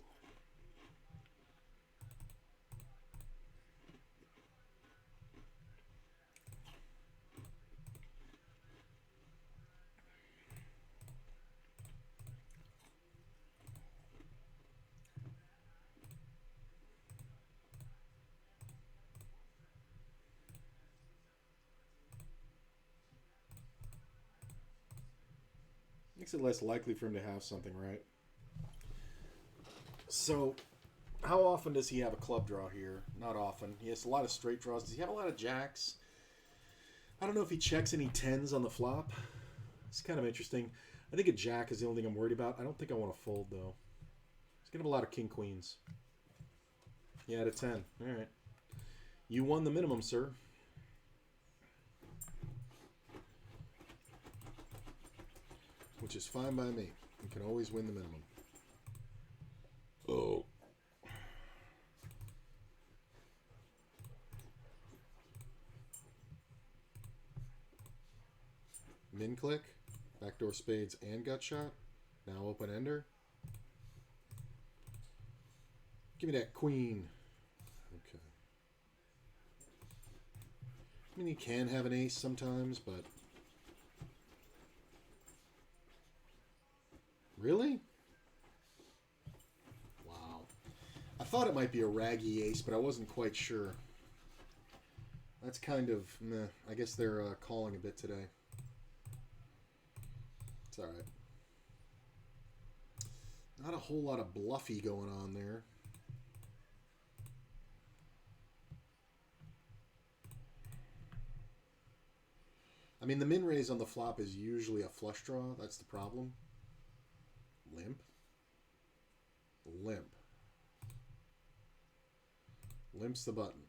Speaker 1: Makes it less likely for him to have something, right? So, how often does he have a club draw here? Not often. He has a lot of straight draws. Does he have a lot of jacks? I don't know if he checks any tens on the flop. It's kind of interesting. I think a jack is the only thing I'm worried about. I don't think I want to fold, though. He's going to have a lot of king queens. Yeah, to 10. All right. You won the minimum, sir. which is fine by me. You can always win the minimum. Oh. Min click, backdoor spades and gut shot. Now open ender. Give me that queen. Okay. I mean, you can have an ace sometimes, but... Really? Wow. I thought it might be a raggy ace, but I wasn't quite sure. That's kind of meh. I guess they're calling a bit today. It's alright. Not a whole lot of bluffy going on there. I mean, the min raise on the flop is usually a flush draw. That's the problem. Limp. Limp. Limp's the button.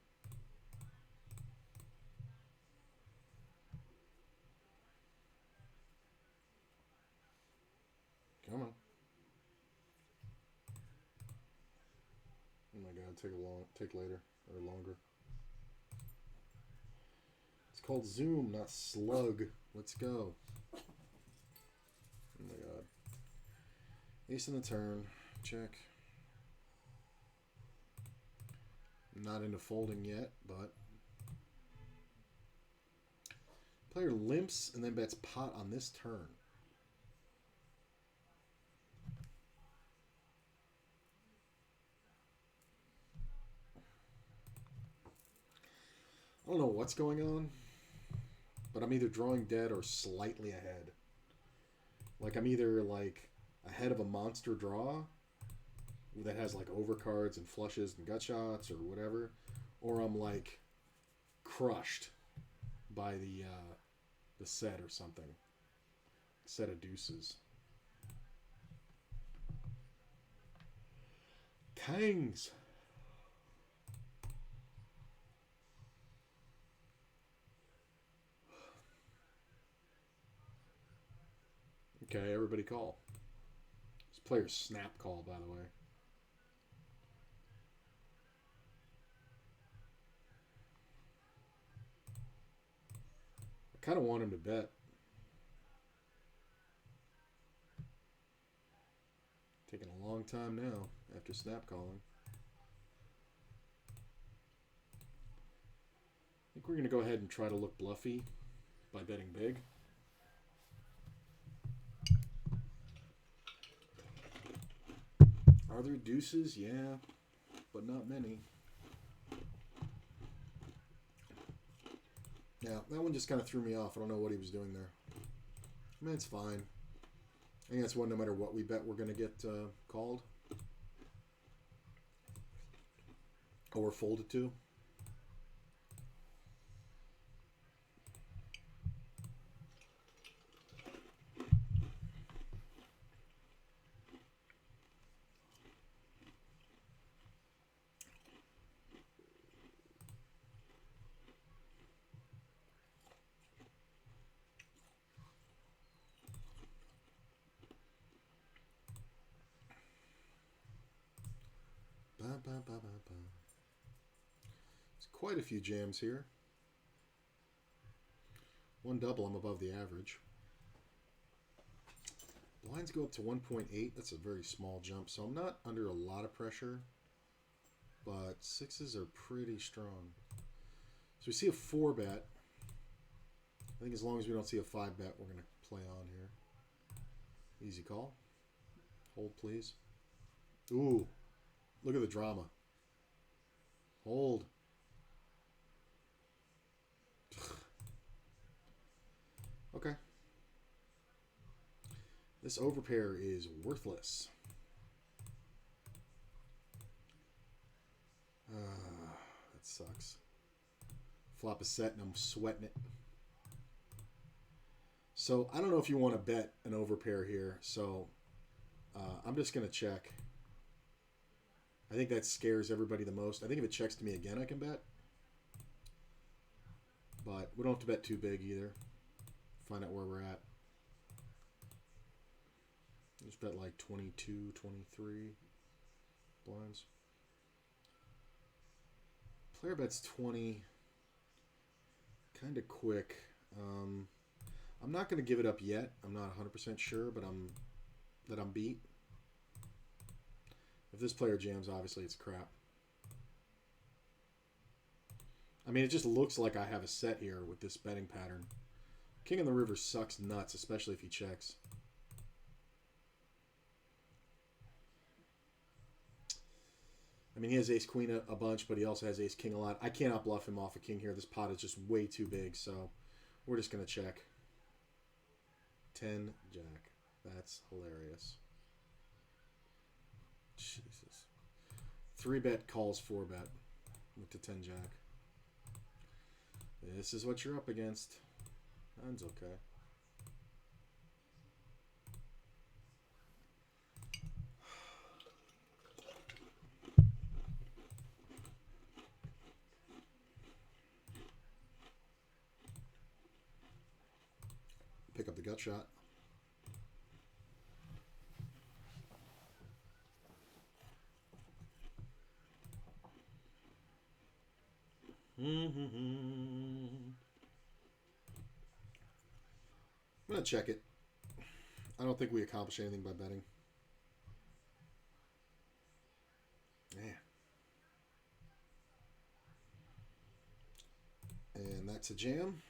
Speaker 1: Come on. Oh my god, take later or longer. It's called Zoom, not Slug. Let's go. Oh my god. Ace in the turn. Check. I'm not into folding yet, but player limps and then bets pot on this turn. I don't know what's going on, but I'm either drawing dead or slightly ahead. Like I'm either like ahead of a monster draw that has like overcards and flushes and gut shots or whatever, or I'm like crushed by the set or something. Set of deuces. Kangs. Okay, everybody call. This player's snap call, by the way. I kind of want him to bet. Taking a long time now after snap calling. I think we're going to go ahead and try to look bluffy by betting big. Are there deuces? Yeah, but not many. Yeah, that one just kind of threw me off. I don't know what he was doing there. I mean, it's fine. I think that's one no matter what we bet we're going to get called. Or folded to. There's quite a few jams here. One double, I'm above the average. Blinds go up to 1.8. That's a very small jump, so I'm not under a lot of pressure. But sixes are pretty strong. So we see a 4 bet. I think as long as we don't see a 5 bet, we're going to play on here. Easy call. Hold, please. Ooh. Look at the drama. Hold. Okay. This overpair is worthless. That sucks. Flop is set and I'm sweating it. So I don't know if you want to bet an overpair here. So I'm just going to check. I think that scares everybody the most. I think if it checks to me again, I can bet. But we don't have to bet too big either. Find out where we're at. Just bet like 22, 23 blinds. Player bets 20. Kind of quick. I'm not going to give it up yet. I'm not 100% sure, but I'm beat. If this player jams, obviously it's crap. I mean, it just looks like I have a set here with this betting pattern. King on the river sucks nuts, especially if he checks. I mean, he has ace-queen a bunch, but he also has ace-king a lot. I cannot bluff him off a king here. This pot is just way too big, so we're just going to check. 10 jack. That's hilarious. Jesus. 3-bet calls 4-bet with the 10 jack. This is what you're up against. Mine's okay. Pick up the gut shot. I'm going to check it. I don't think we accomplish anything by betting. Yeah. And that's a jam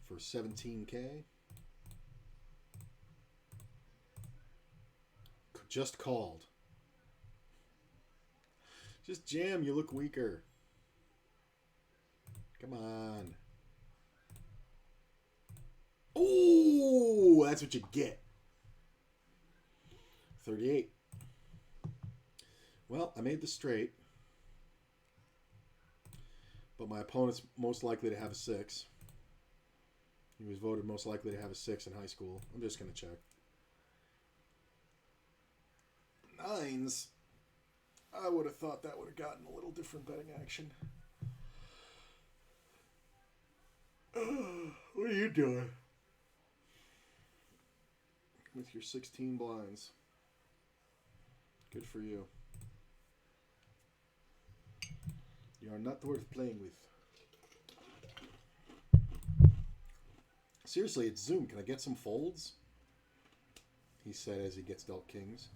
Speaker 1: for 17K. Just called. Just jam, you look weaker. Come on. Oh, that's what you get. 38. Well, I made the straight. But my opponent's most likely to have a 6. He was voted most likely to have a 6 in high school. I'm just going to check. 9s. I would have thought that would have gotten a little different betting action. What are you doing? With your 16 blinds. Good for you. You are not worth playing with. Seriously, it's Zoom. Can I get some folds? He said as he gets dealt kings.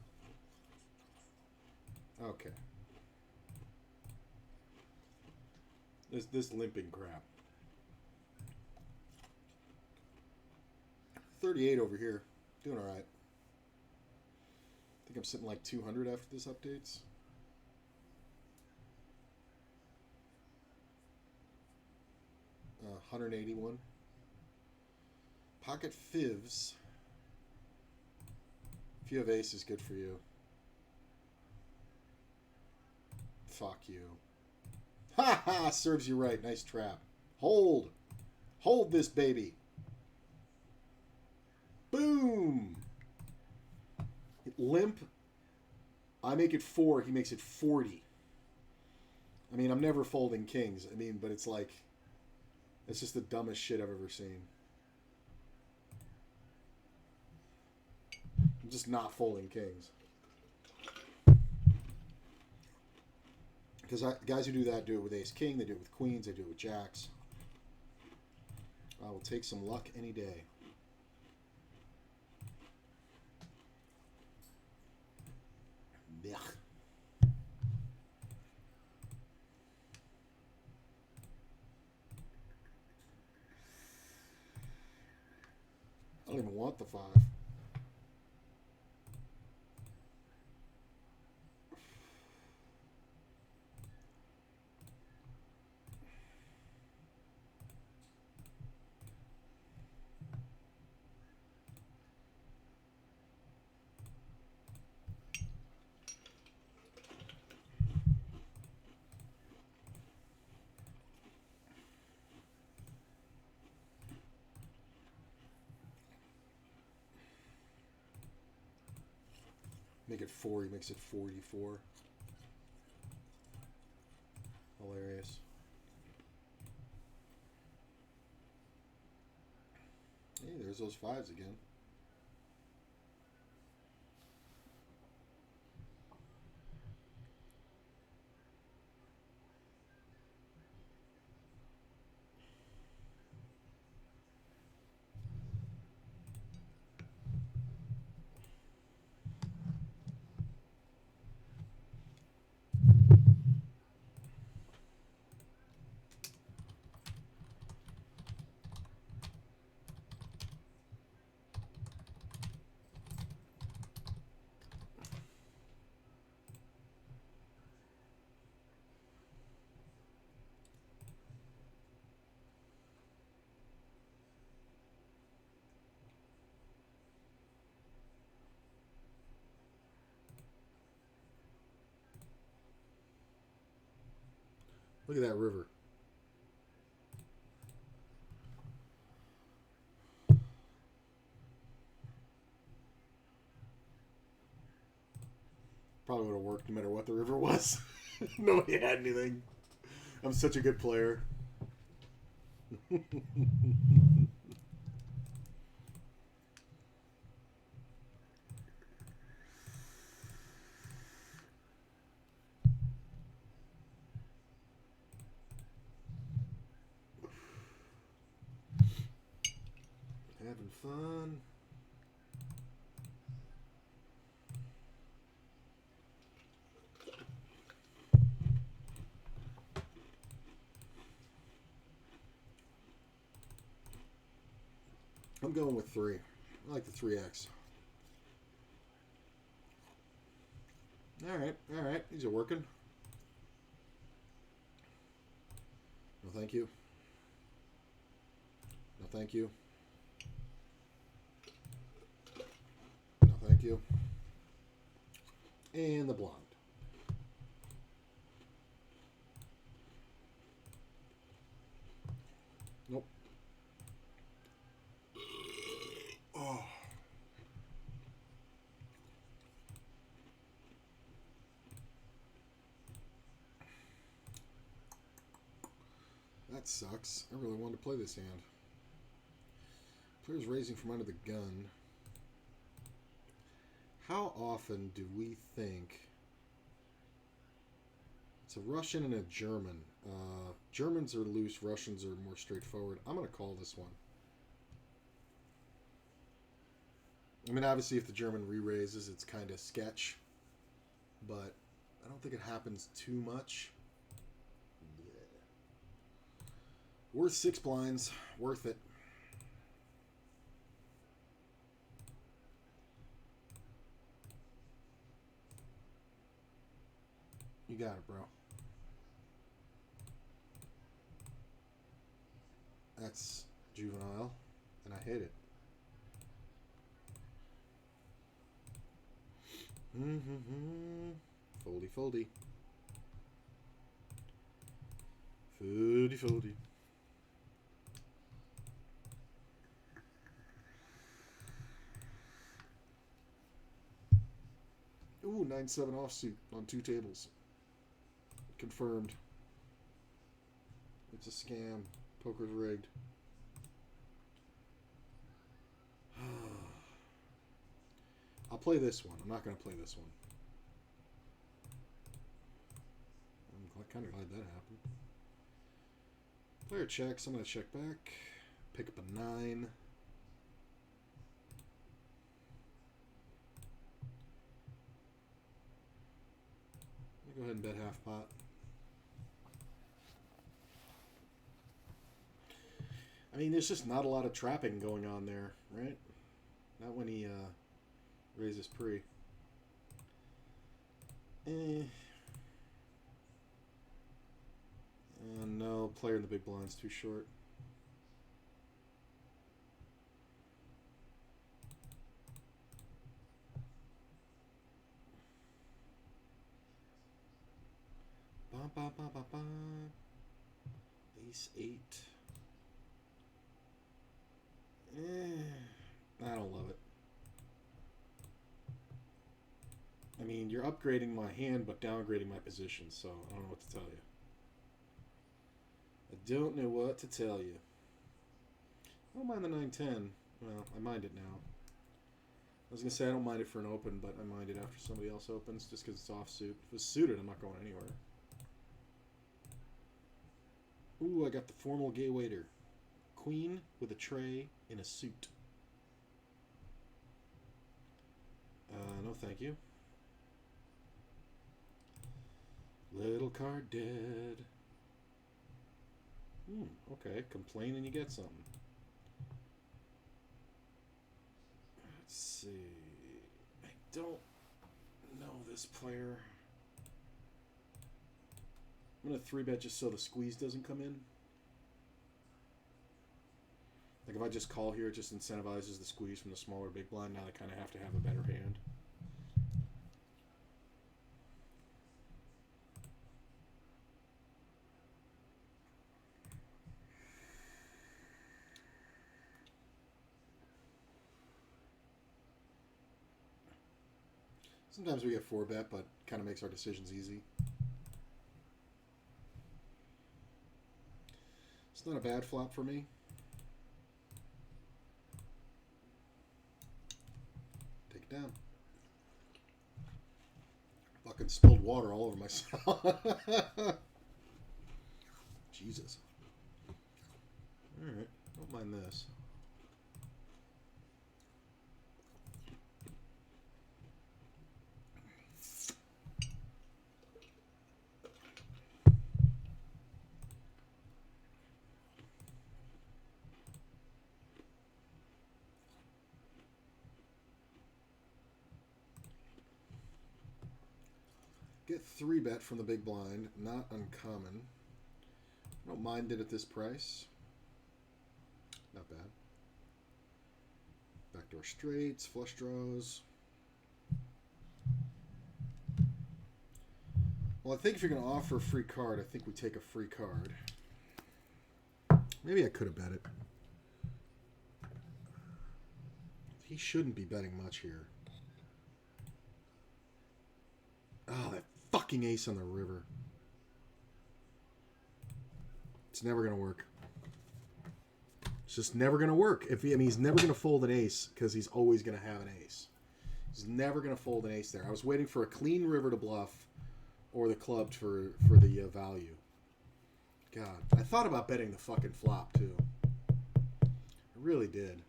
Speaker 1: Okay. This limping crap. 38 over here. Doing alright. I think I'm sitting like 200 after this updates. Uh, 181. Pocket fivs. If you have aces, good for you. Fuck you. Ha ha! Serves you right. Nice trap. Hold. Hold this baby. Boom. Limp. I make it 4. He makes it 40. I mean, I'm never folding kings. I mean, but it's like, it's just the dumbest shit I've ever seen. I'm just not folding kings. Because guys who do that do it with ace-king, they do it with queens, they do it with jacks. I will take some luck any day. Blech. I don't even want the 5. Make it 4, he makes it 44. Hilarious. Hey, there's those 5s again. Look at that river. Probably would have worked no matter what the river was. Nobody had anything. I'm such a good player. Having fun. I'm going with 3. I like the 3X. Alright. These are working. No, thank you. No, thank you. No, thank you. And the blonde. Nope. Oh. That sucks. I really wanted to play this hand. Player's raising from under the gun. How often do we think... It's a Russian and a German. Germans are loose, Russians are more straightforward. I'm going to call this one. I mean, obviously, if the German re-raises, it's kind of sketch. But I don't think it happens too much. Yeah. Worth 6 blinds. Worth it. You got it, bro. That's juvenile, and I hate it. Foldy, foldy. Foldy, foldy. Ooh, 9-7 offsuit on 2 tables. Confirmed. It's a scam. Poker's rigged. I'll play this one. I'm not going to play this one. I'm kind of glad that happened. Player checks. I'm going to check back. Pick up a 9. Go ahead and bet half pot. I mean, there's just not a lot of trapping going on there, right? Not when he raises pre. No, player in the big blind's too short. Ba, ba, ba, ba. Ace 8. I don't love it. I mean, you're upgrading my hand, but downgrading my position, so I don't know what to tell you. I don't know what to tell you. I don't mind the 9-10. Well, I mind it now. I was going to say I don't mind it for an open, but I mind it after somebody else opens, just because it's offsuit. If it's suited, I'm not going anywhere. Ooh, I got the formal gay waiter. Queen with a tray in a suit. No thank you. Little card dead. Okay, complain and you get something. Let's see. I don't know this player. I'm going to 3-bet just so the squeeze doesn't come in. Like if I just call here, it just incentivizes the squeeze from the smaller big blind. Now I kind of have to have a better hand. Sometimes we get 4-bet, but kind of makes our decisions easy. It's not a bad flop for me. Take it down. Fucking spilled water all over myself. Jesus. Alright, don't mind this. Get 3-bet from the big blind, not uncommon. I don't mind it at this price. Not bad. Backdoor straights, flush draws. Well, I think if you're going to offer a free card, I think we take a free card. Maybe I could have bet it. He shouldn't be betting much here. Oh, that fucking ace on the river. It's never going to work. It's just never going to work. He's never going to fold an ace because he's always going to have an ace. He's never going to fold an ace there. I was waiting for a clean river to bluff or the club for the value. God, I thought about betting the fucking flop too. I really did.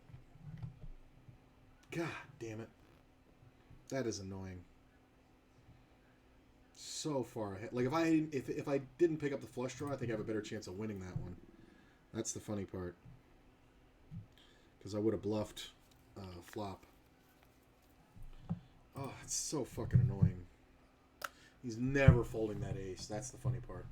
Speaker 1: God damn it. That is annoying. So far ahead. Like if I didn't pick up the flush draw, I think I have a better chance of winning that one. That's the funny part. Because I would have bluffed flop. Oh, it's so fucking annoying. He's never folding that ace. That's the funny part.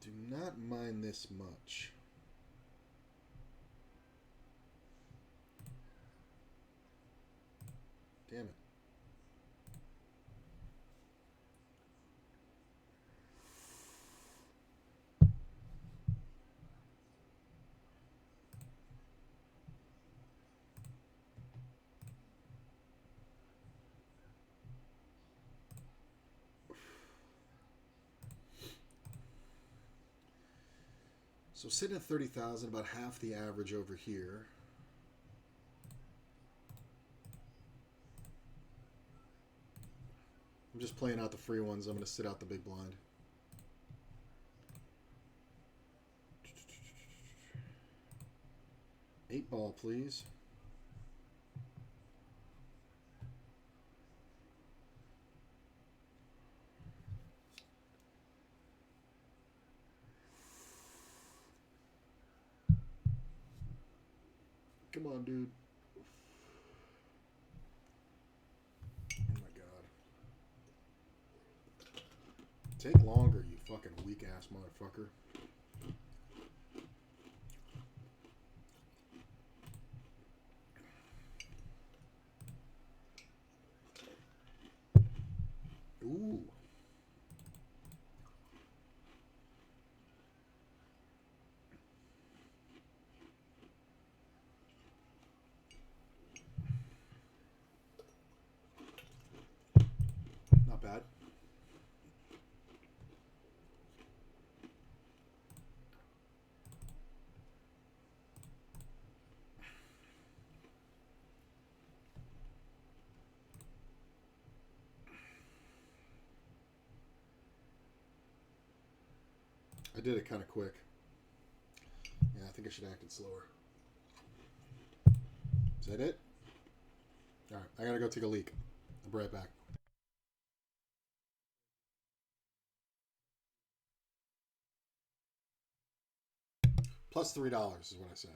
Speaker 1: Do not mind this much. Damn it. So sitting at 30,000, about half the average over here. I'm just playing out the free ones. I'm going to sit out the big blind. Eight ball, please. Come on, dude. Oh my god. Take longer, you fucking weak ass motherfucker. Ooh. Not bad. I did it kind of quick. Yeah, I think I should have acted slower. Is that it? Alright, I gotta go take a leak. I'll be right back. Plus $3 is what I said.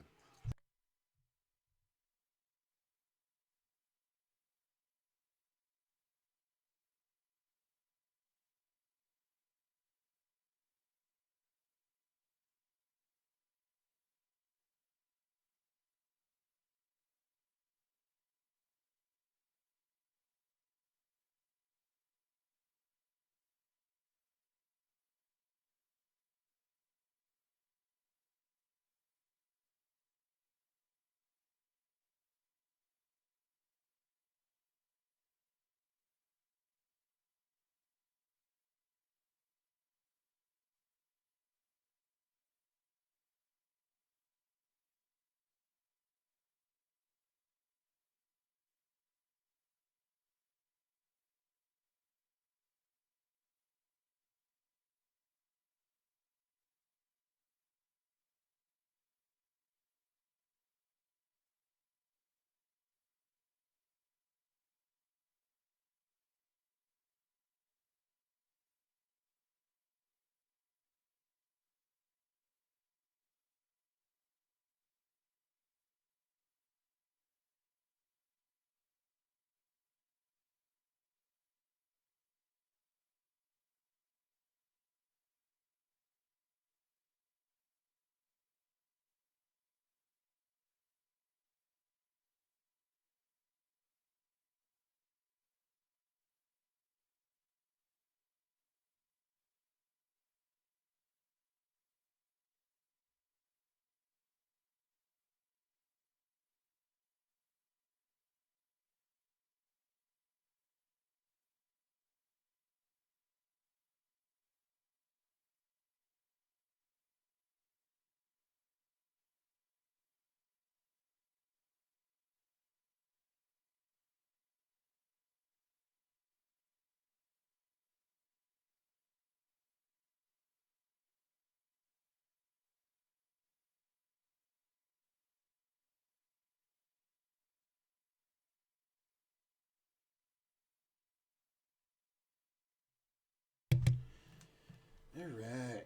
Speaker 1: All right.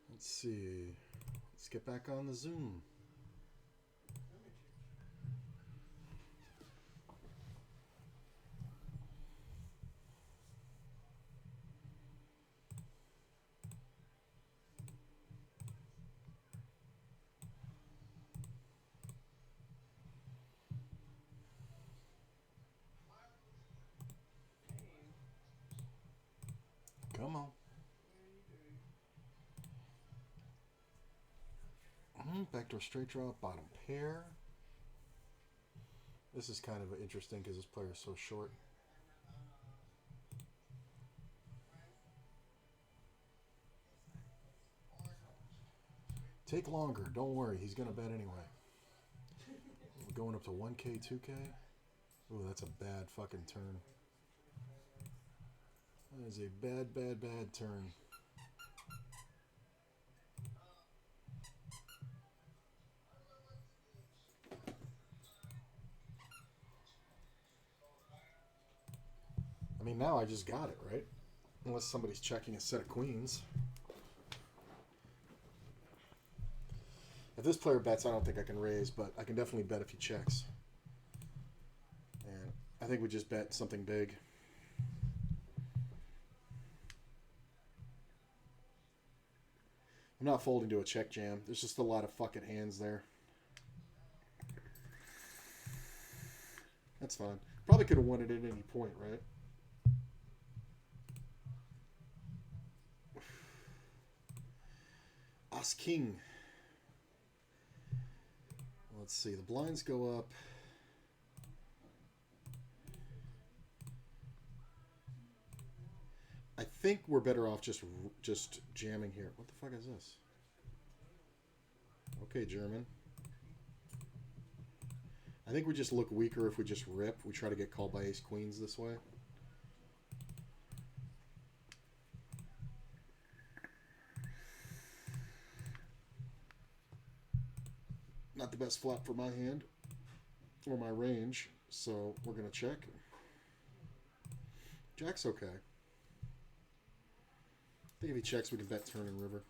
Speaker 1: Let's see. Let's get back on the Zoom. Come on. Backdoor straight draw, bottom pair. This is kind of interesting because this player is so short. Take longer. Don't worry. He's going to bet anyway. We're going up to 1K, 2K. Ooh, that's a bad fucking turn. That is a bad, bad, bad turn. I mean, now I just got it, right? Unless somebody's checking a set of queens. If this player bets, I don't think I can raise, but I can definitely bet if he checks. And I think we just bet something big. I'm not folding to a check jam. There's just a lot of fucking hands there. That's fine. Probably could have won it at any point, right? As king. Let's see. The blinds go up. I think we're better off just jamming here. What the fuck is this? Okay, German. I think we just look weaker if we just rip. We try to get called by ace queens this way. Not the best flop for my hand or my range. So we're going to check. Jack's okay. I think if he checks, we can bet turn and river.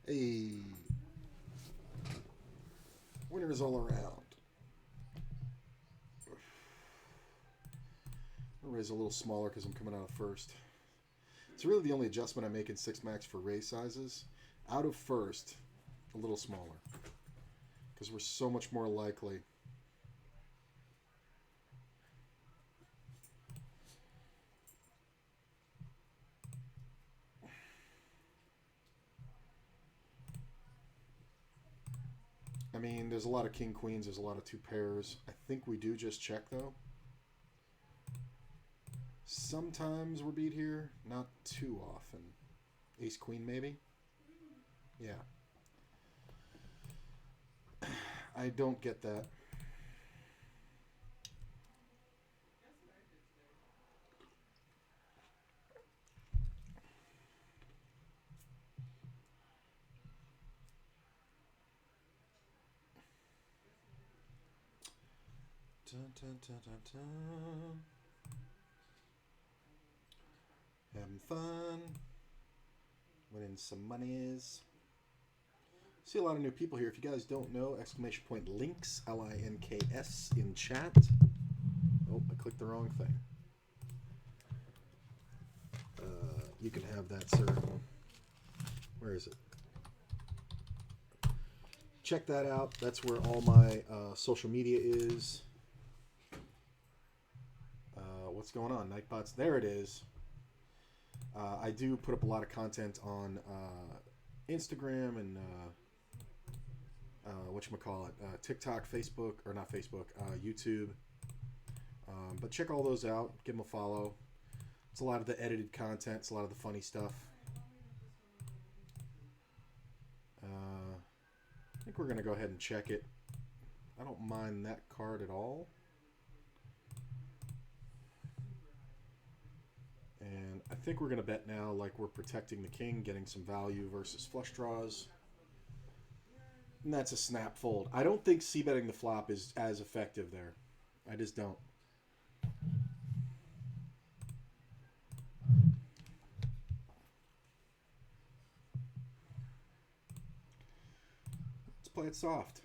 Speaker 1: Hey. Winners all around. I'll raise a little smaller because I'm coming out of first. It's really the only adjustment I make in 6 max for raise sizes. Out of first, a little smaller. Because we're so much more likely. I mean, there's a lot of king queens, there's a lot of 2 pairs. I think we do just check though. Sometimes we're beat here, not too often. Ace queen maybe? Yeah. I don't get that. Dun, dun, dun, dun, dun. Having fun. Winning some monies. See a lot of new people here. If you guys don't know, exclamation point links, Links in chat. Oh, I clicked the wrong thing. You can have that, sir. Where is it? Check that out. That's where all my social media is. What's going on? Nightbots. There it is. I do put up a lot of content on Instagram and whatchamacallit, TikTok, Facebook, or not Facebook, YouTube. But check all those out. Give them a follow. It's a lot of the edited content. It's a lot of the funny stuff. I think we're going to go ahead and check it. I don't mind that card at all. And I think we're going to bet now like we're protecting the king, getting some value versus flush draws. And that's a snap fold. I don't think c-betting the flop is as effective there. I just don't. Let's play it soft.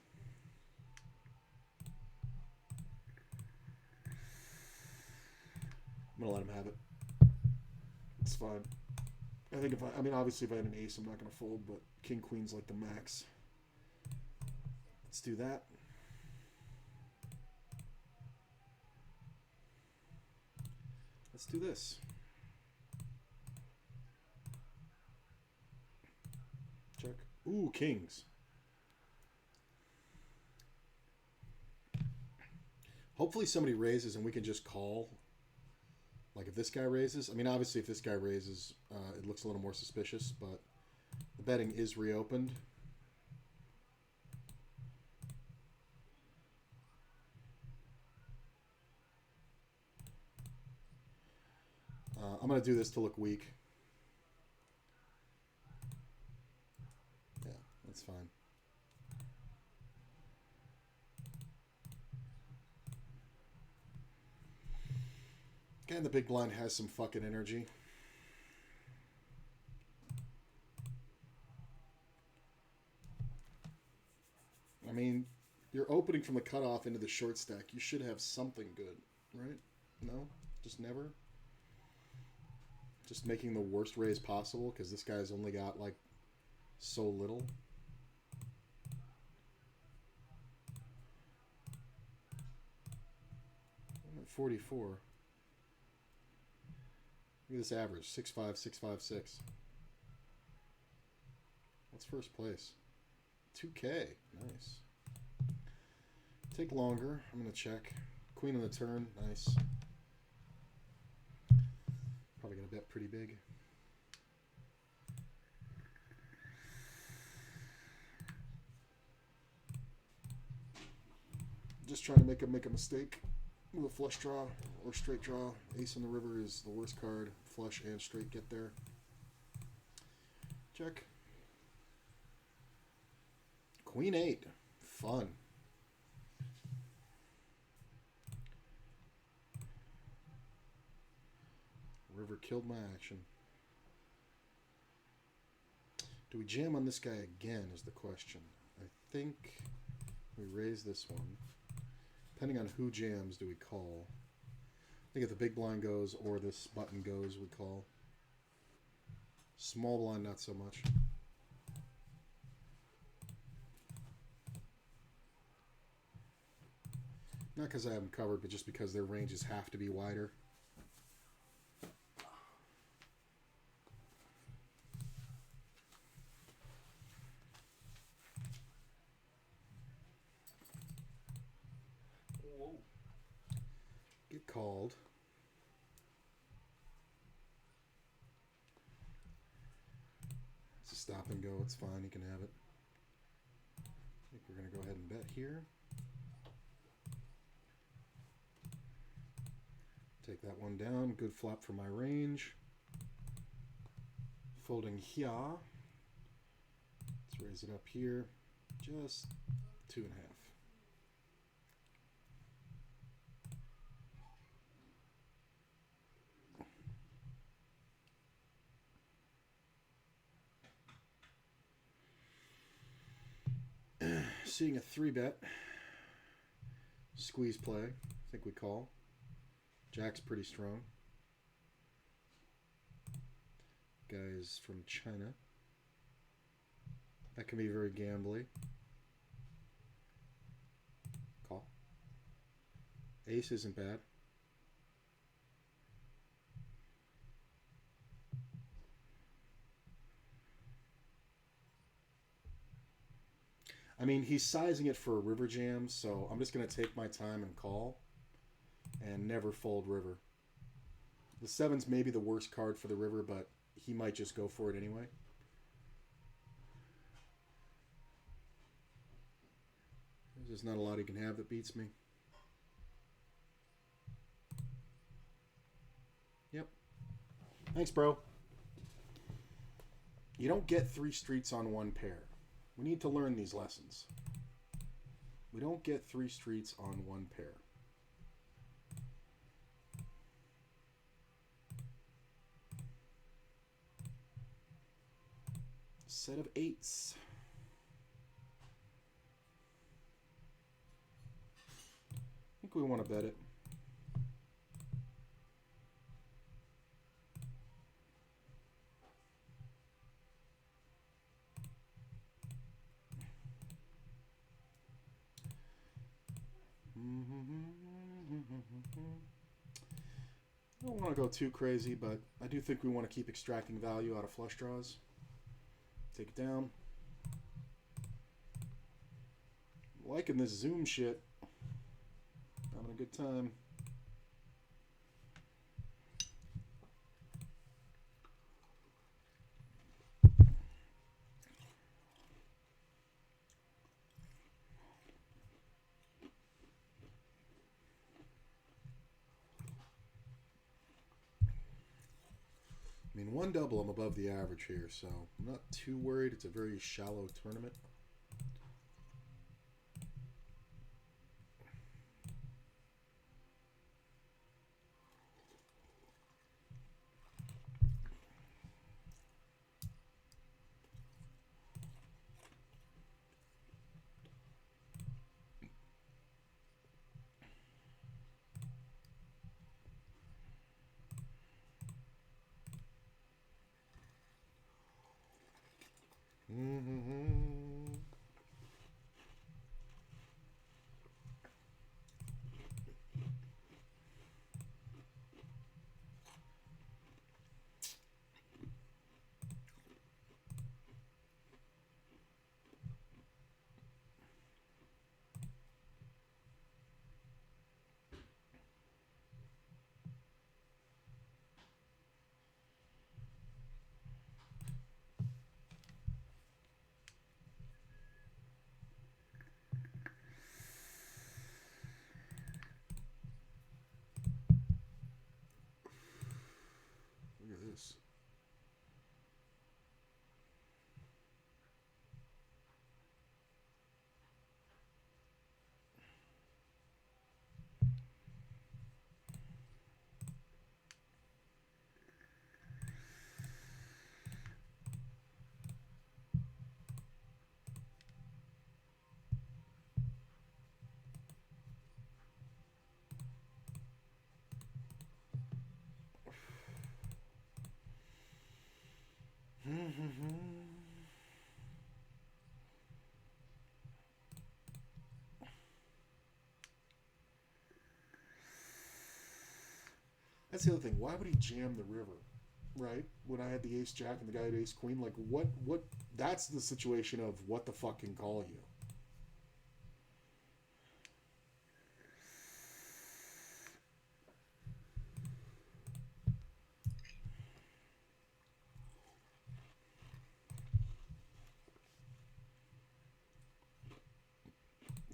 Speaker 1: I'm going to let him have it. It's fine. I think I mean, obviously if I had an ace, I'm not going to fold, but king, queen's like the max. Let's do that. Let's do this. Check. Ooh, kings. Hopefully somebody raises and we can just call. Like if this guy raises, I mean, obviously if this guy raises, it looks a little more suspicious, but the betting is reopened. I'm going to do this to look weak. Yeah, that's fine. Again, the big blind has some fucking energy. I mean, you're opening from the cutoff into the short stack. You should have something good, right? No? Just never? Just making the worst raise possible because this guy's only got, like, so little. I'm at 44. Look at this average, 6.5, 6.56. What's first place? 2K. Nice. Take longer. I'm going to check. Queen on the turn. Nice. Probably going to bet pretty big. Just trying to make a mistake with a flush draw or straight draw. Ace on the river is the worst card. flush and straight get there. Check. Queen 8. Fun. River killed my action. Do we jam on this guy again is the question. I think we raise this one. Depending on who jams, do we call? I think if the big blind goes or this button goes, we call. Small blind, not so much. Not because I have them covered, but just because their ranges have to be wider.
Speaker 2: Whoa.
Speaker 1: Get called. It's a stop and go. It's fine. You can have it. I think we're going to go ahead and bet here. Take that one down. Good flop for my range. Folding here. Let's raise it up here. Just 2.5. Seeing a 3-bet. Squeeze play. I think we call. Jack's pretty strong. Guys from China. That can be very gambly. Call. Ace isn't bad. I mean, he's sizing it for a river jam, so I'm just going to take my time and call and never fold river. The 7's maybe the worst card for the river, but he might just go for it anyway. There's just not a lot he can have that beats me. Yep. Thanks, bro. You don't get 3 streets on 1 pair. We need to learn these lessons. We don't get 3 streets on 1 pair. Set of 8s. I think we want to bet it. I don't want to go too crazy, but I do think we want to keep extracting value out of flush draws. Take it down. Liking this zoom shit. Having a good time. I mean, 1 double, I'm above the average here, so I'm not too worried. It's a very shallow tournament. That's the other thing. Why would he jam the river? Right? When I had the ace jack and the guy had ace queen, like what that's the situation of what the fuck can call you.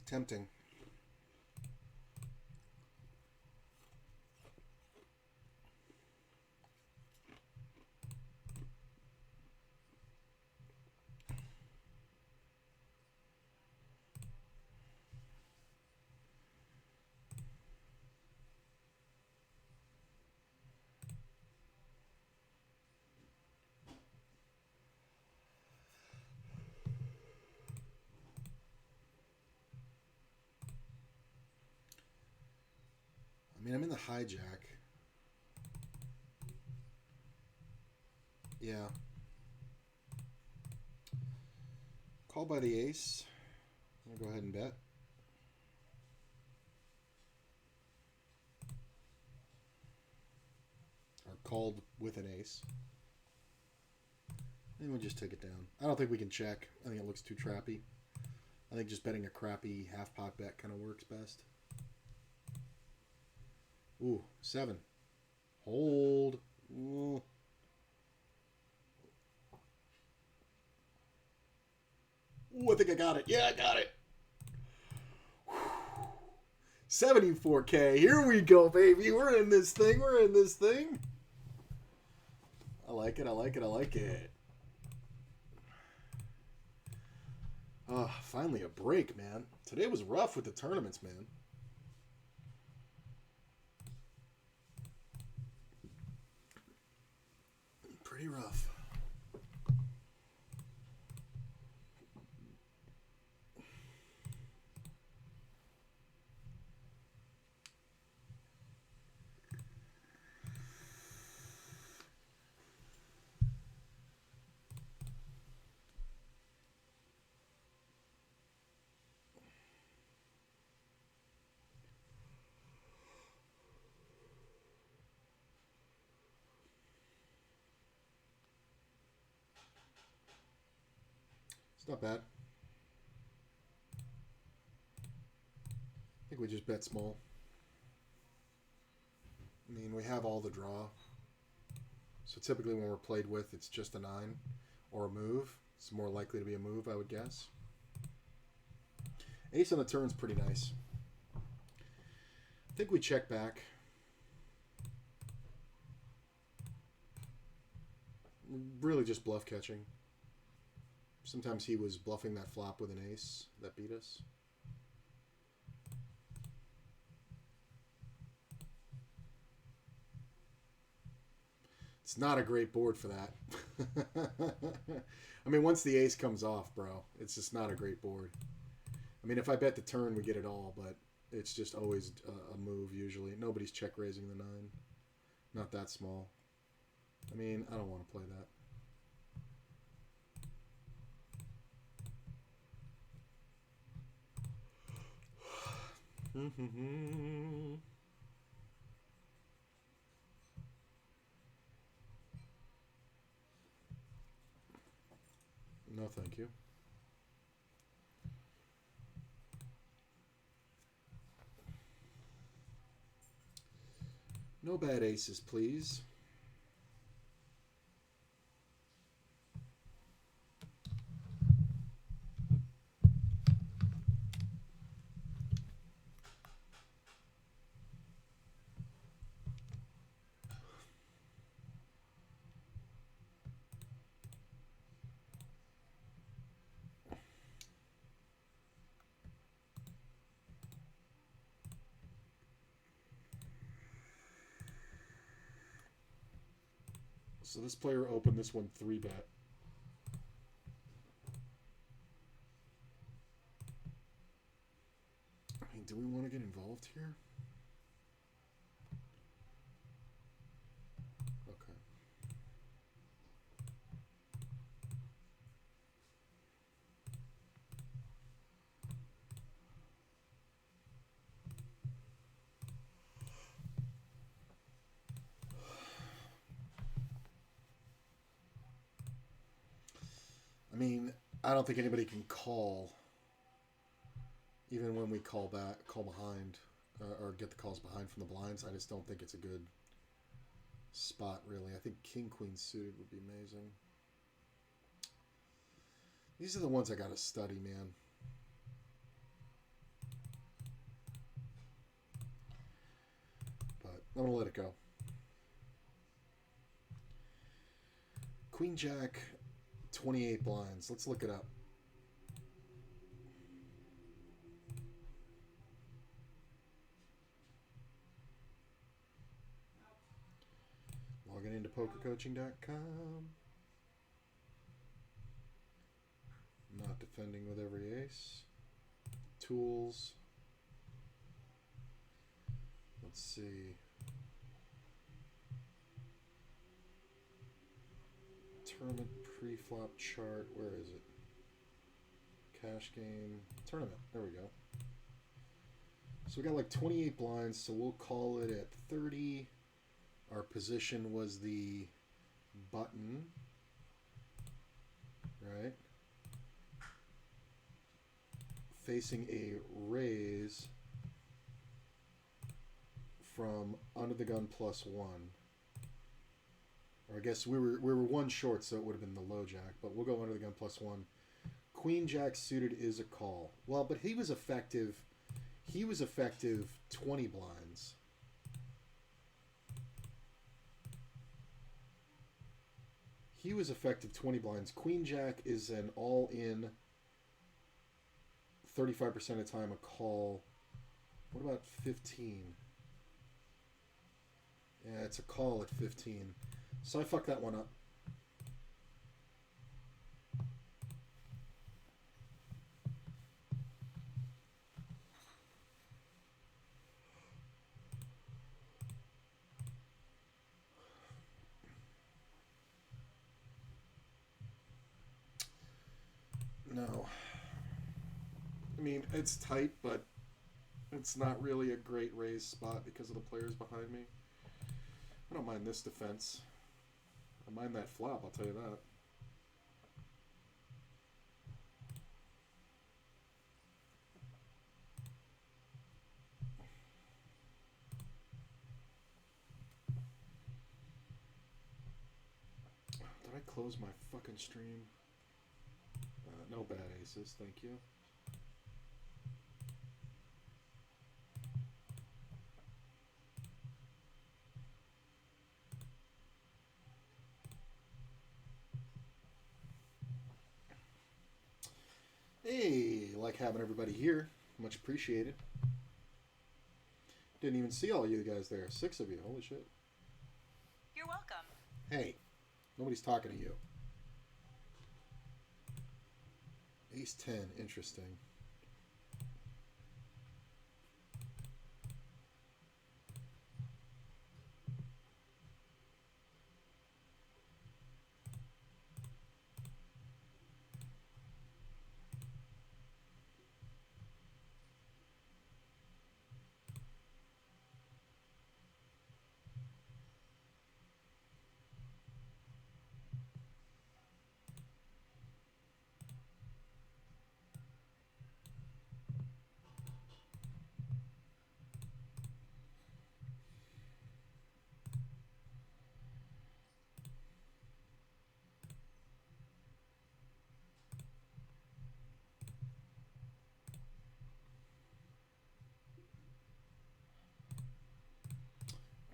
Speaker 1: Tempting. I mean, I'm in the hijack. Yeah. Call by the ace. I'm going to go ahead and bet. Or called with an ace. And we'll just take it down. I don't think we can check. I think it looks too trappy. I think just betting a crappy half-pot bet kind of works best. Ooh, 7. Hold. Ooh. Ooh, I think I got it. Yeah, I got it. 74K. Here we go, baby. We're in this thing. We're in this thing. I like it. I like it. I like it. Oh, finally a break, man. Today was rough with the tournaments, man. Pretty rough. It's not bad. I think we just bet small. I mean, we have all the draw. So typically when we're played with, it's just a 9 or a move. It's more likely to be a move, I would guess. Ace on the turn's pretty nice. I think we check back. Really just bluff catching. Sometimes he was bluffing that flop with an ace that beat us. It's not a great board for that. I mean, once the ace comes off, bro, it's just not a great board. I mean, if I bet the turn, we get it all, but it's just always a move usually. Nobody's check raising the 9. Not that small. I mean, I don't want to play that. No, thank you. No bad aces, please. So this player opened this one 3-bet. I mean, do we want to get involved here? Okay. mean, I don't think anybody can call, even when we call behind, or get the calls behind from the blinds. I just don't think it's a good spot, really. I think king queen suited would be amazing. These are the ones I gotta study, man. But I'm gonna let it go. Queen Jack, 28 blinds. Let's look it up. Logging into pokercoaching.com. Not defending with every ace. Tools. Let's see. Tournament pre-flop chart. Where is it? Cash game. Tournament. There we go. So we got like 28 blinds, so we'll call it at 30. Our position was the button. Right? Facing a raise from under the gun +1. Or I guess we were one short, so it would have been the low jack, but we'll go under the gun +1. Queen Jack suited is a call. Well, but he was effective 20 blinds. He was effective 20 blinds. Queen Jack is an all-in 35% of the time a call. What about 15? Yeah, it's a call at 15. So I fucked that one up. No. I mean, it's tight, but it's not really a great raise spot because of the players behind me. I don't mind this defense. I mind that flop, I'll tell you that. Did I close my fucking stream? No bad aces, thank you. Hey, like having everybody here. Much appreciated. Didn't even see all you guys there. 6 of you. Holy shit.
Speaker 4: You're welcome.
Speaker 1: Hey, nobody's talking to you. Ace 10. Interesting.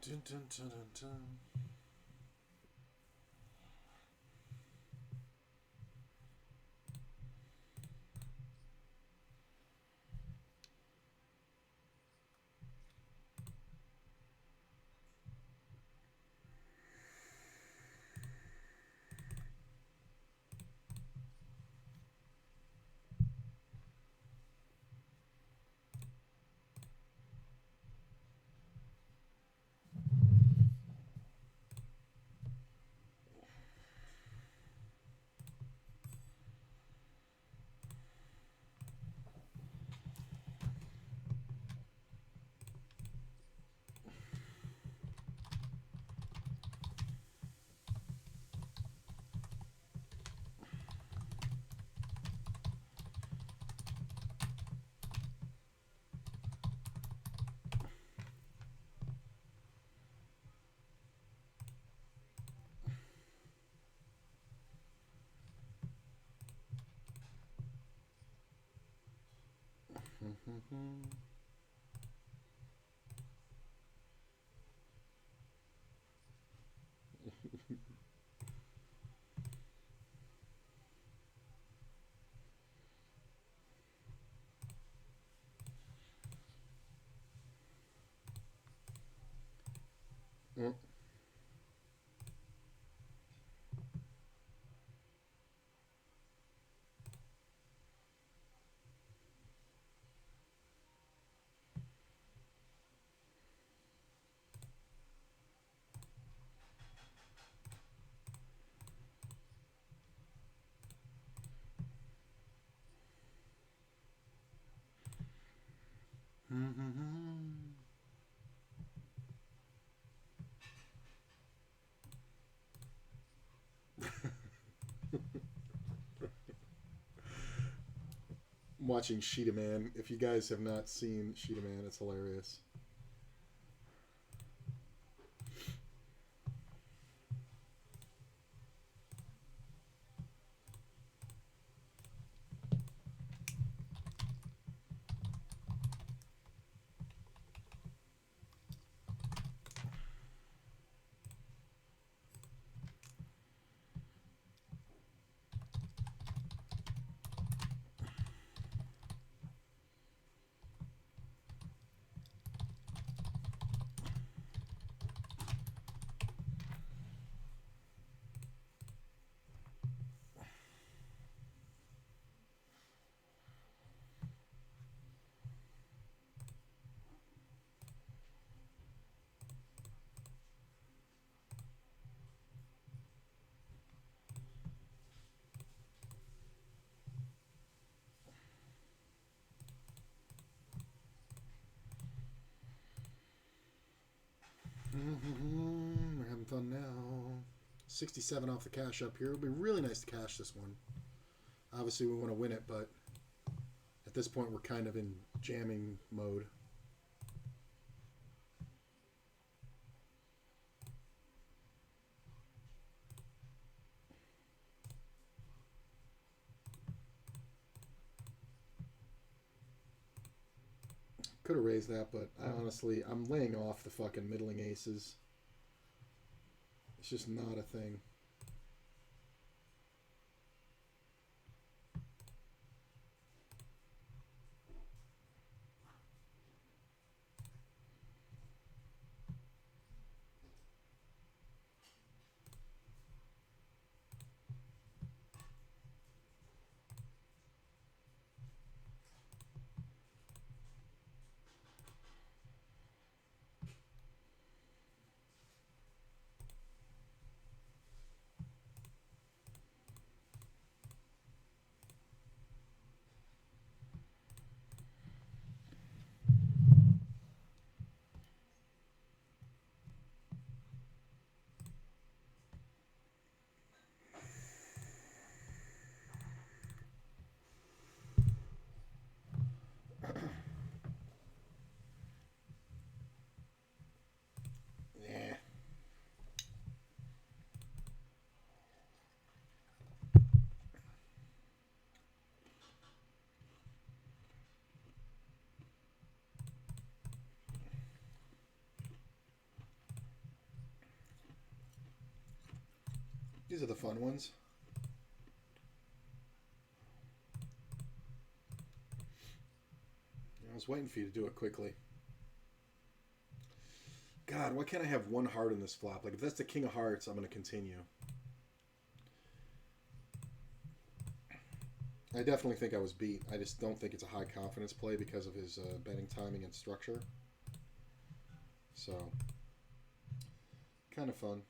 Speaker 1: Dun, dun, dun, dun, dun. I'm watching Sheeta Man. If you guys have not seen Sheeta Man, it's hilarious. We're having fun now. 67 off the cash up here. It'll be really nice to cash this one. Obviously, we want to win it, but at this point, we're kind of in jamming mode. Could have raised that, but I'm laying off the fucking middling aces. It's just not a thing. Yeah. These are the fun ones. I was waiting for you to do it quickly. God, why can't I have one heart in this flop? Like, if that's the king of hearts, I'm going to continue. I definitely think I was beat. I just don't think it's a high confidence play because of his betting timing and structure. So, kind of fun.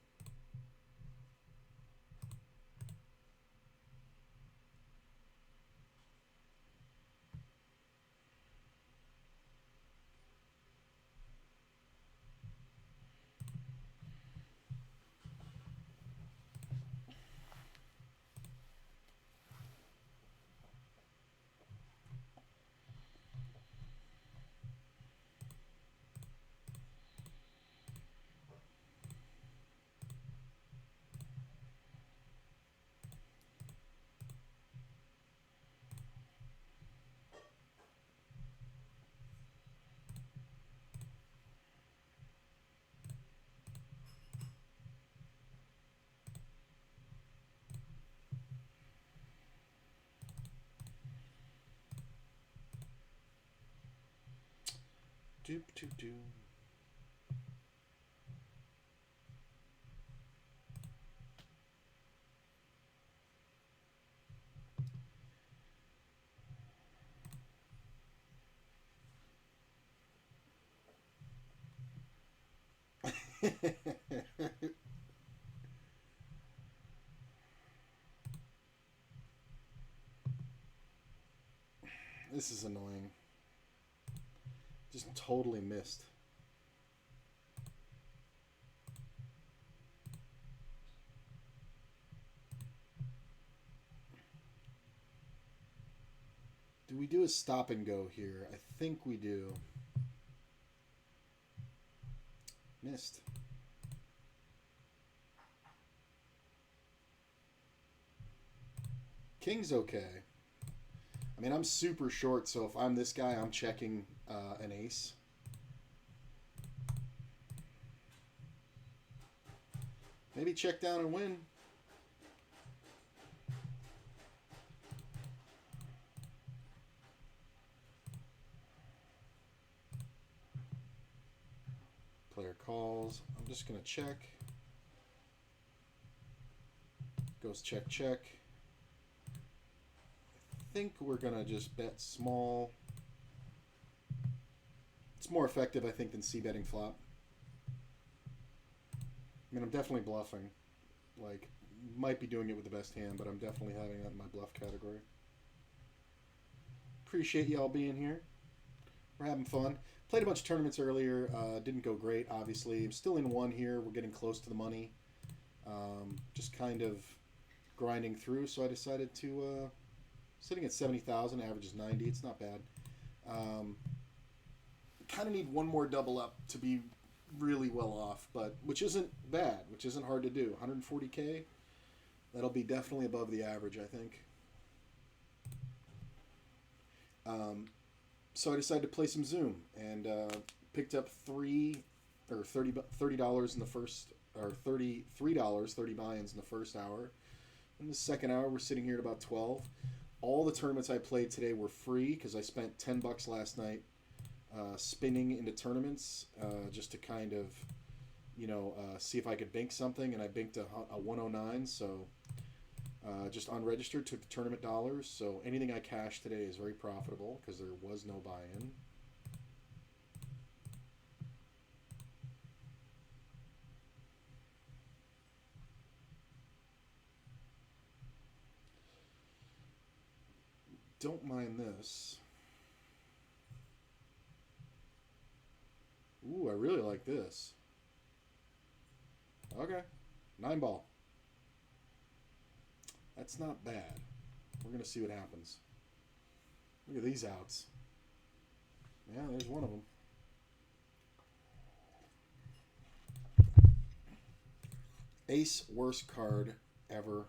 Speaker 1: Doop doop doo. This is annoying. Just totally missed. Do we do a stop and go here? I think we do. Missed. King's okay. I mean, I'm super short, so if I'm this guy, I'm checking an ace. Maybe check down and win. Player calls. I'm just going to check. Goes check, check. I think we're going to just bet small. It's more effective, I think, than c-betting flop. I mean, I'm definitely bluffing. Like, might be doing it with the best hand, but I'm definitely having that in my bluff category. Appreciate y'all being here. We're having fun. Played a bunch of tournaments earlier. Didn't go great, obviously. I'm still in one here. We're getting close to the money. Just kind of grinding through, so I decided to... sitting at 70,000, average is 90. It's not bad. Kind of need one more double up to be really well off, but which isn't bad, which isn't hard to do. 140K, that'll be definitely above the average, I think. So I decided to play some Zoom and picked up $30 in the first, or $33, 30 buy-ins in the first hour. In the second hour, we're sitting here at about 12. All the tournaments I played today were free because I spent $10 last night spinning into tournaments just to kind of, see if I could bank something, and I banked a 109, so just unregistered, took the tournament dollars. So anything I cashed today is very profitable because there was no buy-in. Don't mind this. Ooh, I really like this. Okay. 9 ball. That's not bad. We're going to see what happens. Look at these outs. Yeah, there's one of them. Ace, worst card ever.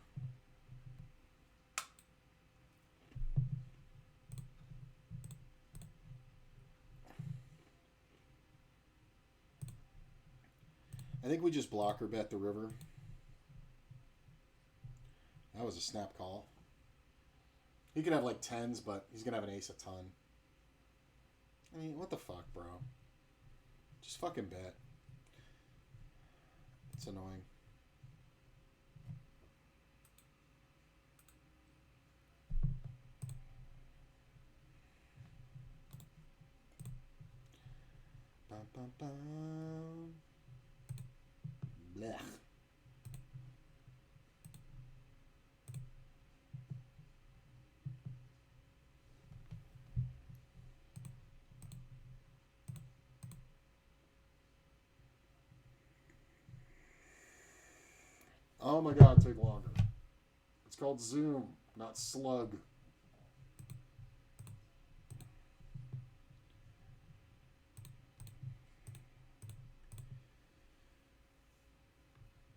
Speaker 1: I think we just blocker bet the river. That was a snap call. He could have like 10s, but he's going to have an ace a ton. I mean, what the fuck, bro? Just fucking bet. It's annoying. Bum, bum, bum. Blech. Oh my god, take longer. It's called Zoom, not Slug.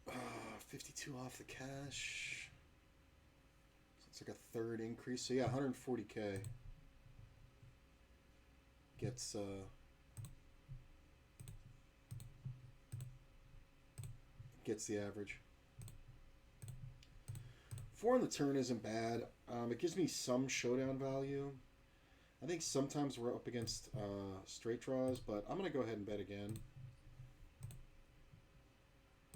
Speaker 1: Uh, 52 off the cash. So it's like a third increase. So yeah, 140K gets the average. 4 on the turn isn't bad. It gives me some showdown value. I think sometimes we're up against straight draws, but I'm going to go ahead and bet again.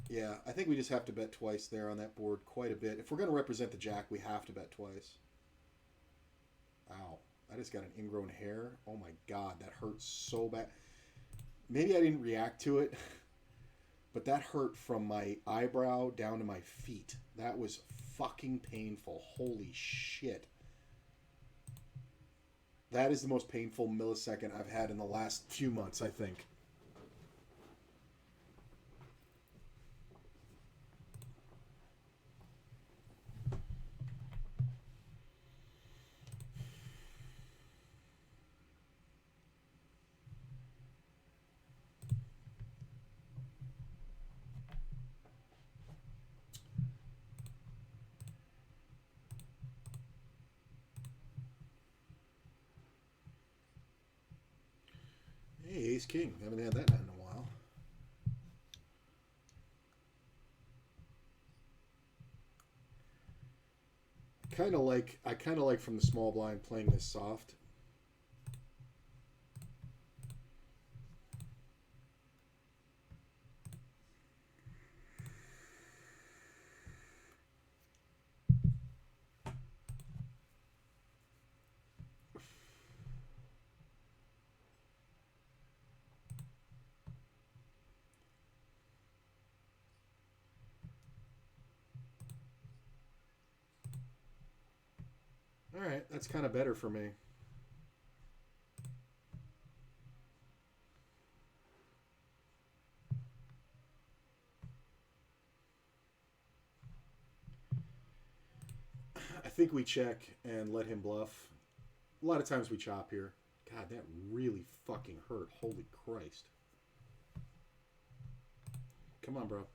Speaker 1: Yeah, I think we just have to bet twice there on that board quite a bit. If we're going to represent the jack, we have to bet twice. Ow. I just got an ingrown hair. Oh my god, that hurts so bad. Maybe I didn't react to it, but that hurt from my eyebrow down to my feet. That was fucking painful. Holy shit. That is the most painful millisecond I've had in the last few months, I think. Hey, Ace King. Haven't had that in a while. I kind of like from the small blind playing this soft. All right, that's kind of better for me. I think we check and let him bluff. A lot of times we chop here. God, that really fucking hurt. Holy Christ. Come on, bro.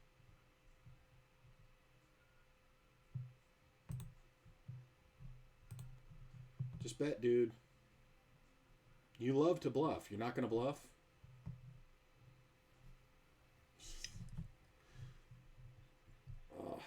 Speaker 1: Just bet, dude. You love to bluff. You're not going to bluff? Ugh.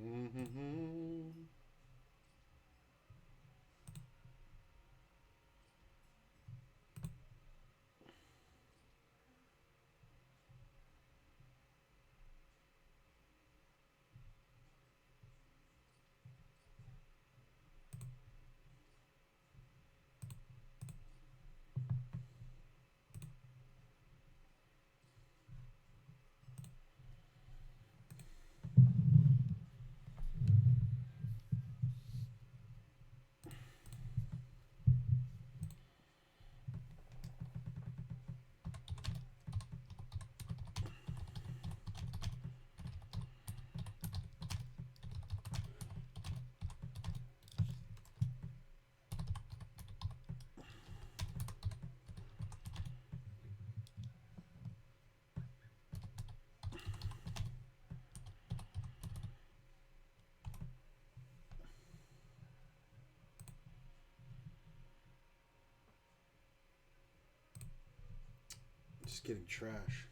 Speaker 1: Mm-hmm. Just getting trash.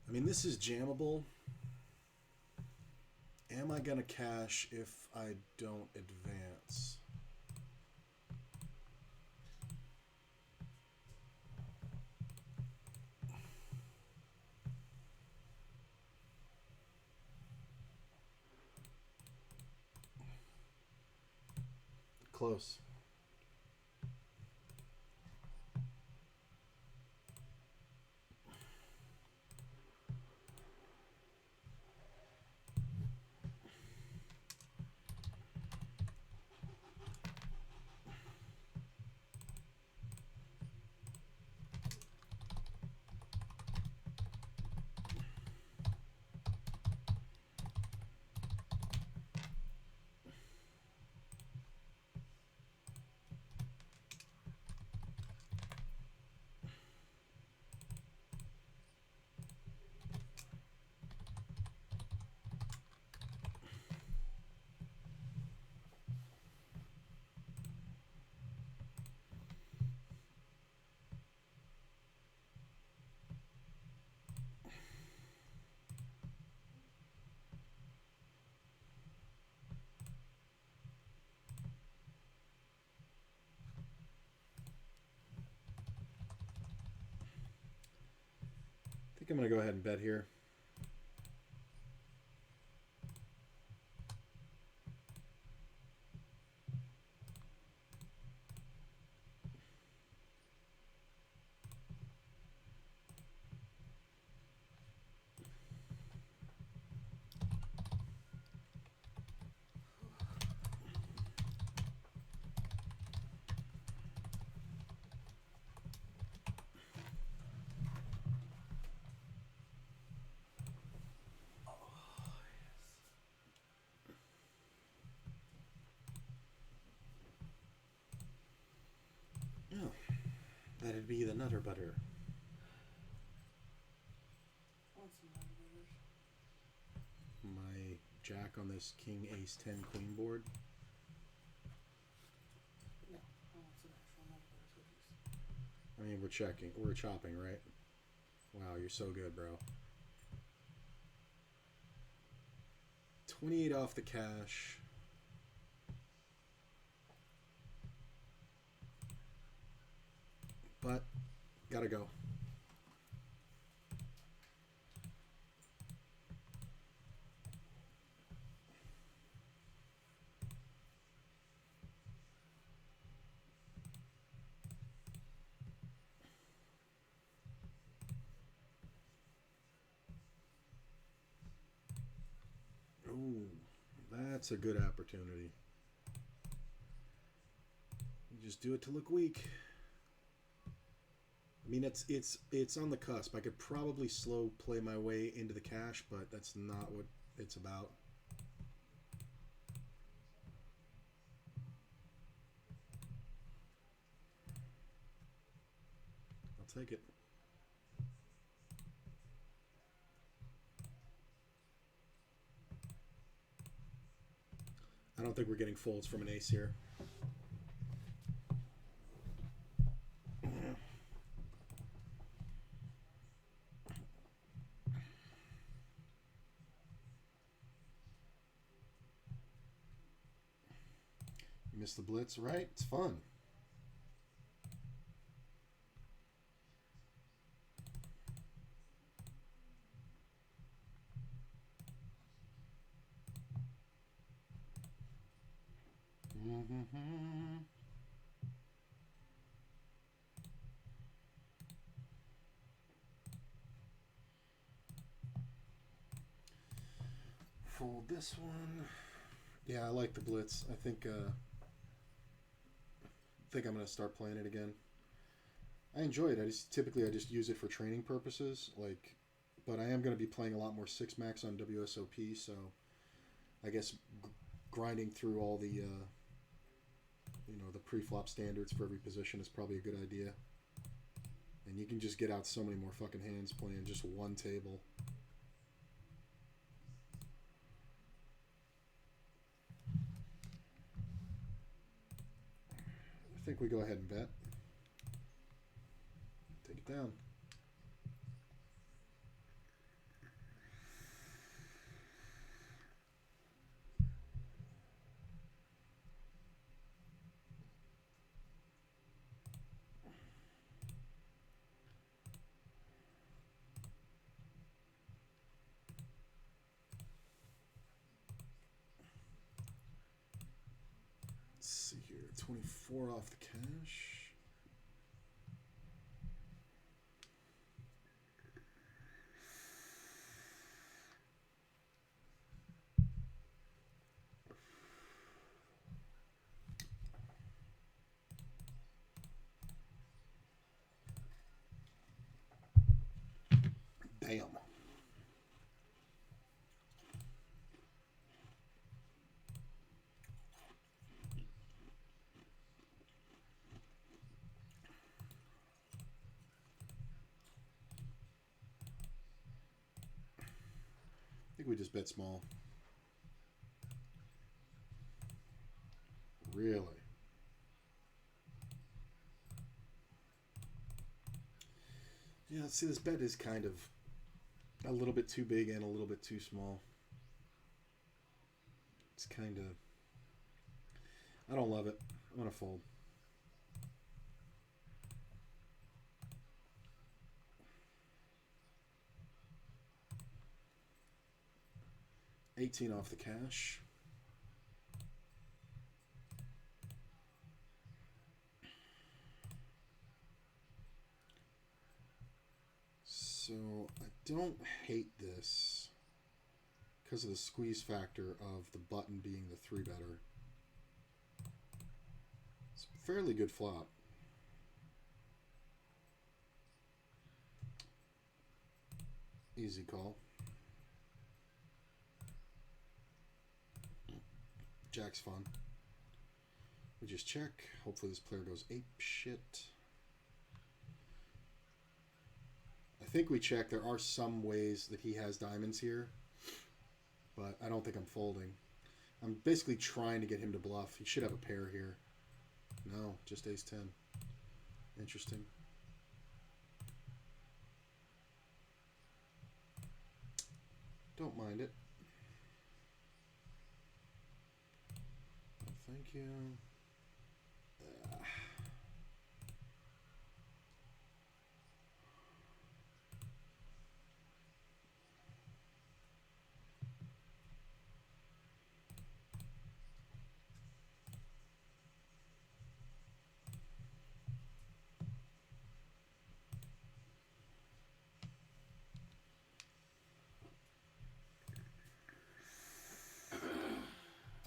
Speaker 1: I mean, this is jammable. Am I going to cash if I don't advance? Close. I think I'm going to go ahead and bet here. Oh, that'd be the Nutter Butter.
Speaker 2: I want some Nutter Butters.
Speaker 1: My jack on this King Ace 10 Queen board.
Speaker 2: No, I want some actual Nutter Butter cookies.
Speaker 1: I mean, we're chopping, right? Wow, you're so good, bro. 28 off the cash. But, gotta go. Ooh, that's a good opportunity. You just do it to look weak. I mean, it's on the cusp. I could probably slow play my way into the cash, but that's not what it's about. I'll take it. I don't think we're getting folds from an ace here. Miss the blitz, right? It's fun. Fold this one. Yeah, I like the blitz. I think I'm gonna start playing it again. I enjoy it. I just use it for training purposes. But I am gonna be playing a lot more 6-max on WSOP, so I guess grinding through all the the pre-flop standards for every position is probably a good idea. And you can just get out so many more fucking hands playing just one table. I think we go ahead and bet. Take it down. Let's see here. 24 off the cash. Damn. I think we just bet small. Really? Yeah, see, this bet is kind of a little bit too big and a little bit too small. It's kind of... I don't love it. I'm going to fold. $18 off the cash. So I don't hate this because of the squeeze factor of the button being the 3-better. It's a fairly good flop. Easy call. Jack's fun. We just check. Hopefully this player goes ape shit. I think we check. There are some ways that he has diamonds here, but I don't think I'm folding. I'm basically trying to get him to bluff. He should have a pair here. No, just ace-10. Interesting. Don't mind it. Thank you.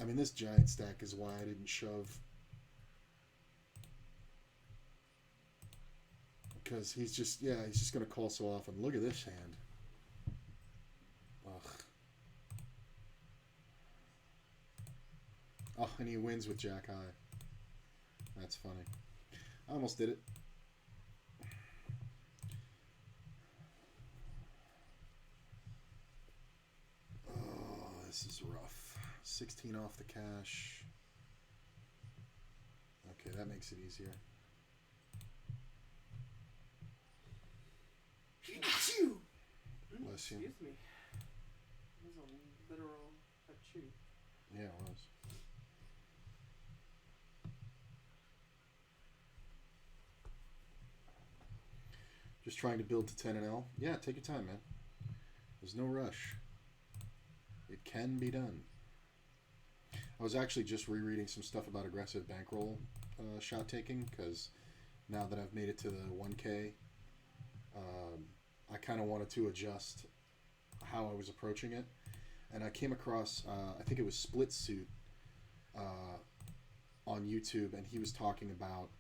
Speaker 1: I mean, this giant stack is why I didn't shove. Because he's just going to call so often. Look at this hand. Ugh. Oh, and he wins with Jack High. That's funny. I almost did it. Oh, this is rough. 16 off the cash. Okay, that makes it easier. Bless you.
Speaker 2: Excuse me. That was a literal achoo.
Speaker 1: Yeah, it was. Just trying to build to 10 and L. Yeah, take your time, man. There's no rush. It can be done. I was actually just rereading some stuff about aggressive bankroll shot taking, because now that I've made it to the 1K, I kind of wanted to adjust how I was approaching it. And I came across, I think it was Split Suit on YouTube, and he was talking about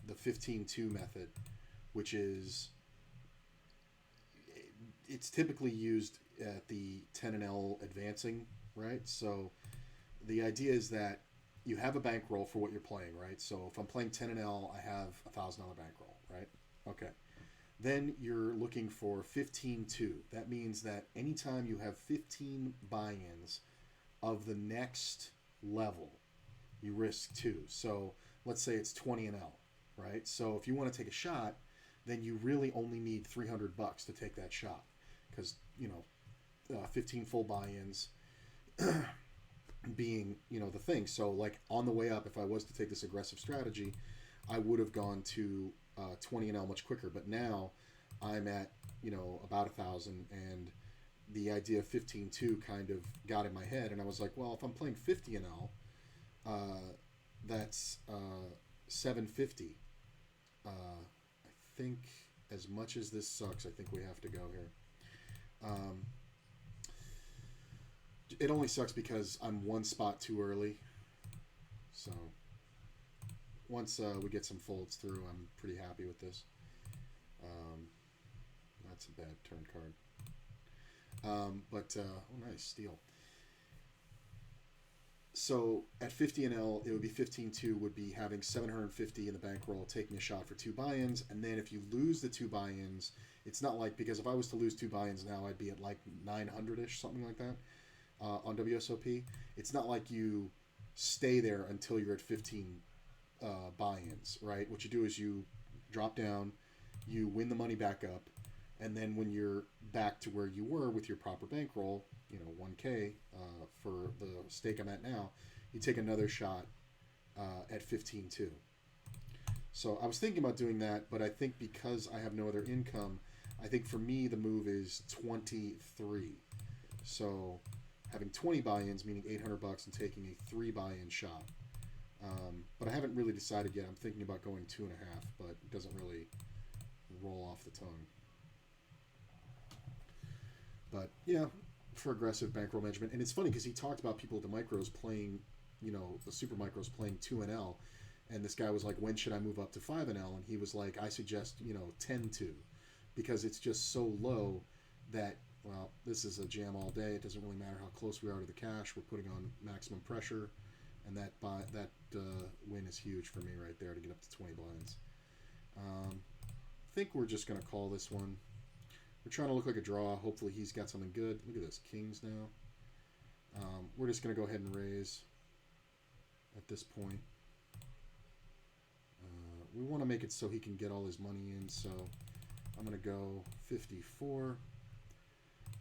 Speaker 1: the 15-2 method, which is, it's typically used at the 10 and L advancing, right? So the idea is that you have a bankroll for what you're playing, right? So if I'm playing 10 and L, I have a $1,000 bankroll, right? Okay. Then you're looking for 15-2. That means that anytime you have 15 buy-ins of the next level, you risk 2. So let's say it's 20 and L, right? So if you want to take a shot, then you really only need $300 to take that shot, because 15 full buy-ins being the thing. So like on the way up, if I was to take this aggressive strategy, I would have gone to 20 and L much quicker. But now I'm at about 1,000, and the idea of 15-2 kind of got in my head, and I was like, well, if I'm playing 50 and L, That's 750. I think as much as this sucks, I think we have to go here. It only sucks because I'm one spot too early. So once we get some folds through, I'm pretty happy with this. That's a bad turn card. Oh, nice steal. So at 50 NL, it would be 15-2 would be having 750 in the bankroll, taking a shot for 2 buy-ins, and then if you lose the 2 buy-ins, it's not like, because if I was to lose 2 buy-ins now, I'd be at like 900-ish, something like that, on WSOP. It's not like you stay there until you're at 15 buy-ins, right? What you do is you drop down, you win the money back up, and then when you're back to where you were with your proper bankroll, 1K for the stake I'm at now, you take another shot at 15-2. So I was thinking about doing that, but I think because I have no other income, I think for me the move is 23. So having 20 buy-ins, meaning $800, and taking a 3 buy-in shot. But I haven't really decided yet. I'm thinking about going 2.5, but it doesn't really roll off the tongue. But yeah, for aggressive bankroll management. And it's funny because he talked about people at the micros playing, the super micros playing 2NL. And this guy was like, when should I move up to 5NL? And he was like, I suggest, 10-2. Because it's just so low that, well, this is a jam all day. It doesn't really matter how close we are to the cash. We're putting on maximum pressure. And that win is huge for me right there to get up to 20 blinds. I think we're just going to call this one. We're trying to look like a draw. Hopefully he's got something good. Look at this, kings now. We're just going to go ahead and raise at this point. We want to make it so he can get all his money in, so I'm going to go 54.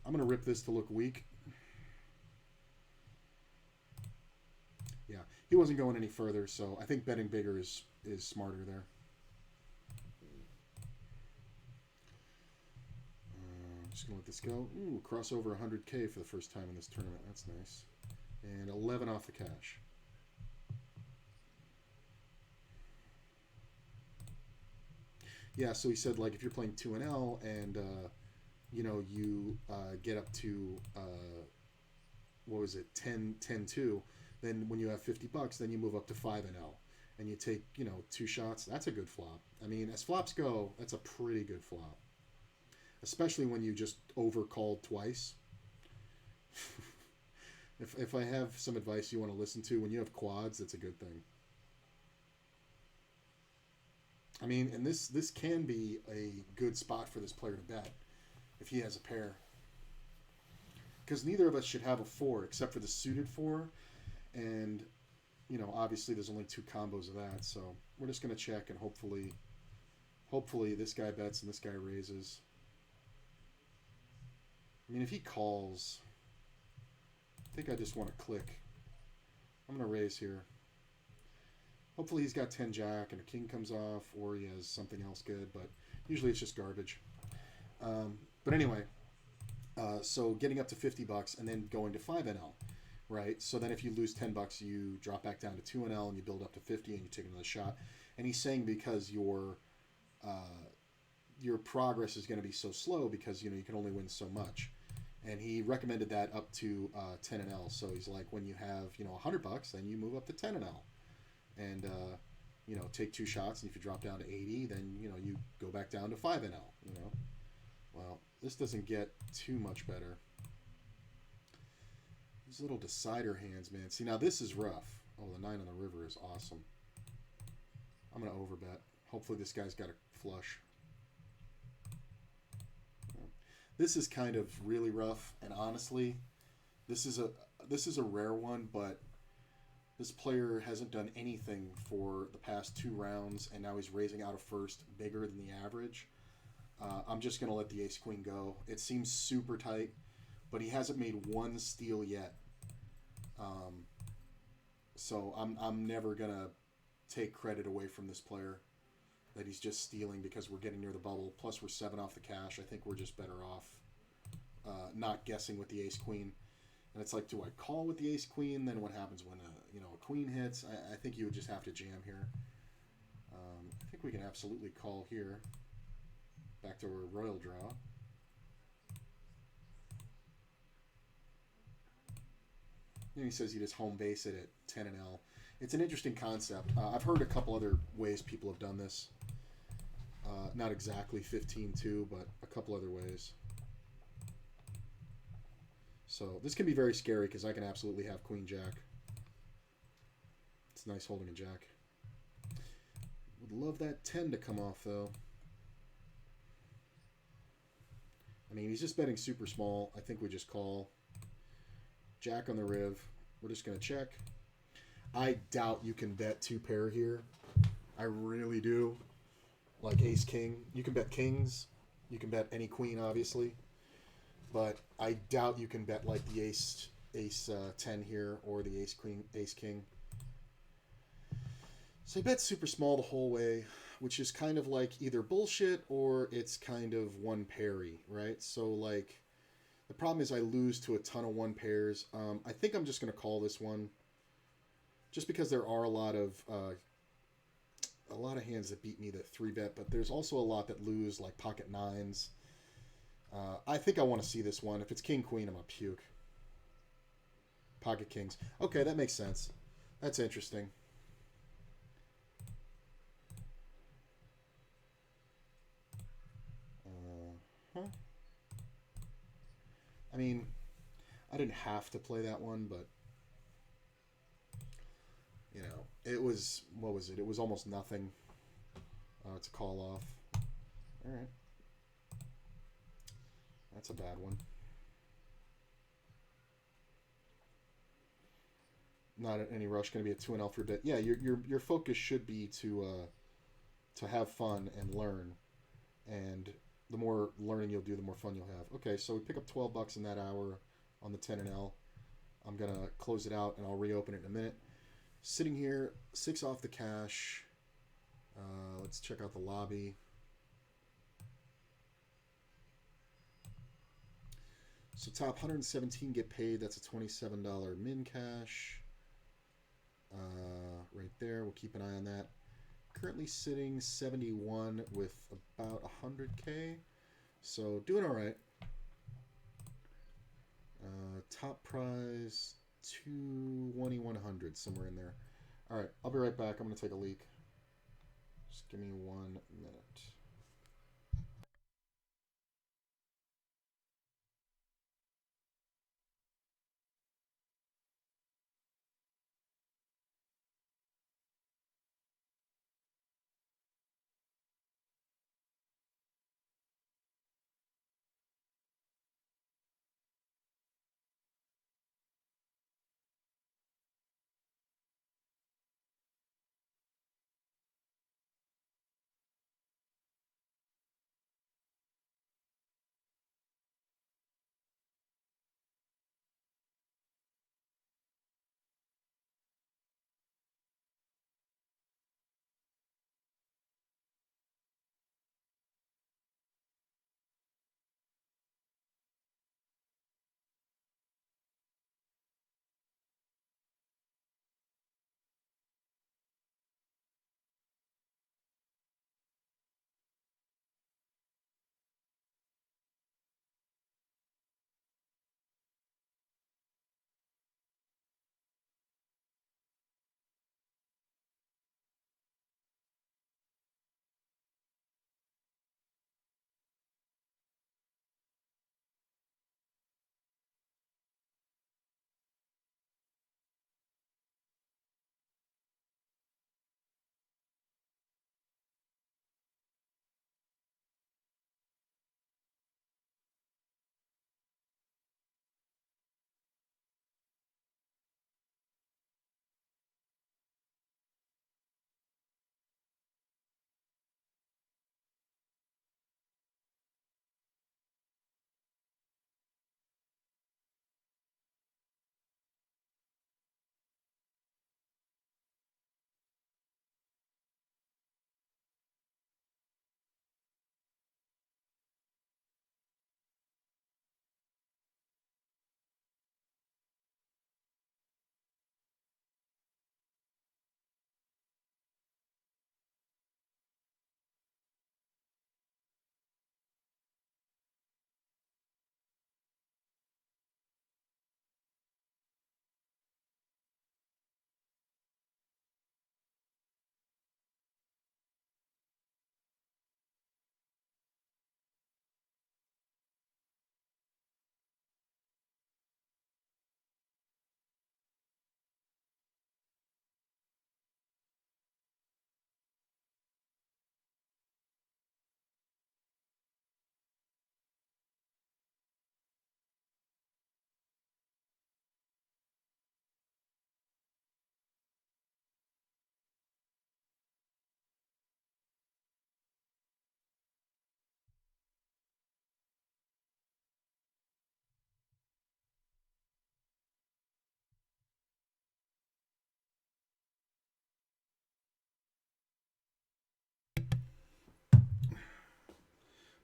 Speaker 1: I'm going to rip this to look weak. Yeah, he wasn't going any further, so I think betting bigger is smarter there. Just going to let this go. Ooh, cross over 100K for the first time in this tournament. That's nice. And 11 off the cash. Yeah, so he said, like, if you're playing 2NL and, you get up to, 10-2, then when you have $50, then you move up to 5NL. And you take, 2 shots. That's a good flop. I mean, as flops go, that's a pretty good flop. Especially when you just overcalled twice. If I have some advice you want to listen to, when you have quads, that's a good thing. I mean, and this can be a good spot for this player to bet if he has a pair. Because neither of us should have a 4 except for the suited 4. And, obviously there's only 2 combos of that. So we're just going to check and hopefully this guy bets and this guy raises. I mean, if he calls, I think I just want to click. I'm going to raise here. Hopefully he's got 10 jack and a king comes off, or he has something else good, but usually it's just garbage. But anyway, so getting up to $50 and then going to 5NL, right? So then if you lose $10, you drop back down to 2NL and you build up to 50 and you take another shot. And he's saying because your progress is going to be so slow because, you can only win so much. And he recommended that up to 10NL. So he's like, when you have, $100, then you move up to 10NL. And, take 2 shots. And if you drop down to 80, then, you go back down to 5NL, Well, this doesn't get too much better. These little decider hands, man. See, now this is rough. Oh, the 9 on the river is awesome. I'm going to overbet. Hopefully this guy's got a flush. This is kind of really rough, and honestly, this is a rare one, but this player hasn't done anything for the past 2 rounds, and now he's raising out of first bigger than the average. I'm just going to let the ace-queen go. It seems super tight, but he hasn't made 1 steal yet. So I'm never going to take credit away from this player that he's just stealing because we're getting near the bubble. Plus, we're 7 off the cash. I think we're just better off not guessing with the ace-queen. And it's like, do I call with the ace queen? Then what happens when a queen hits? I think you would just have to jam here. I think we can absolutely call here. Back to a royal draw. And he says you just home base it at 10 and L. It's an interesting concept. I've heard a couple other ways people have done this. Not exactly 15-2, but a couple other ways. So this can be very scary because I can absolutely have queen jack. It's nice holding a jack. Would love that 10 to come off though. I mean, he's just betting super small. I think we just call. Jack on the riv. We're just going to check. I doubt you can bet two pair here. I really do. Like ace king. You can bet kings. You can bet any queen, obviously. But I doubt you can bet like the ace 10 here or the ace king. So he bets super small the whole way, which is kind of like either bullshit or it's kind of one parry, right? So like the problem is I lose to a ton of one pairs. I think I'm just going to call this one just because there are a lot of hands that beat me that 3-bet, but there's also a lot that lose, like pocket nines. I think I want to see this one. If it's king queen, I'm a puke. Pocket kings. Okay, that makes sense. That's interesting. I mean, I didn't have to play that one, but you know, it was, what was it? It was almost nothing to call off. All right. That's a bad one. Not at any rush. Going to be a 2 and L for a bit. Yeah, your focus should be to have fun and learn, and the more learning you'll do, the more fun you'll have. Okay, so we pick up $12 in that hour on the 10 and L. I'm gonna close it out and I'll reopen it in a minute. Sitting here, 6 off the cash. Let's check out the lobby. So top 117 get paid. That's a $27 min cash. Right there. We'll keep an eye on that. Currently sitting 71 with about 100K. So doing all right. Top prize 22100, somewhere in there. All right, I'll be right back. I'm going to take a leak. Just give me 1 minute.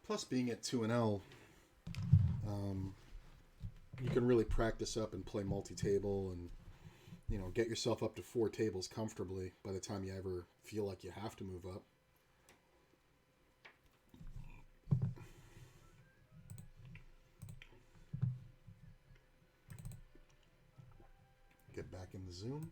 Speaker 1: Plus, being at 2-0, you can really practice up and play multi-table and, get yourself up to 4 tables comfortably by the time you ever feel like you have to move up. Get back in the Zoom.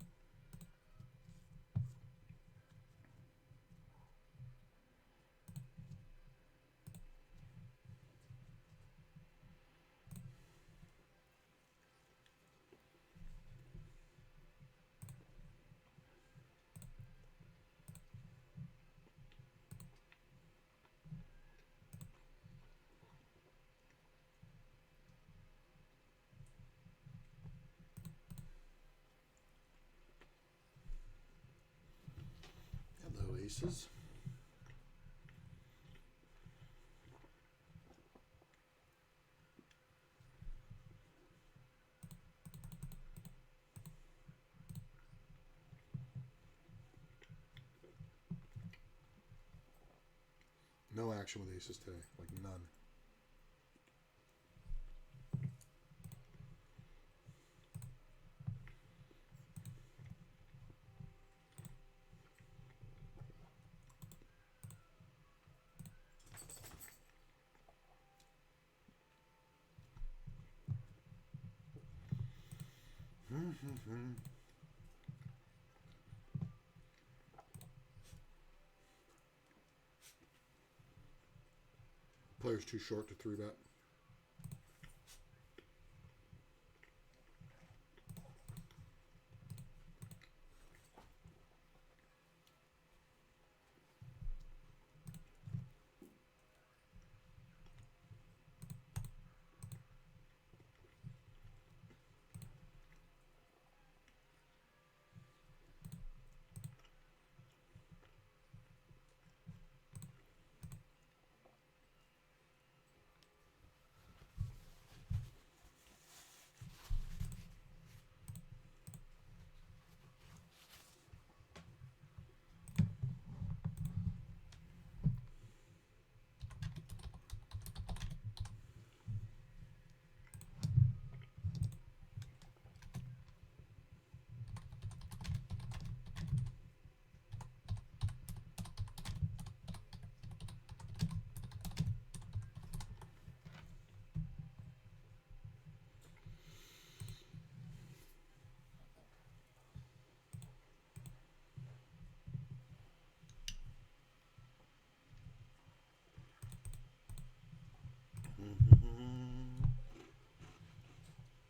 Speaker 1: Hello, aces. No action with aces today, like none. Player's too short to 3-bet.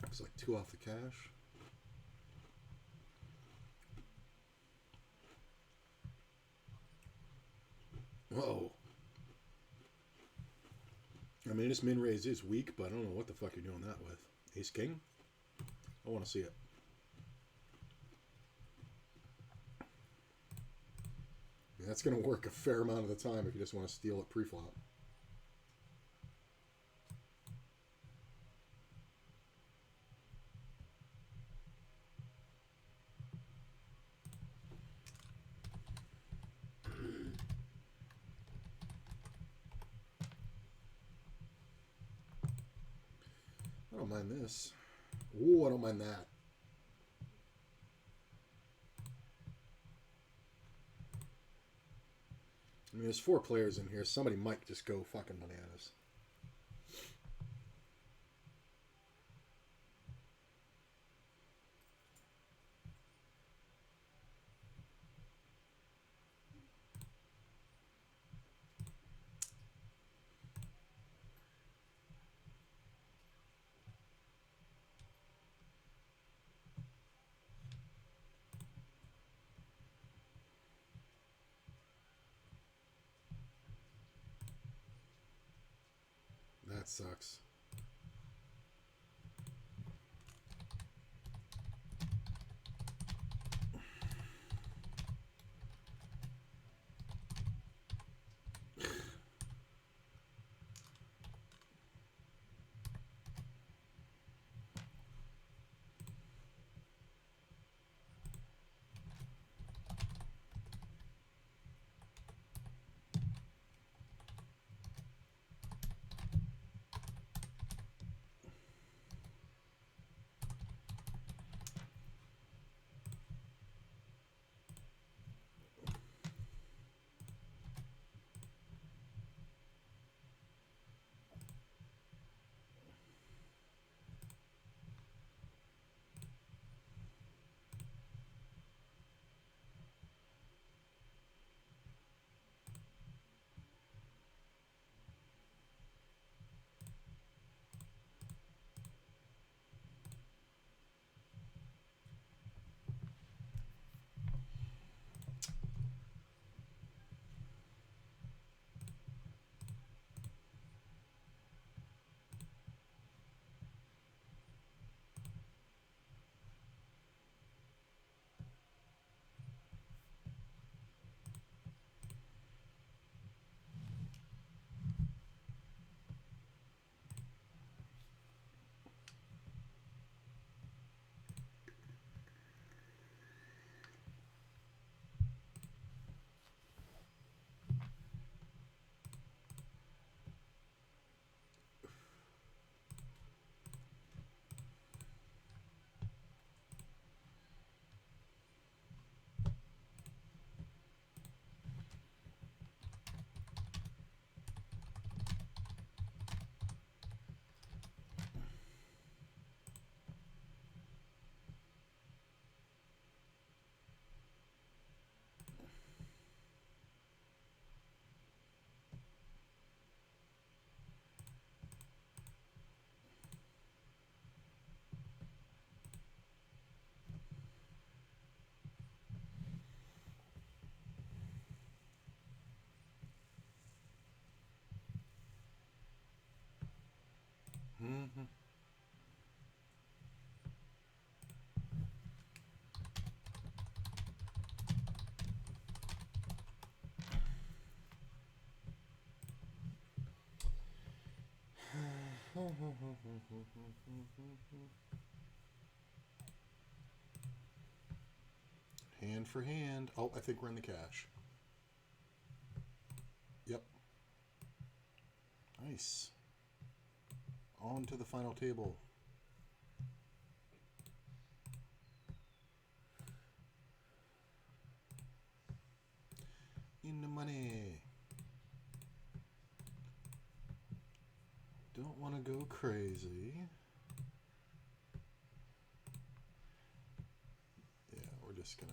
Speaker 1: Looks like 2 off the cash. Whoa. I mean, this min raise is weak, but I don't know what the fuck you're doing that with. Ace king? I want to see it. I mean, that's going to work a fair amount of the time if you just want to steal it pre-flop. I don't mind this. Ooh, I don't mind that. I mean, there's 4 players in here. Somebody might just go fucking bananas. That sucks. Hand for hand. Oh, I think we're in the cash. Yep. Nice. On to the final table. In the money. Don't want to go crazy. Yeah, we're just gonna.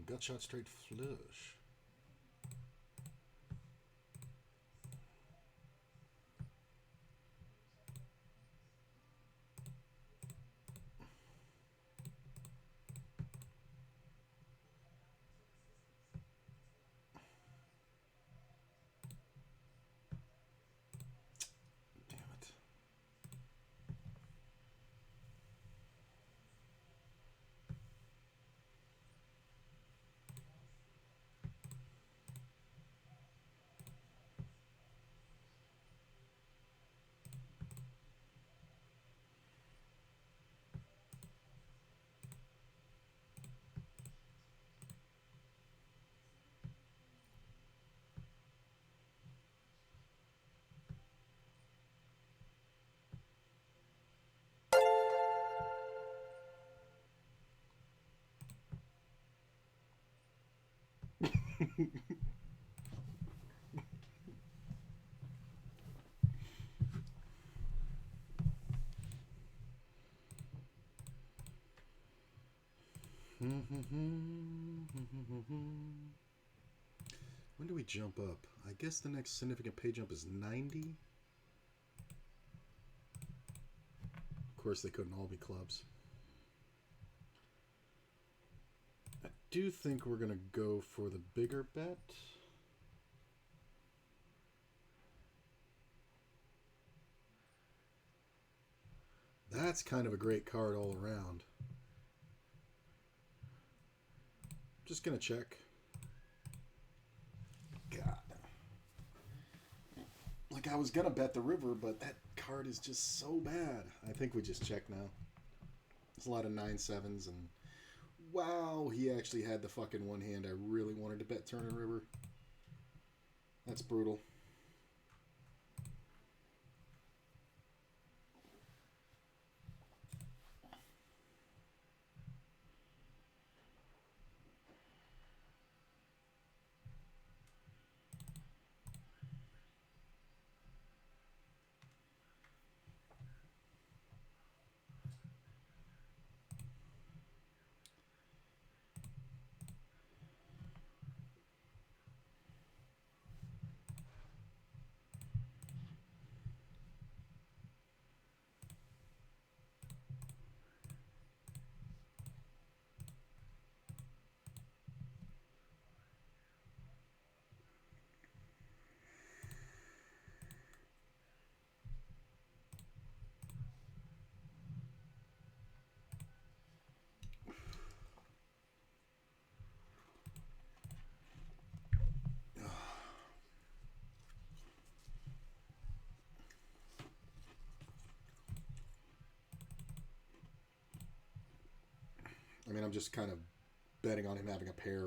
Speaker 1: Gut shot straight flush. Damn it. When do we jump up? I guess the next significant pay jump is 90. Of course, they couldn't all be clubs. I do think we're going to go for the bigger bet. That's kind of a great card all around. Just going to check. God. Like, I was going to bet the river, but that card is just so bad. I think we just check now. There's a lot of 9-7s, and wow, he actually had the fucking one hand I really wanted to bet turn and river. That's brutal. I mean, I'm just kind of betting on him having a pair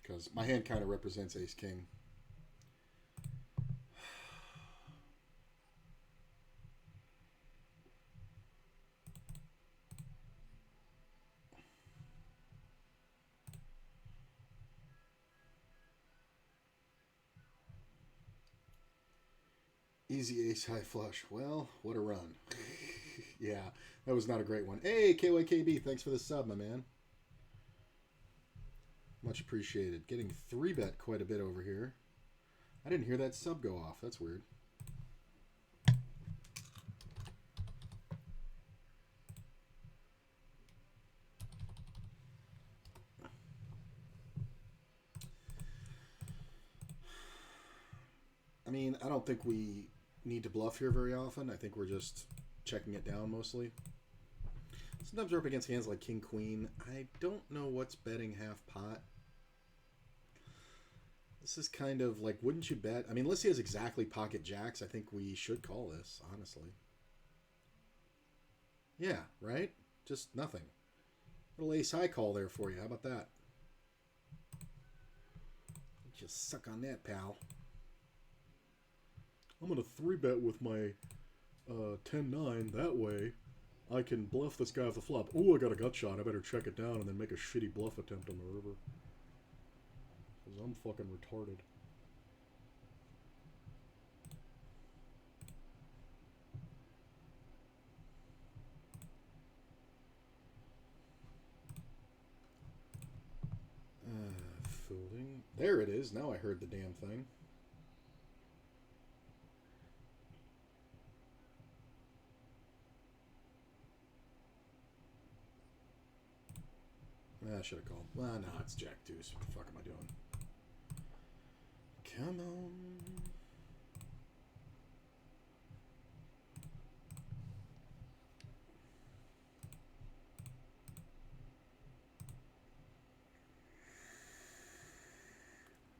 Speaker 1: because my hand kind of represents ace king. Easy ace high flush. Well, what a run. Yeah, that was not a great one. Hey, KYKB, thanks for the sub, my man. Much appreciated. Getting 3-bet quite a bit over here. I didn't hear that sub go off. That's weird. I mean, I don't think we need to bluff here very often. I think we're just checking it down mostly. Sometimes we're up against hands like king, queen. I don't know what's betting half pot. This is kind of like, wouldn't you bet? I mean, unless he has exactly pocket jacks, I think we should call this, honestly. Yeah, right? Just nothing. Little ace high call there for you. How about that? Just suck on that, pal. I'm going to 3-bet with my 10-9. That way, I can bluff this guy off the flop. Oh, I got a gut shot. I better check it down and then make a shitty bluff attempt on the river. Because I'm fucking retarded. Folding. There it is. Now I heard the damn thing. I should have called. Well, no, it's jack deuce. What the fuck am I doing? Come on.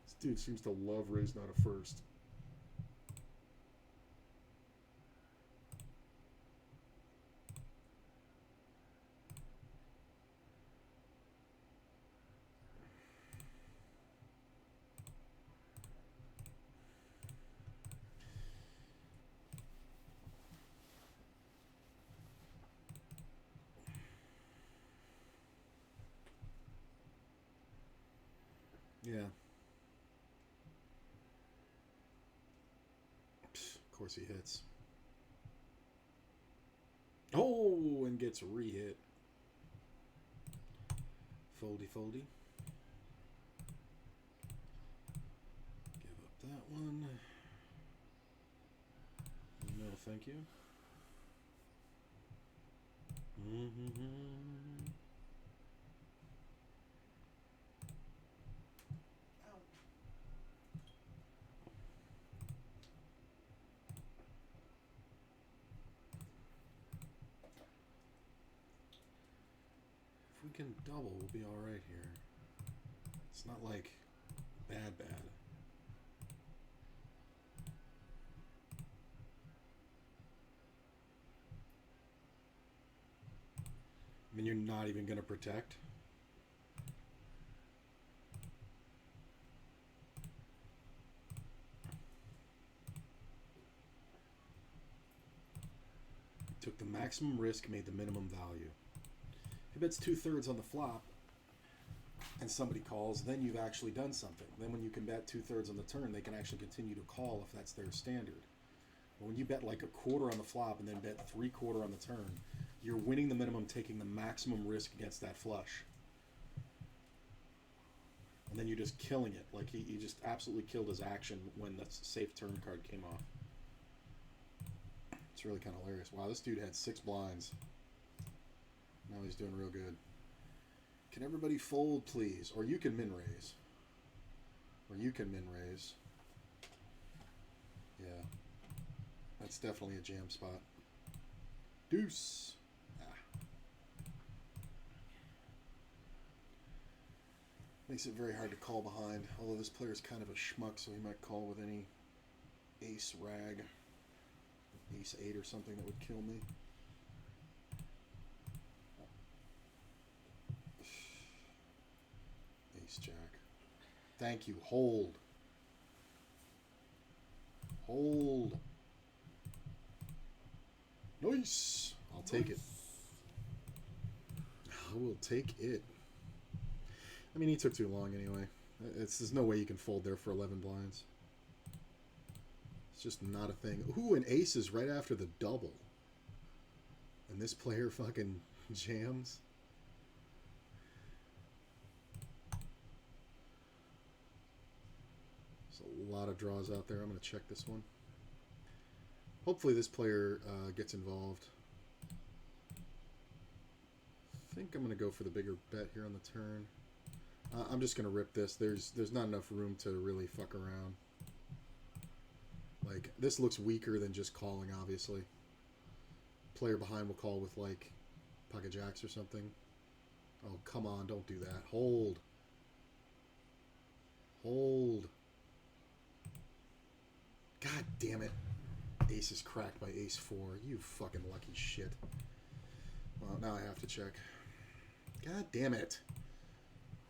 Speaker 1: This dude seems to love raising out of first. Yeah. Of course he hits. Oh, and gets re-hit. Foldy, foldy. Give up that one. No, thank you. If we can double, we'll be alright here. It's not like bad. I mean, you're not even going to protect. Took the maximum risk, made the minimum value. If he bets 2/3 on the flop and somebody calls, then you've actually done something. Then when you can bet 2/3 on the turn, they can actually continue to call if that's their standard. But when you bet like 1/4 on the flop and then bet 3/4 on the turn, you're winning the minimum, taking the maximum risk against that flush. And then you're just killing it. Like he just absolutely killed his action when the safe turn card came off. It's really kind of hilarious. Wow, this dude had 6 blinds. Now he's doing real good. Can everybody fold, please? Or you can min raise. Yeah. That's definitely a jam spot. Deuce. Makes it very hard to call behind. Although this player's kind of a schmuck, so he might call with any ace rag. Ace 8 or something that would kill me. Nice, Jack. Thank you. Hold. Hold. Nice. I'll take it. I will take it. I mean, he took too long anyway. There's no way you can fold there for 11 blinds. It's just not a thing. Ooh, an ace is right after the double. And this player fucking jams. There's a lot of draws out there. I'm going to check this one. Hopefully this player gets involved. I think I'm going to go for the bigger bet here on the turn. I'm just going to rip this. There's not enough room to really fuck around. Like, this looks weaker than just calling, obviously. Player behind will call with, like, pocket jacks or something. Oh, come on, don't do that. Hold. Hold. God damn it. Ace is cracked by ace 4. You fucking lucky shit. Well, now I have to check. God damn it.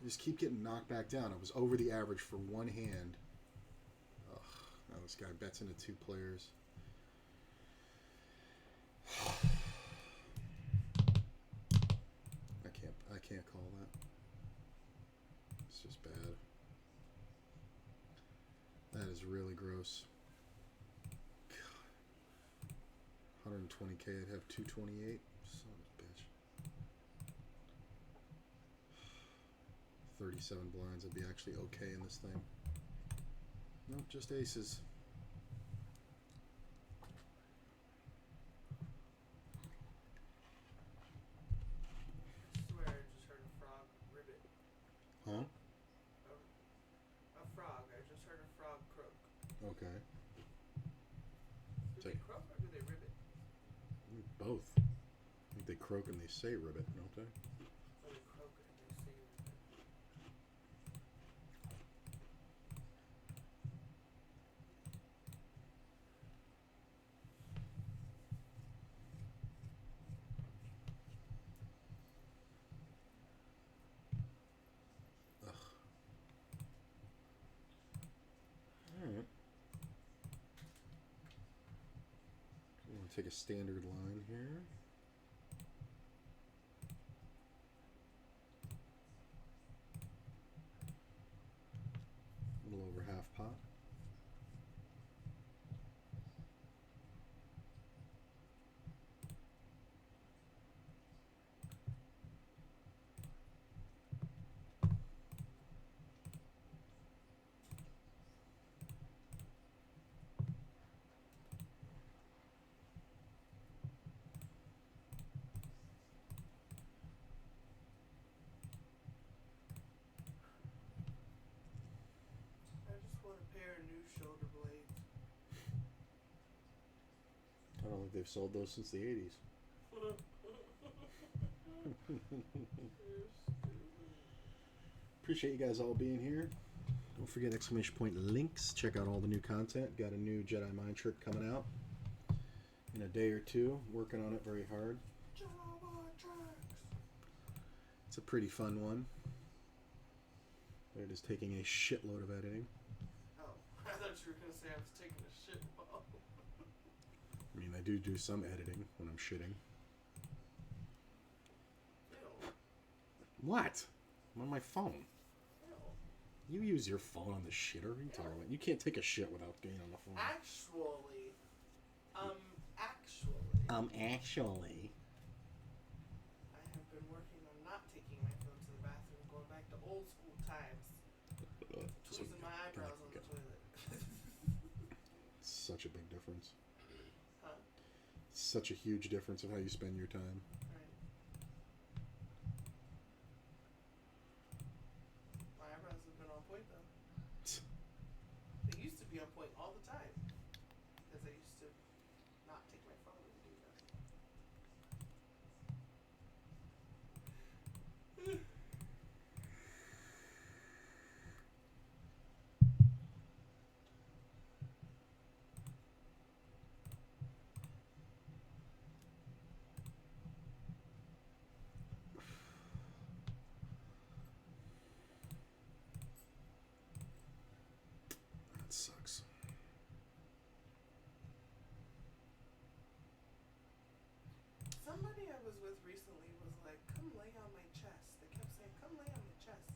Speaker 1: I just keep getting knocked back down. I was over the average for one hand. Ugh, now this guy bets into 2 players. I can't call that. It's just bad. That is really gross. God. 120k, I'd have 228. Son of a bitch. 37 blinds, I'd be actually okay in this thing. Nope, just aces.
Speaker 2: I swear I just heard a frog ribbit.
Speaker 1: Huh?
Speaker 2: A frog. I just heard a frog croak.
Speaker 1: Okay.
Speaker 2: Do they croak or do they ribbit?
Speaker 1: Both. I think they croak and they say ribbit, don't they?
Speaker 2: Or they croak and they say ribbit.
Speaker 1: Alright. I'm going to take a standard line here. A little over half pot.
Speaker 2: I just want a pair of new shoulder blades.
Speaker 1: I don't think they've sold those since the 80s. Appreciate you guys all being here. Don't forget exclamation point links. Check out all the new content. Got a new Jedi mind trick coming out in a day or two. Working on it very hard. It's a pretty fun one. It is taking a shitload of editing.
Speaker 2: Oh, I thought you were going to say I was taking a shit while.
Speaker 1: I mean, I do some editing when I'm shitting.
Speaker 2: Ew.
Speaker 1: What? I'm on my phone.
Speaker 2: Ew.
Speaker 1: You use your phone on the shitter? What are you talking about? You can't take a shit without being on the phone.
Speaker 2: Actually.
Speaker 1: Actually.
Speaker 2: I have been working on not taking my phone to the bathroom, going back to old school times. Tweezing my eyebrows on the toilet.
Speaker 1: Such a big difference.
Speaker 2: Huh?
Speaker 1: Such a huge difference of how you spend your time.
Speaker 2: Right. My eyebrows have been on point though. They used to be on point all the time. Because I used to not take my phone and do that.
Speaker 1: That sucks.
Speaker 2: Somebody I was with recently was like, "Come lay on my chest." They kept saying, "Come lay on my chest,"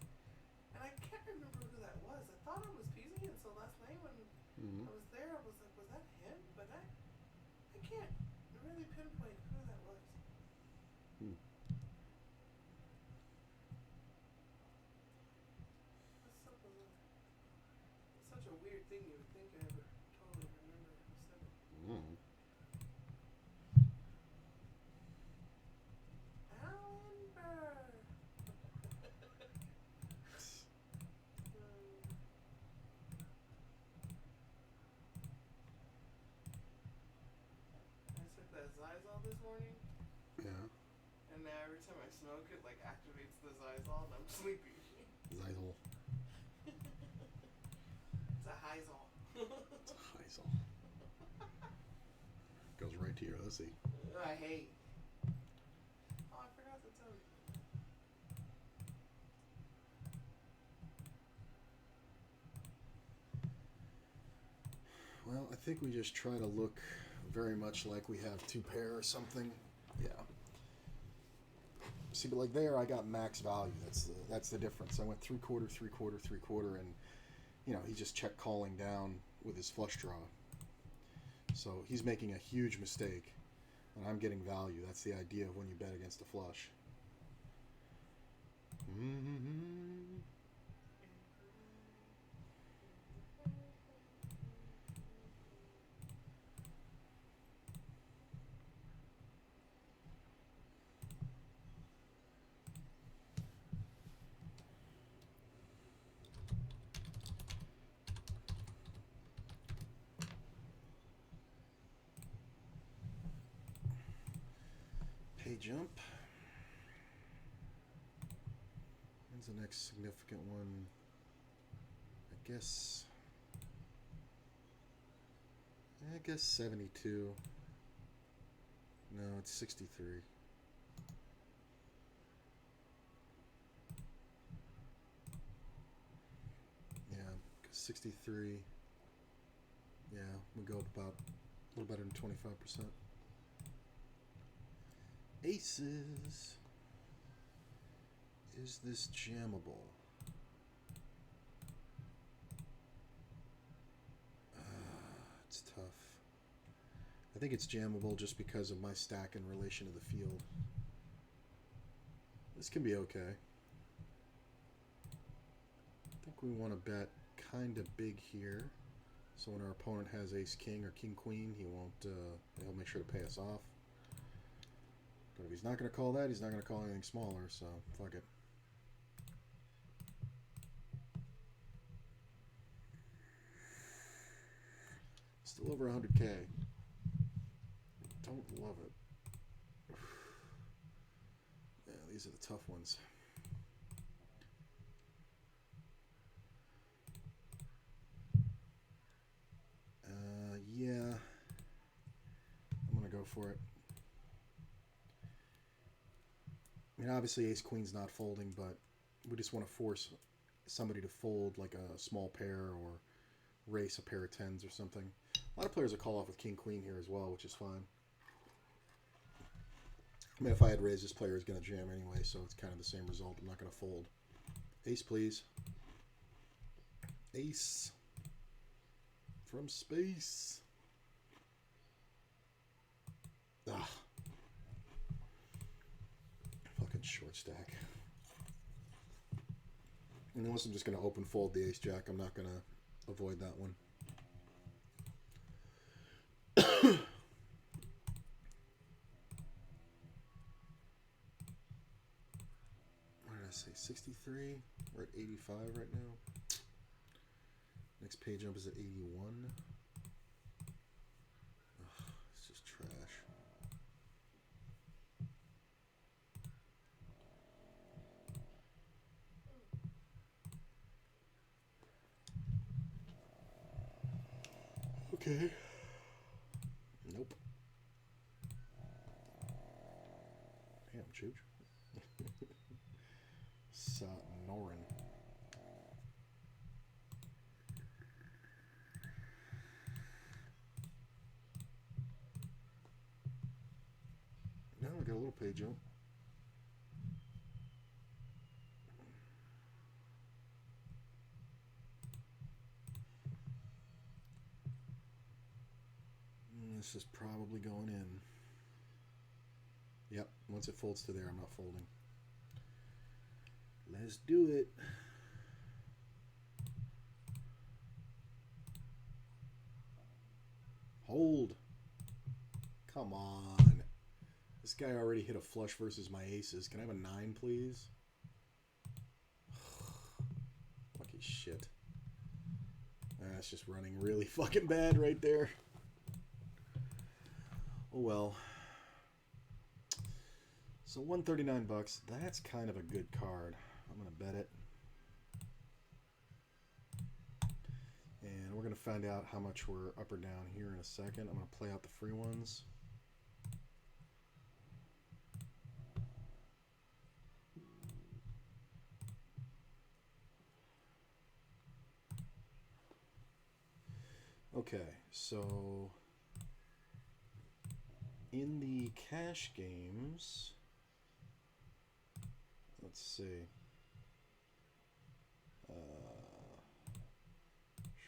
Speaker 2: and I can't remember who that was. I thought it was Peasy until last night when
Speaker 1: Mm-hmm.
Speaker 2: I was there. I was like, "Was that him?" But I can't really pinpoint who that was.
Speaker 1: Hmm.
Speaker 2: That's so bizarre. It's such a weird thing. You would think I would totally remember who said it.
Speaker 1: Mm.
Speaker 2: Alan Burr. I took that Zysol this morning,
Speaker 1: Yeah.
Speaker 2: and now every time I smoke it, like activates the Zysol, and I'm sleepy.
Speaker 1: Zysol.
Speaker 2: It's a Hyzol.
Speaker 1: It's a Heisel. Goes right to your OC.
Speaker 2: I hate. Oh, I forgot to tell you.
Speaker 1: Well, I think we just try to look very much like we have two pair or something. Yeah. See, but like there, I got max value. That's the difference. I went 3/4, 3/4, 3/4, and he just checked calling down with his flush draw. So he's making a huge mistake, and I'm getting value. That's the idea of when you bet against a flush. Mm-hmm. Pay jump. When's the next significant one? I guess 72. No, it's 63. Yeah, 'cause 63. Yeah, we go up about a little better than 25%. Aces. Is this jammable? It's tough. I think it's jammable just because of my stack in relation to the field. This can be okay. I think we want to bet kind of big here. So when our opponent has ace king or king queen, he'll make sure to pay us off. But if he's not going to call that, he's not going to call anything smaller, so fuck it. Still over 100K. Don't love it. Yeah, these are the tough ones. Yeah. I'm going to go for it. I mean, obviously ace queen's not folding, but we just want to force somebody to fold like a small pair or race a pair of tens or something. A lot of players will call off with king queen here as well, which is fine. I mean, if I had raised, this player is going to jam anyway, so it's kind of the same result. I'm not going to fold. Ace, please. Ace. From space. Ah. Fucking short stack. And unless I'm just going to open fold the ace jack, I'm not going to avoid that one. What did I say? 63? We're at 85 right now. Next pay jump is at 81. Ugh, it's just trash. Okay. Nope. Damn, Chooch. Norin. got a little pay jump. This is probably going in. Yep, once it folds to there, I'm not folding. Let's do it. Hold. Come on. This guy already hit a flush versus my aces. Can I have a 9, please? Lucky shit. That's just running really fucking bad right there. Oh well. So 139 bucks. That's kind of a good card. I'm gonna bet it. And we're gonna find out how much we're up or down here in a second. I'm gonna play out the free ones. Okay, so in the cash games, let's see.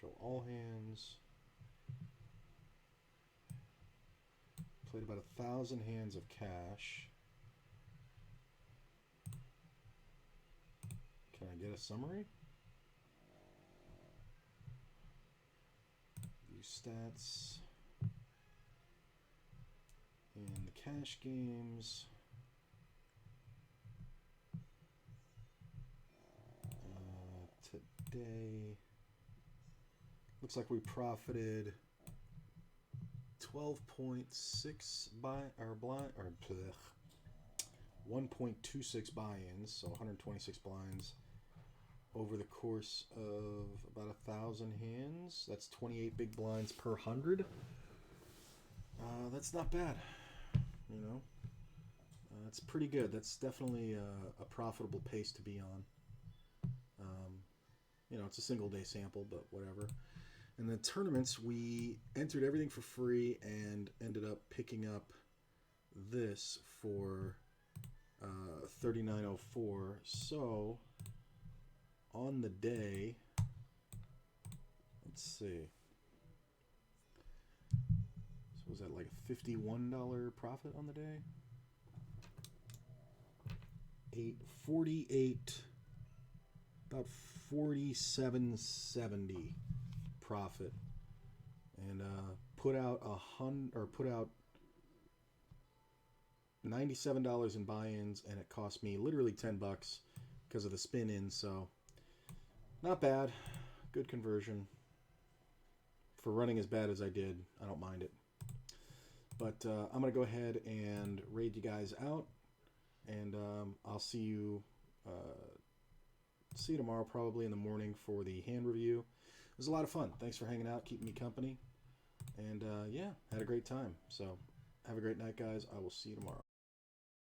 Speaker 1: Show all hands. Played about 1,000 hands of cash. Can I get a summary? View stats. In the cash games, today looks like we profited 12.6 blind or 1.26 buy-ins, so 126 blinds over the course of about 1,000 hands. That's 28 big blinds per 100. That's not bad. You know, it's pretty good. That's definitely a profitable pace to be on. You know, it's a single day sample, but whatever. And the tournaments, we entered everything for free and ended up picking up this for $39.04. So on the day, let's see. So was that like a $51 profit on the day? 848, about $47.70 profit, and put out $97 in buy-ins, and it cost me literally $10 because of the spin-in. So not bad, good conversion for running as bad as I did. I don't mind it. But I'm going to go ahead and raid you guys out, and I'll see you tomorrow, probably in the morning, for the hand review. It was a lot of fun. Thanks for hanging out, keeping me company, and yeah, had a great time. So have a great night, guys. I will see you tomorrow.